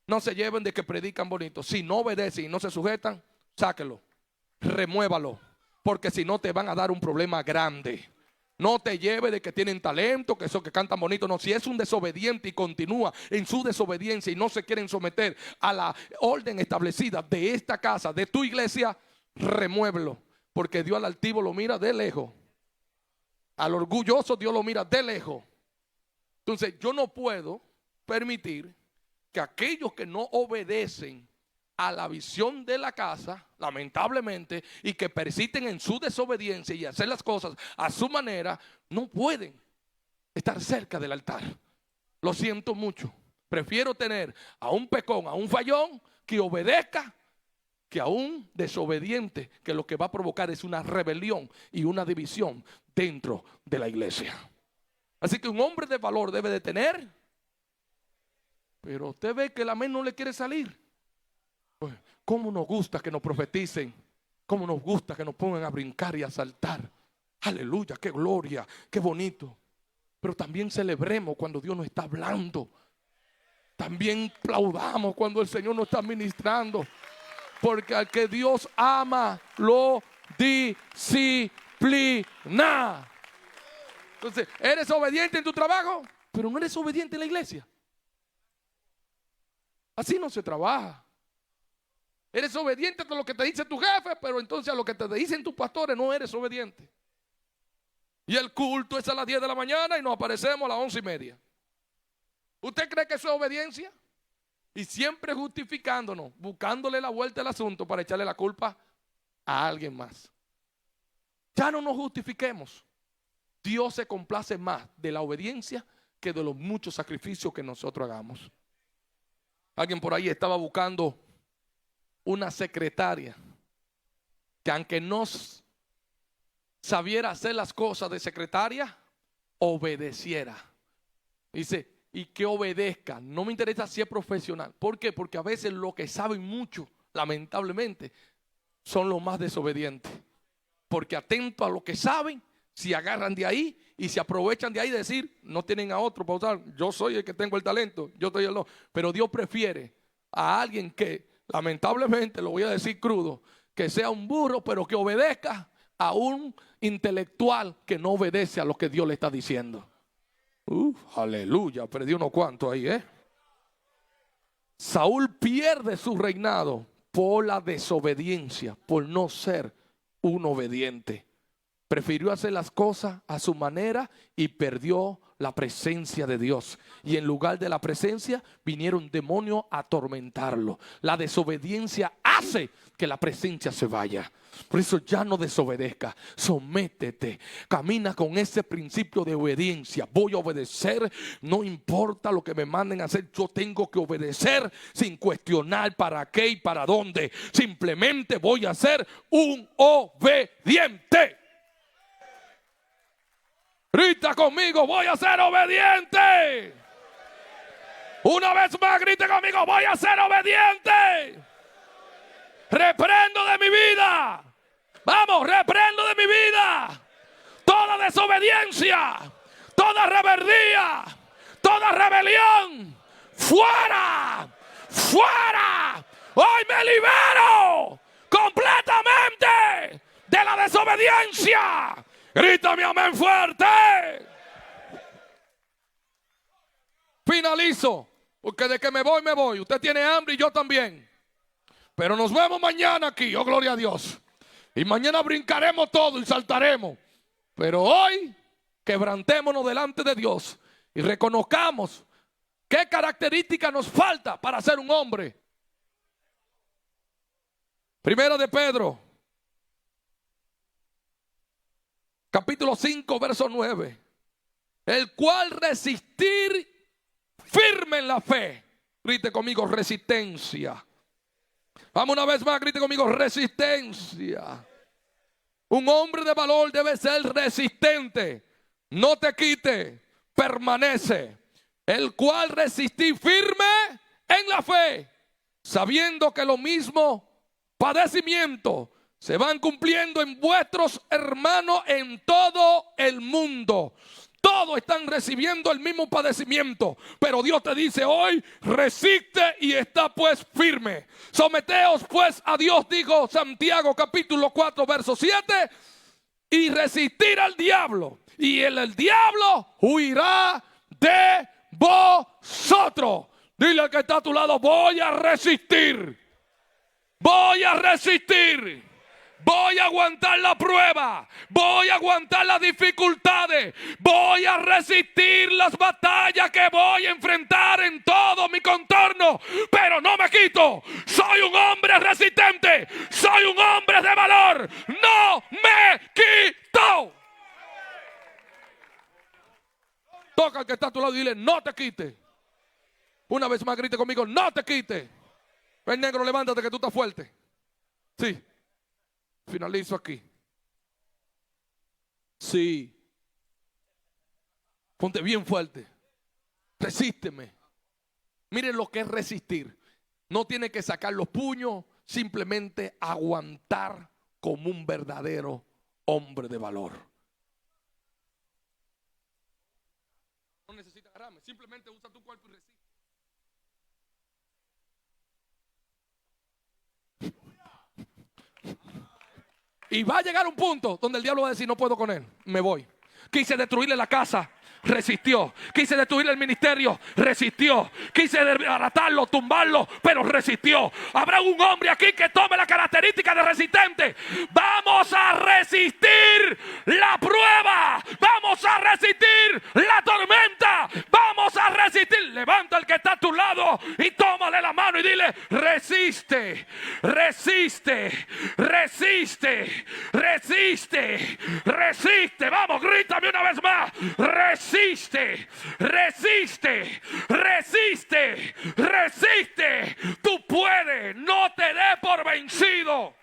no se lleven de que predican bonito. Si no obedecen y no se sujetan, sáquelo, remuévalo, porque si no te van a dar un problema grande. No te lleve de que tienen talento, que eso que cantan bonito. No, si es un desobediente y continúa en su desobediencia y no se quieren someter a la orden establecida de esta casa, de tu iglesia, remuévelo. Porque Dios al altivo lo mira de lejos. Al orgulloso Dios lo mira de lejos. Entonces yo no puedo permitir que aquellos que no obedecen a la visión de la casa, lamentablemente, y que persisten en su desobediencia y hacer las cosas a su manera, no pueden estar cerca del altar. Lo siento mucho. Prefiero tener a un pecón, a un fallón que obedezca, que a un desobediente, que lo que va a provocar es una rebelión y una división dentro de la iglesia. Así que un hombre de valor debe de tener, pero usted ve que el amén no le quiere salir. ¿Cómo nos gusta que nos profeticen? ¿Cómo nos gusta que nos pongan a brincar y a saltar? Aleluya, qué gloria, qué bonito. Pero también celebremos cuando Dios nos está hablando. También aplaudamos cuando el Señor nos está ministrando. Porque al que Dios ama, lo disciplina. Entonces, ¿eres obediente en tu trabajo? Pero no eres obediente en la iglesia. Así no se trabaja. Eres obediente a lo que te dice tu jefe, pero entonces a lo que te dicen tus pastores no eres obediente. Y el culto es a las 10 de la mañana y nos aparecemos a las 11:30. ¿Usted cree que eso es obediencia? Y siempre justificándonos, buscándole la vuelta al asunto para echarle la culpa a alguien más. Ya no nos justifiquemos. Dios se complace más de la obediencia que de los muchos sacrificios que nosotros hagamos. Alguien por ahí estaba buscando una secretaria que aunque no sabiera hacer las cosas de secretaria, obedeciera. Dice, y que obedezca. No me interesa si es profesional. ¿Por qué? Porque a veces los que saben mucho, lamentablemente, son los más desobedientes. Porque atento a lo que saben, se agarran de ahí y se aprovechan de ahí de decir, no tienen a otro para usar. Yo soy el que tengo el talento, yo estoy el no. Pero Dios prefiere a alguien que, lamentablemente, lo voy a decir crudo, que sea un burro, pero que obedezca a un intelectual que no obedece a lo que Dios le está diciendo. Aleluya, perdí unos cuantos ahí, Saúl pierde su reinado por la desobediencia, por no ser un obediente. Prefirió hacer las cosas a su manera y perdió la presencia de Dios. Y en lugar de la presencia vinieron demonios a atormentarlo. La desobediencia hace que la presencia se vaya. Por eso ya no desobedezca, sométete, camina con ese principio de obediencia. Voy a obedecer, no importa lo que me manden a hacer, yo tengo que obedecer sin cuestionar para qué y para dónde. Simplemente voy a ser un obediente. Grita conmigo, voy a ser obediente. Una vez más, grita conmigo, voy a ser obediente. Reprendo de mi vida. Vamos, reprendo de mi vida toda desobediencia, toda rebeldía, toda rebelión. Fuera, fuera. Hoy me libero completamente de la desobediencia. Grítame amén fuerte. Finalizo, porque de que me voy. Usted tiene hambre y yo también. Pero nos vemos mañana aquí, oh gloria a Dios. Y mañana brincaremos todo y saltaremos. Pero hoy quebrantémonos delante de Dios y reconozcamos qué característica nos falta para ser un hombre. Primera de Pedro, capítulo 5, verso 9. El cual resistir firme en la fe. Grite conmigo, resistencia. Vamos una vez más, grite conmigo, resistencia. Un hombre de valor debe ser resistente. No te quite, permanece. El cual resistí firme en la fe, sabiendo que lo mismo padecimiento se van cumpliendo en vuestros hermanos en todo el mundo. Todos están recibiendo el mismo padecimiento, pero Dios te dice hoy, resiste y está pues firme. Someteos pues a Dios, dijo Santiago capítulo 4 verso 7, y resistir al diablo, y el diablo huirá de vosotros. Dile al que está a tu lado, voy a resistir. Voy a resistir. Voy a aguantar la prueba. Voy a aguantar las dificultades. Voy a resistir las batallas que voy a enfrentar en todo mi contorno. Pero no me quito. Soy un hombre resistente. Soy un hombre de valor. No me quito. Toca al que está a tu lado y dile, no te quites. Una vez más grite conmigo, no te quites. El negro, levántate que tú estás fuerte. Sí. Finalizo aquí. Sí. Ponte bien fuerte. Resísteme. Miren lo que es resistir. No tiene que sacar los puños, simplemente aguantar como un verdadero hombre de valor. No necesitas agarrarme, simplemente usa tu cuerpo y resiste. Y va a llegar un punto donde el diablo va a decir, no puedo con él, me voy. Quise destruirle la casa, resistió. Quise destruirle el ministerio, resistió. Quise desbaratarlo, tumbarlo, pero resistió. Habrá un hombre aquí que tome la característica de resistente. Vamos a resistir la prueba. Vamos a resistir la tormenta. Vamos a resistir. Levanta el que está a tu lado y tómale la mano y dile, resiste, resiste, resiste, resiste, resiste. Vamos, grítame una vez más. Resiste, resiste, resiste, resiste. Tú puedes, no te dé por vencido.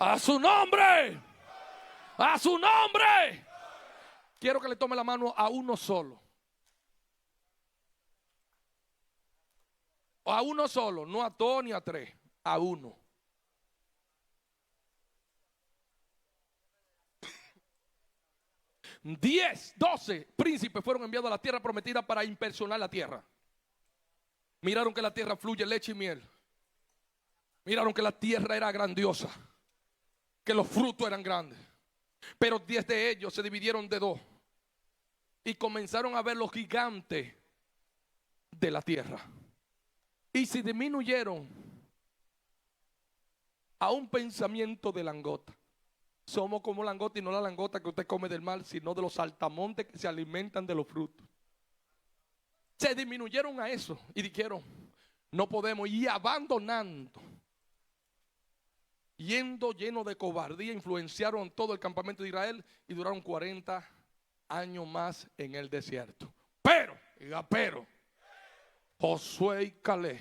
A su nombre. A su nombre. Quiero que le tome la mano a uno solo. A uno solo, no a dos ni a tres, a uno. Diez, 12 príncipes fueron enviados a la tierra prometida para inspeccionar la tierra. Miraron que la tierra fluye leche y miel. Miraron que la tierra era grandiosa, que los frutos eran grandes. Pero 10 de ellos se dividieron de dos y comenzaron a ver los gigantes de la tierra. Y se disminuyeron a un pensamiento de langota. Somos como langota, y no la langota que usted come del mar, sino de los saltamontes que se alimentan de los frutos. Se disminuyeron a eso y dijeron, no podemos, y abandonando, yendo lleno de cobardía, influenciaron todo el campamento de Israel y duraron 40 años más en el desierto. Pero, Josué y Caleb,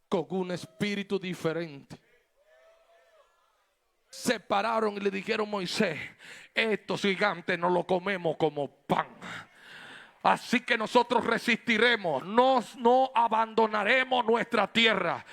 con un espíritu diferente, se pararon y le dijeron a Moisés, estos gigantes no los comemos como pan. Así que nosotros resistiremos, no abandonaremos nuestra tierra.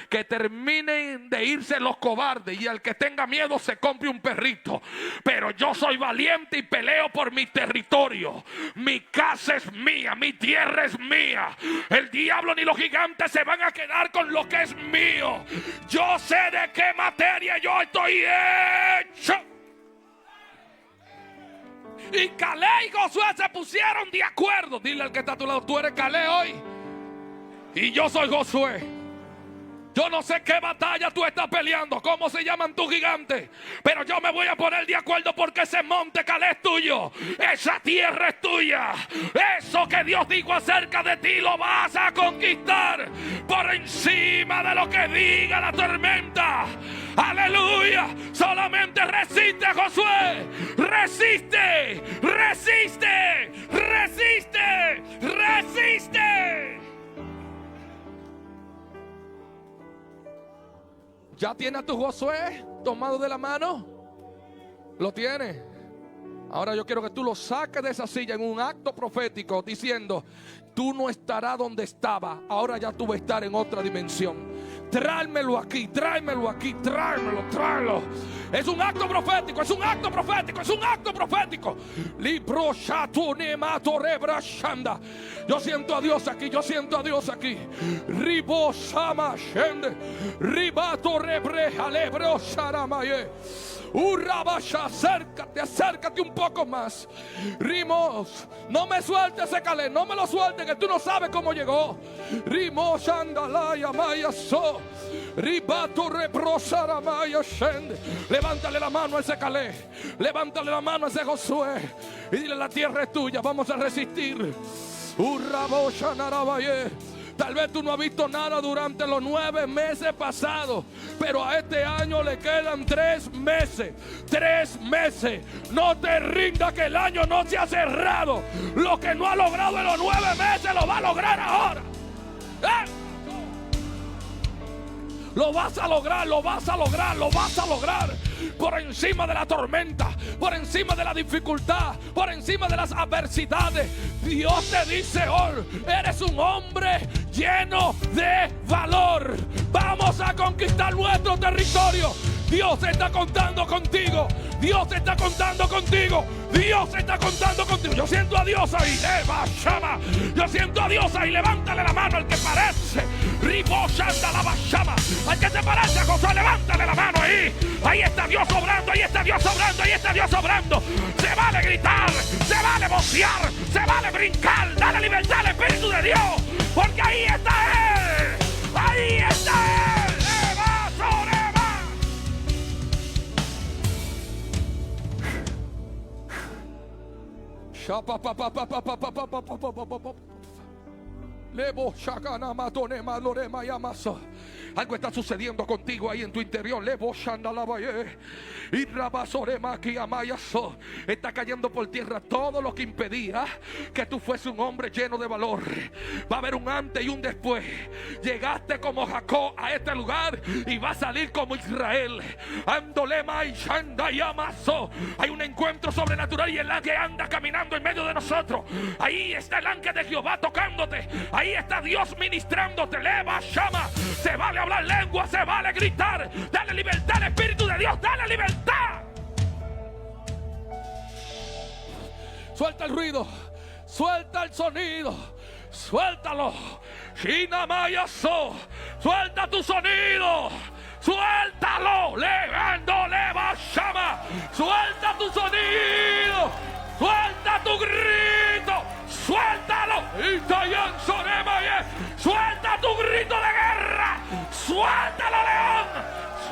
Que terminen de irse los cobardes y el que tenga miedo se compre un perrito. Pero yo soy valiente y peleo por mi territorio. Mi casa es mía, mi tierra es mía. El diablo ni los gigantes se van a quedar con lo que es mío. Yo sé de qué materia yo estoy hecho. Y Caleb y Josué se pusieron de acuerdo. Dile al que está a tu lado, tú eres Caleb hoy y yo soy Josué. Yo no sé qué batalla tú estás peleando, cómo se llaman tus gigantes, pero yo me voy a poner de acuerdo porque ese monte Caleb es tuyo, esa tierra es tuya. Eso que Dios dijo acerca de ti lo vas a conquistar por encima de lo que diga la tormenta. Aleluya. Solamente resiste, Josué. Resiste, resiste, resiste, resiste. ¿Ya tiene a tu Josué tomado de la mano? ¿Lo tiene? Ahora yo quiero que tú lo saques de esa silla en un acto profético diciendo, tú no estarás donde estaba, ahora ya tú vas a estar en otra dimensión. Tráemelo aquí, tráemelo aquí, tráemelo, tráelo. Es un acto profético, es un acto profético, es un acto profético. Yo siento a Dios aquí, yo siento a Dios aquí. Ribosama shende, ribato rebre alebro saramaye. Urrabasha, acércate, acércate un poco más. Rimos, no me sueltes ese Caleb, no me lo sueltes, que tú no sabes cómo llegó. Rimos, andalaya, maya, so. Ribato, reprosara, maya, shende. Levántale la mano a ese Caleb, levántale la mano a ese Josué y dile: la tierra es tuya, vamos a resistir. Urrabosha, narabaye. Tal vez tú no has visto nada durante los 9 meses pasados, pero a este año le quedan 3 meses. 3 meses. No te rindas, que el año no se ha cerrado. Lo que no ha logrado en los 9 meses lo va a lograr ahora. Lo vas a lograr, lo vas a lograr, lo vas a lograr. Por encima de la tormenta, por encima de la dificultad, por encima de las adversidades. Dios te dice hoy, eres un hombre lleno de valor. Vamos a conquistar nuestro territorio. Dios está contando contigo. Dios está contando contigo. Dios está contando contigo. Yo siento a Dios ahí. Yo siento a Dios ahí. Levántale la mano al que parece. Al que te parece a Josué, levántale la mano ahí. Ahí está Dios obrando. Ahí está Dios obrando. Ahí está Dios obrando. Se vale gritar. Se vale vocear. Se vale brincar. Dale libertad al Espíritu de Dios. Porque ahí está Él. Ahí está Él. Lebo shakana matone malore mayamaso. Algo está sucediendo contigo ahí en tu interior. Lebo shandalabaye. Y rabasore makiamayaso. Está cayendo por tierra todo lo que impedía que tú fuese un hombre lleno de valor. Va a haber un antes y un después. Llegaste como Jacob a este lugar y va a salir como Israel. Andolema y shandayamaso. Hay un encuentro sobrenatural y el ángel anda caminando en medio de nosotros. Ahí está el ángel de Jehová tocándote. Ahí está Dios ministrándote. Leva, llama. Se vale hablar lengua, se vale gritar. Dale libertad al Espíritu de Dios. Dale libertad. Suelta el ruido. Suelta el sonido. Suéltalo. Shinamayaso. Suelta tu sonido. Suéltalo. Levando, leva, llama. Suelta tu sonido. Suelta tu grito. Suéltalo. Suelta tu grito de guerra. Suéltalo, león.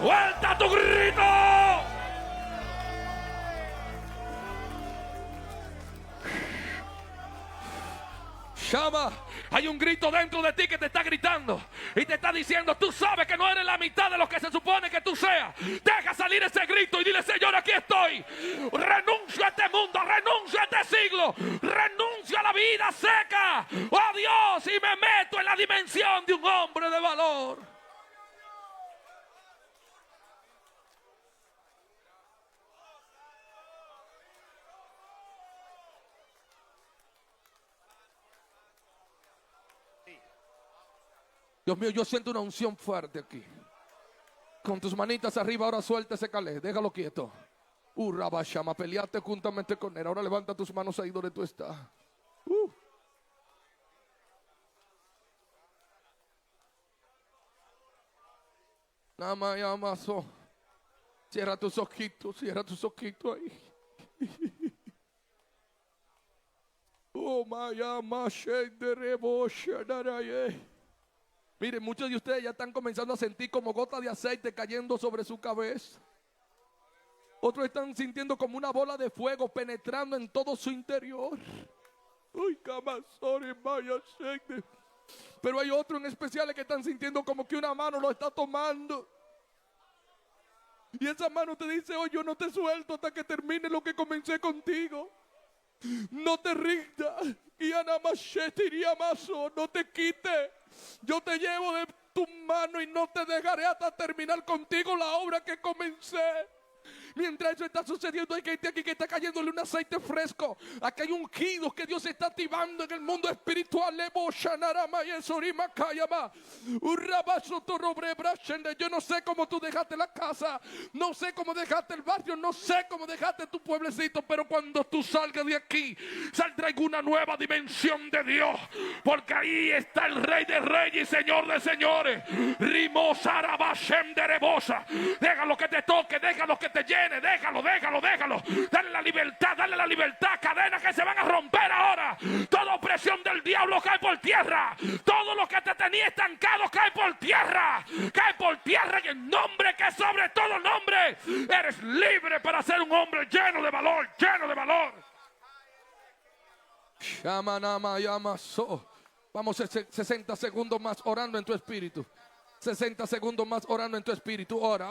Suelta tu grito. Llama. Hay un grito dentro de ti que te está gritando y te está diciendo: tú sabes que no eres la mitad de lo que se supone que tú seas. Deja salir ese grito y dile: Señor, aquí estoy. Renuncio a este mundo, renuncio a este siglo, renuncio a la vida seca, oh Dios, y me meto en la dimensión de un hombre de valor. Dios mío, yo siento una unción fuerte aquí. Con tus manitas arriba, ahora suelta ese calé, déjalo quieto. Rabashama, peleate juntamente con él. Ahora levanta tus manos ahí donde tú estás. Namayamaso. Cierra tus ojitos ahí. Oh, mayama shenderebo shenaraye. Miren, muchos de ustedes ya están comenzando a sentir como gotas de aceite cayendo sobre su cabeza. Otros están sintiendo como una bola de fuego penetrando en todo su interior. Uy, pero hay otros en especial que están sintiendo como que una mano lo está tomando. Y esa mano te dice: oh, yo no te suelto hasta que termine lo que comencé contigo. No te rindas. No te quites. Yo te llevo de tu mano y no te dejaré hasta terminar contigo la obra que comencé. Mientras eso está sucediendo, hay gente aquí que está cayéndole un aceite fresco. Aquí hay ungidos que Dios está activando en el mundo espiritual. Yo no sé cómo tú dejaste la casa, no sé cómo dejaste el barrio, no sé cómo dejaste tu pueblecito, pero cuando tú salgas de aquí, saldrá en una nueva dimensión de Dios, porque ahí está el Rey de Reyes y Señor de Señores. Déjalo que te toque, déjalo que te llene. Déjalo. Dale la libertad. Cadenas que se van a romper ahora. Toda opresión del diablo cae por tierra. Todo lo que te tenía estancado cae por tierra. En el nombre que sobre todo nombre. Eres libre para ser un hombre lleno de valor. Vamos 60 segundos más orando en tu espíritu. 60 segundos más orando en tu espíritu. Ora.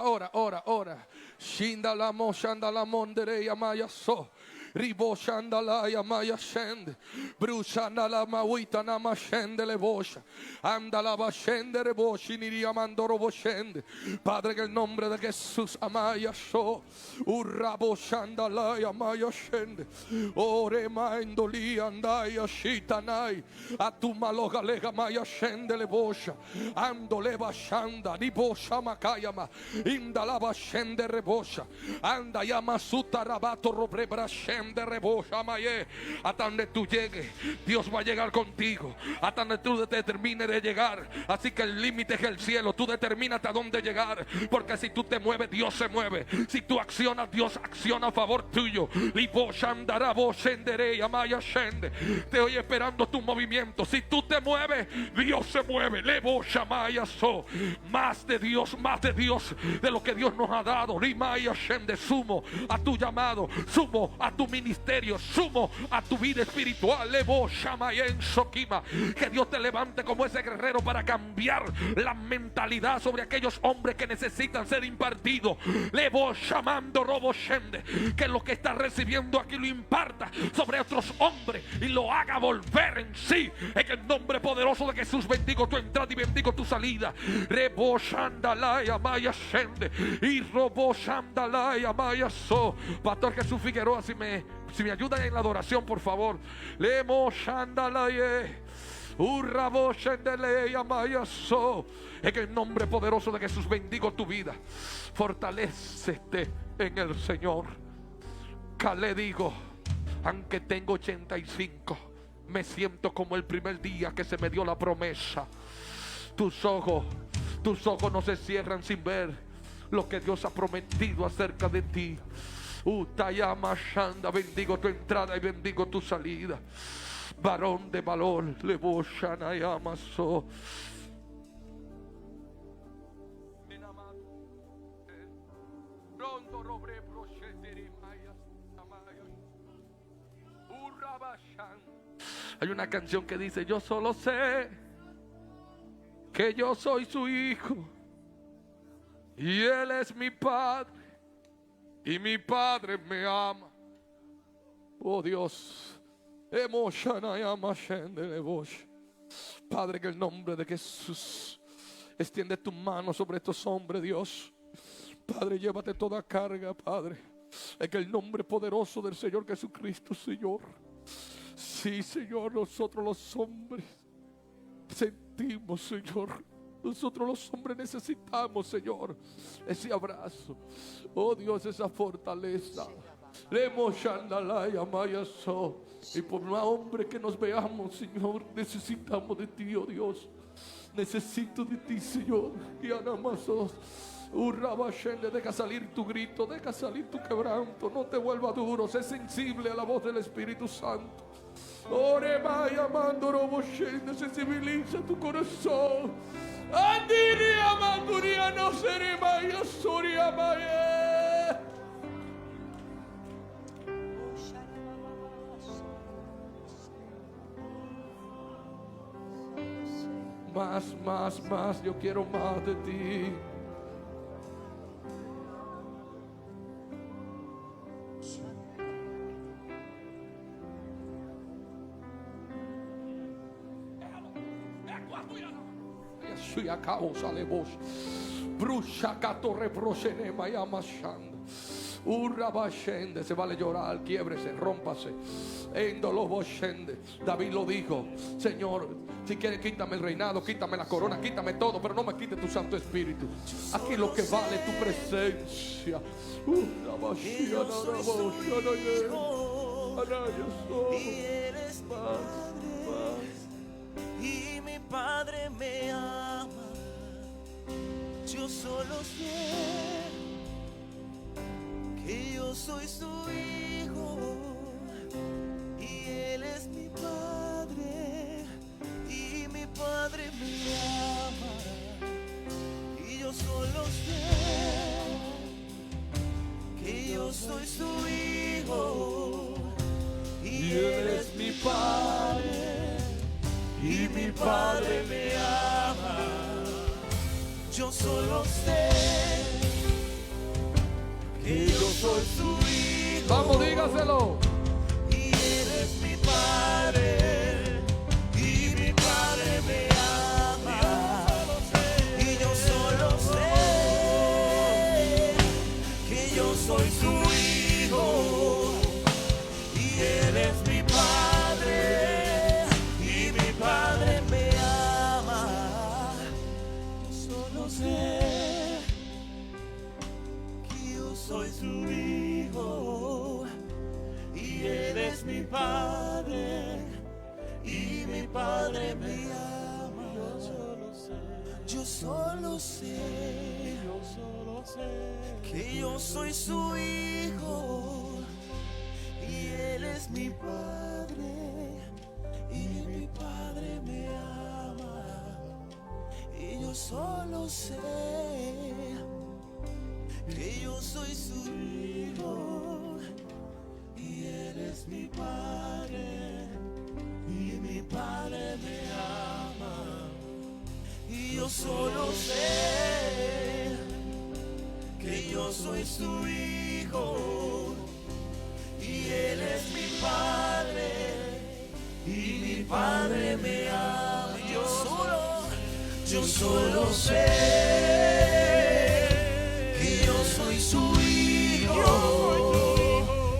Shindalamo shandalamondere yamaya so. Ribo shandala yamaya shend. Brushandala mawita nama shendele bosha. Andala bashendere boshi niriamandoro boshend. Padre, en el nombre de Jesús amaya so. Urrabo shandala yamaya shend. Ore maendoli andaya shitanai. Atumaloga lega maya shendele bosha. Andole bashanda ni bosha makayama. Indalaba shende rebosha. Anda yama sutarabato robrebra shende rebosha maye. Hasta donde tú llegues, Dios va a llegar contigo. Hasta donde tú te termines de llegar. Así que el límite es el cielo. Tú determinas hasta dónde llegar. Porque si tú te mueves, Dios se mueve. Si tú accionas, Dios acciona a favor tuyo. Te oye esperando tu movimiento. Si tú te mueves, Dios se mueve. Más de Dios de lo que Dios nos ha dado. Sumo a tu llamado, sumo a tu ministerio, sumo a tu vida espiritual. Que Dios te levante como ese guerrero para cambiar la mentalidad sobre aquellos hombres que necesitan ser impartidos. Que lo que está recibiendo aquí lo imparta sobre otros hombres y lo haga volver en sí. En el nombre poderoso de Jesús, bendigo tu entrada y bendigo tu salida. Pastor Jesús Figueroa, si me ayudan en la adoración, por favor. En el nombre poderoso de Jesús, bendigo tu vida. Fortalécete en el Señor. Que le digo, aunque tengo 85, me siento como el primer día que se me dio la promesa. Tus ojos no se cierran sin ver lo que Dios ha prometido acerca de ti. Utayama Shanda, bendigo tu entrada y bendigo tu salida. Varón de valor, Lebo Shanayama So. Hay una canción que dice: yo solo sé que yo soy su hijo y él es mi padre y mi padre me ama. Oh Dios, Padre, en el nombre de Jesús, extiende tu mano sobre estos hombres, Dios. Padre, llévate toda carga, Padre, en el nombre poderoso del Señor Jesucristo, Señor. Sí, Señor, nosotros los hombres sentimos, Señor. Nosotros los hombres necesitamos, Señor, ese abrazo. Oh Dios, esa fortaleza. Y por más hombre que nos veamos, Señor, necesitamos de ti, oh Dios. Necesito de ti, Señor. Y deja salir tu grito, deja salir tu quebranto. No te vuelvas duro, sé sensible a la voz del Espíritu Santo. Ore vaya mandoro boshende, sensibiliza tu corazón. Andiria manduria no seré vaya soria vaya. Más, yo quiero más de ti. A causa le vos brucha cato reprochene mayama shanda urrabashende. Se vale llorar, quiebrese, rómpase en dolor boshende. David lo dijo: Señor, si quieres quítame el reinado, quítame la corona, quítame todo, pero no me quite tu Santo Espíritu. Aquí lo que vale es tu presencia. Y mi Padre me ama. Yo solo sé que yo soy su hijo y él es mi Padre y mi Padre me ama. Y yo solo sé que yo soy su hijo y él es mi Padre y mi Padre me ama. Yo solo sé que yo soy su hijo. Vamos, dígaselo. Y él es mi Padre y mi Padre me ama. Y yo solo sé que yo soy su hijo y él es mi Padre y mi Padre me ama. Yo solo sé que yo soy su hijo y él es mi Padre y mi Padre me ama. Yo solo sé que yo soy su hijo y él es mi Padre y mi Padre me ama. Y yo solo sé que yo soy su hijo y él es mi Padre y mi Padre me ama. Y yo solo sé que yo soy su hijo y Él es mi Padre y mi Padre me ama. Yo solo sé que yo soy su hijo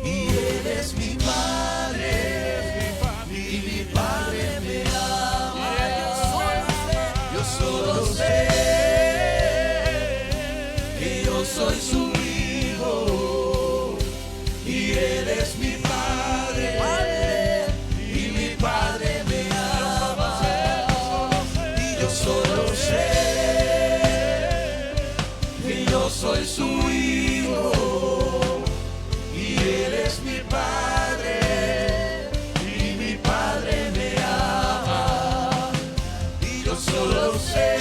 y Él es mi Padre y mi Padre me ama. Yo solo sé que yo soy su hijo y Él es mi Padre y mi Padre me ama. Y yo solo sé que yo soy su hijo y Él es mi Padre y mi Padre me ama. Y yo solo sé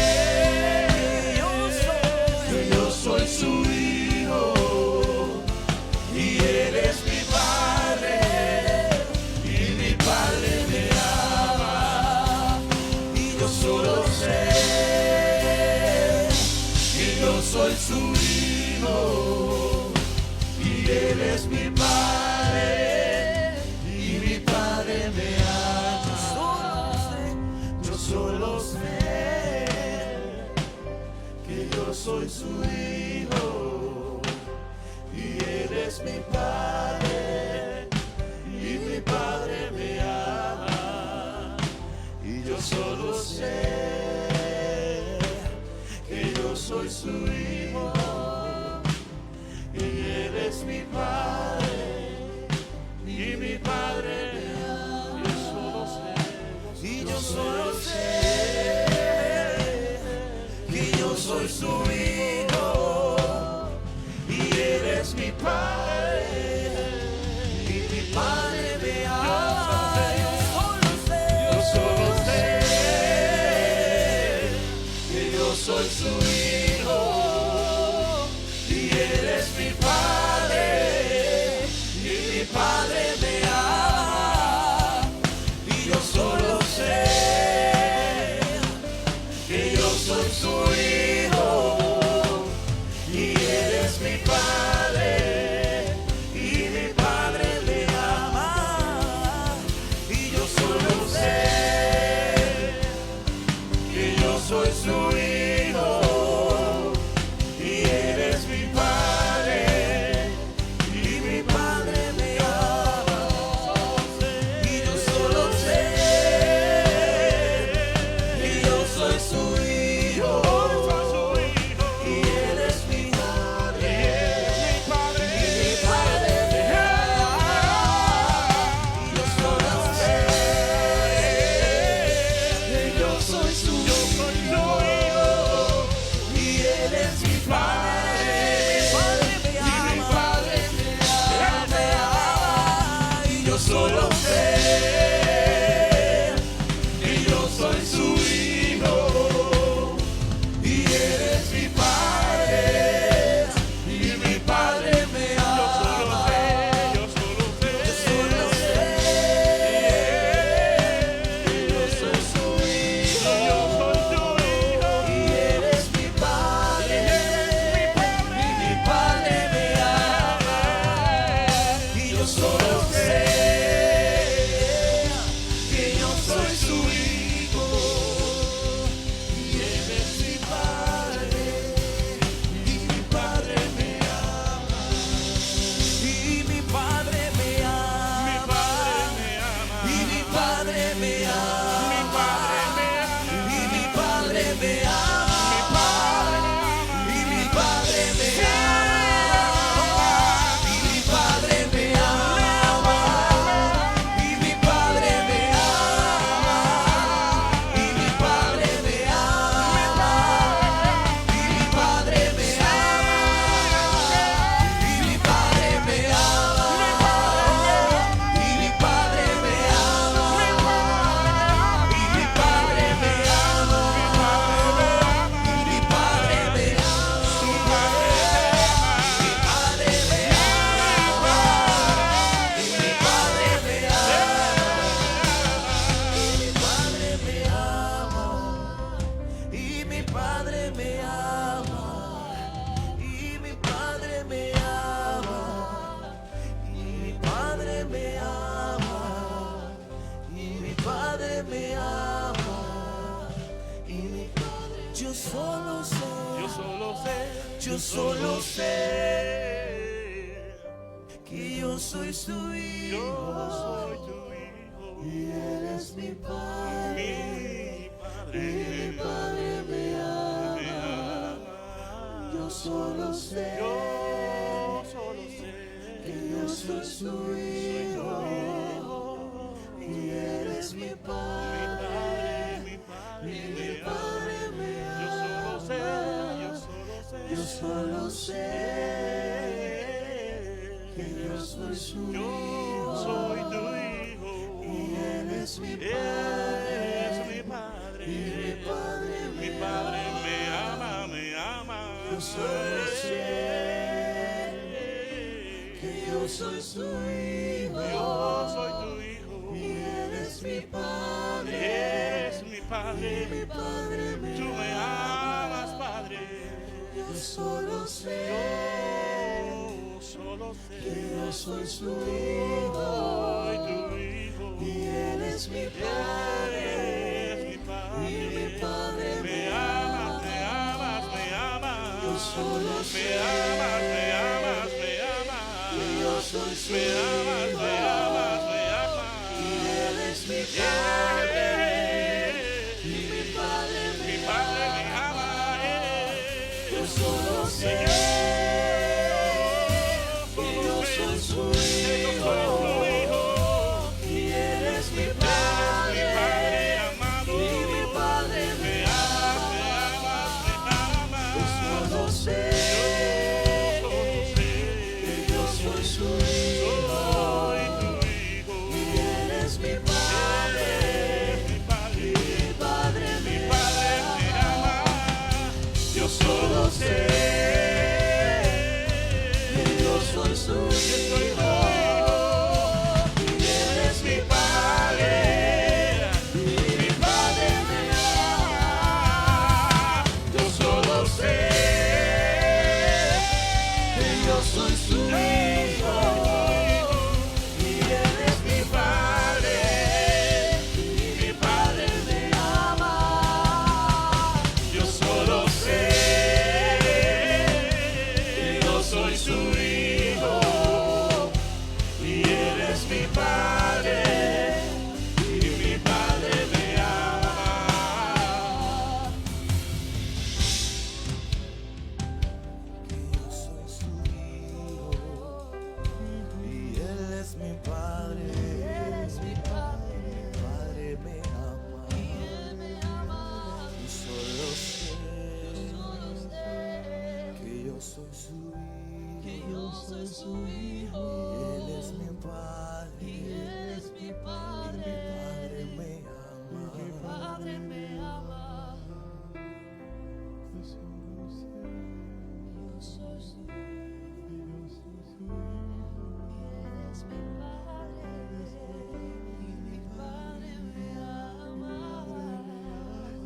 que yo soy su hijo y Él es mi Padre y mi Padre me ama. Y yo solo sé que yo soy su hijo y Él es mi Padre y mi Padre me ama. Yo solo sé que yo soy su hijo y Él es mi Padre y mi Padre me ama. Y yo solo sé que yo soy su hijo y Él es mi Padre y mi Padre me ama. Y yo solo sé que yo soy su hijo y Él es mi Padre y mi Padre me ama. Yo solo sé que yo soy su hijo y Él es mi Padre y mi Padre me ama. Y yo solo sé que yo soy su hijo y Él es mi Padre y mi Padre me ama. Y yo solo sé que yo soy su hijo y Él es mi Padre y mi Padre me ama. Y yo solo sé que yo soy su hijo y Él es mi Padre y mi Padre me ama. Y yo solo sé que yo soy su hijo me ama, y mi Padre me ama, y mi Padre me ama, y mi Padre me ama, y mi Padre. Yo solo sé, yo solo sé que yo soy su hijo, y Él es mi Padre, y mi Padre me ama. Yo solo sé que yo soy su hijo, y Él es mi Padre, y mi Padre me ama. Yo solo sé que yo soy su hijo, soy tu hijo, y Él es mi Padre, y mi Padre me ama. Yo solo sé que yo soy su hijo, soy tu hijo, y Él es mi Padre, y mi Padre me ama. Tú me amas, Padre. Yo solo sé que yo soy su hijo, y Él es mi Padre, y mi Padre me ama. Yo solo sé que yo soy su hijo, y Él es mi Padre, y mi Padre me ama. Yo solo sé que yo soy su hijo, y Él es mi Padre, y mi Padre me ama. Yo solo sé que yo soy su hijo, y Él es mi Padre, y mi Padre me ama. Yo solo sé que yo soy su hijo, y Él es mi Padre, y mi Padre me ama. Yo solo sé que yo soy su hijo, y Él es mi Padre, y mi Padre me ama. Yo solo sé que yo soy su hijo, y Él es mi Padre, y mi Padre me ama. Que yo soy su hijo, y Él es mi Padre, mi Padre me ama. Y solo sé que yo soy su hijo, y Él es mi Padre, y mi Padre me ama.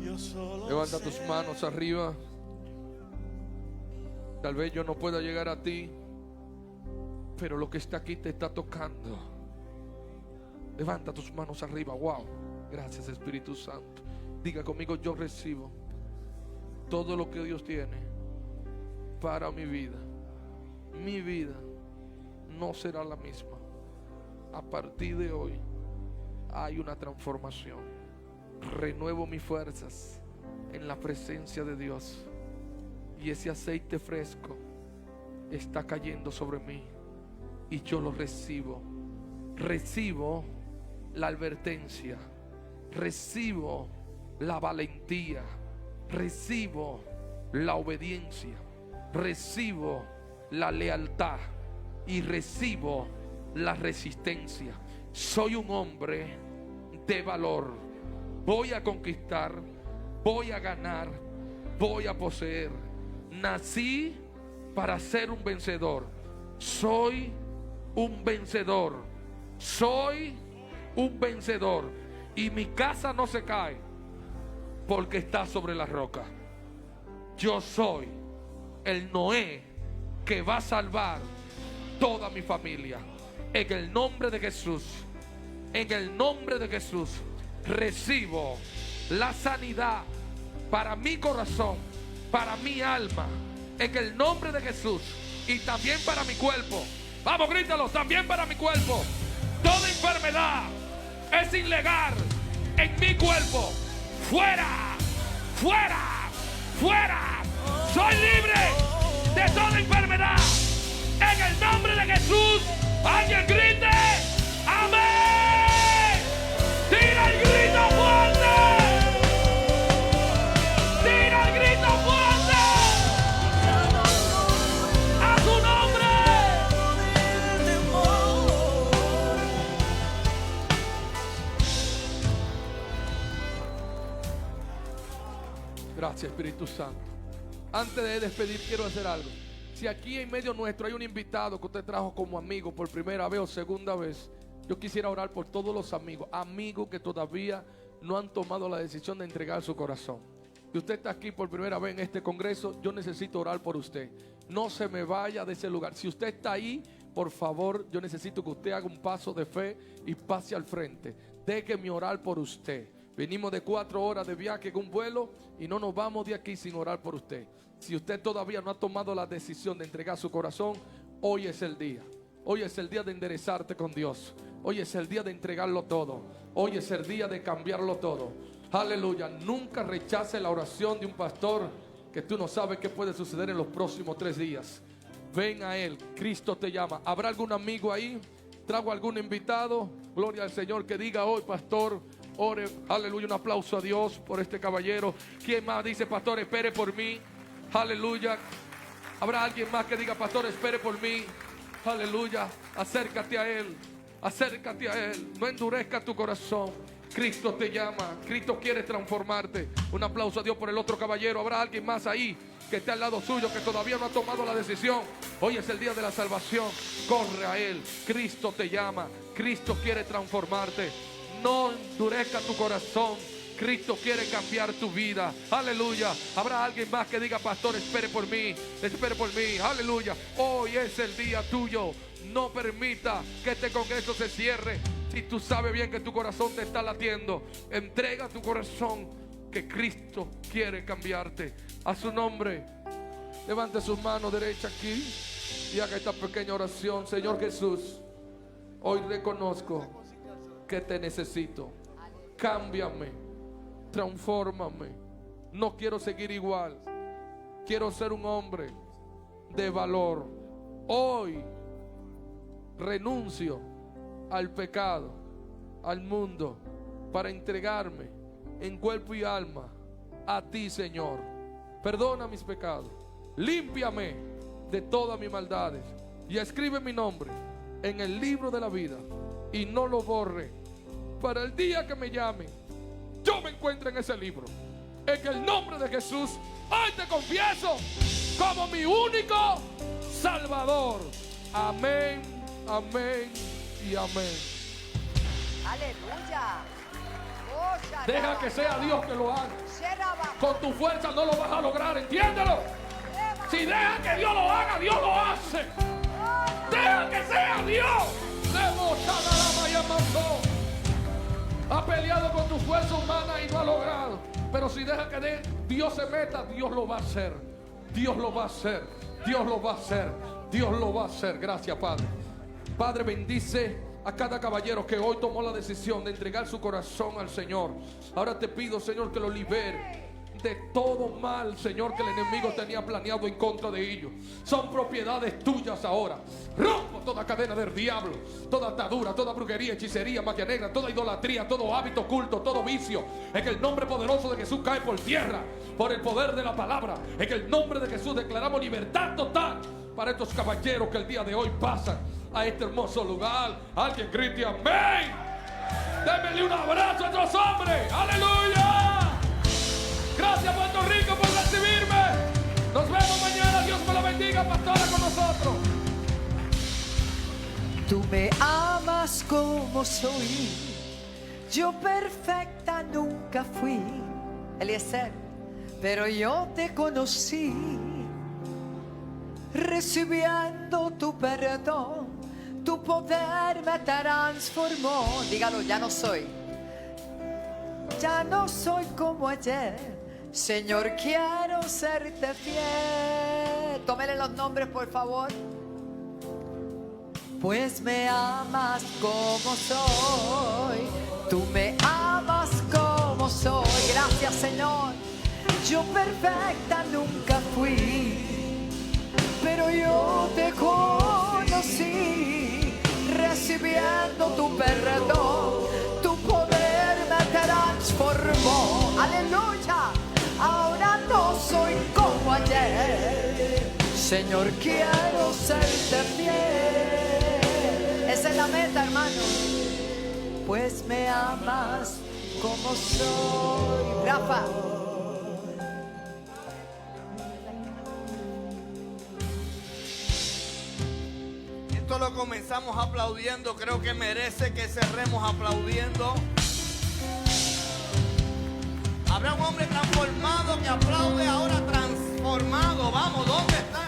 Yo solo Levanta tus manos arriba. Tal vez yo no pueda llegar a ti, pero lo que está aquí te está tocando. Levanta tus manos arriba. Wow. Gracias, Espíritu Santo. Diga conmigo: yo recibo todo lo que Dios tiene para mi vida. Mi vida no será la misma. A partir de hoy hay una transformación. Renuevo mis fuerzas en la presencia de Dios, y ese aceite fresco está cayendo sobre mí, y yo lo recibo. Recibo la advertencia, recibo la valentía, recibo la obediencia, recibo la lealtad y recibo la resistencia. Soy un hombre de valor. Voy a conquistar, voy a ganar, voy a poseer. Nací para ser un vencedor. Soy un vencedor. Soy un vencedor. Y mi casa no se cae porque está sobre la roca. yo soy el Noé que va a salvar toda mi familia. En el nombre de Jesús, en el nombre de Jesús, recibo la sanidad para mi corazón, para mi alma, en el nombre de Jesús, y también para mi cuerpo. Vamos, grítalo, también para mi cuerpo. Toda enfermedad es ilegal en mi cuerpo. Fuera, fuera, fuera. Soy libre de toda enfermedad. En el nombre de Jesús, alguien grite, amén. Tira el grito fuerte. Tira el grito fuerte. A su nombre. Gracias, Espíritu Santo. Antes de despedir, quiero hacer algo. Si aquí en medio nuestro hay un invitado que usted trajo como amigo por primera vez o segunda vez, yo quisiera orar por todos los amigos que todavía no han tomado la decisión de entregar su corazón. Si usted está aquí por primera vez en este congreso, yo necesito orar por usted. No se me vaya de ese lugar. Si usted está ahí, por favor, yo necesito que usted haga un paso de fe y pase al frente. Déjeme orar por usted. Venimos de 4 horas de viaje en un vuelo y no nos vamos de aquí sin orar por usted. Si usted todavía no ha tomado la decisión de entregar su corazón, hoy es el día. Hoy es el día de enderezarte con Dios. Hoy es el día de entregarlo todo. Hoy es el día de cambiarlo todo. Aleluya. Nunca rechace la oración de un pastor, que tú no sabes qué puede suceder en los próximos 3 días. Ven a Él. Cristo te llama. ¿Habrá algún amigo ahí? ¿Trago algún invitado? Gloria al Señor, que diga hoy, pastor, ore. Aleluya. Un aplauso a Dios por este caballero. ¿Quién más dice, pastor, espere por mí? Aleluya. Habrá alguien más que diga, pastor, espere por mí. Aleluya. Acércate a Él. Acércate a Él. No endurezca tu corazón. Cristo te llama. Cristo quiere transformarte. Un aplauso a Dios por el otro caballero. Habrá alguien más ahí que esté al lado suyo, que todavía no ha tomado la decisión. Hoy es el día de la salvación. Corre a Él. Cristo te llama. Cristo quiere transformarte. No endurezca tu corazón. Cristo quiere cambiar tu vida. Aleluya. Habrá alguien más que diga, pastor, espere por mí. Espere por mí. Aleluya. Hoy es el día tuyo. No permita que este congreso se cierre. Si tú sabes bien que tu corazón te está latiendo, entrega tu corazón, que Cristo quiere cambiarte. A su nombre, levante sus manos derecha aquí y haga esta pequeña oración. Señor Jesús, hoy reconozco que te necesito. Cámbiame. Transfórmame. No quiero seguir igual. Quiero ser un hombre de valor. Hoy renuncio al pecado, al mundo, para entregarme en cuerpo y alma a ti, Señor. Perdona mis pecados. Límpiame de todas mis maldades y escribe mi nombre en el libro de la vida y no lo borre, para el día que me llamen yo me encuentro en ese libro. En el nombre de Jesús, hoy te confieso como mi único Salvador. Amén, amén y amén. Aleluya. Deja que sea Dios que lo haga. Con tu fuerza no lo vas a lograr, entiéndelo. Si deja que Dios lo haga, Dios lo hace. Deja que sea Dios. Ha peleado con tu fuerza humana y no ha logrado. Pero si deja que Dios se meta, Dios lo va a hacer. Dios lo va a hacer. Dios lo va a hacer. Dios lo va a hacer. Gracias, Padre. Padre, bendice a cada caballero que hoy tomó la decisión de entregar su corazón al Señor. Ahora te pido, Señor, que lo libere de todo mal, Señor, que el enemigo tenía planeado en contra de ellos. Son propiedades tuyas ahora. Rompo toda cadena del diablo, toda atadura, toda brujería, hechicería, magia negra, toda idolatría, todo hábito oculto, todo vicio. En el nombre poderoso de Jesús cae por tierra, por el poder de la palabra. En el nombre de Jesús declaramos libertad total para estos caballeros que el día de hoy pasan a este hermoso lugar. Alguien grite amén. Démele un abrazo a estos hombres. Aleluya. Gracias, Puerto Rico, por recibirme. Nos vemos mañana. Dios me lo bendiga, pastora, con nosotros. Tú me amas como soy. Yo perfecta nunca fui. Eliezer. pero yo te conocí, recibiendo tu perdón, tu poder me transformó. Dígalo, ya no soy como ayer. Señor, quiero serte fiel. Tómele los nombres, por favor. Pues me amas como soy, tú me amas como soy. Gracias, Señor. Yo perfecta nunca fui, pero yo te conocí, recibiendo tu perdón, tu poder me transformó. Aleluya. Ahora no soy como ayer. Señor, quiero serte fiel. Esa es la meta, hermano. Pues me amas como soy. Rafa. Esto lo comenzamos aplaudiendo. Creo que merece que cerremos aplaudiendo. Habrá un hombre transformado que aplaude ahora transformado. Vamos, ¿dónde está?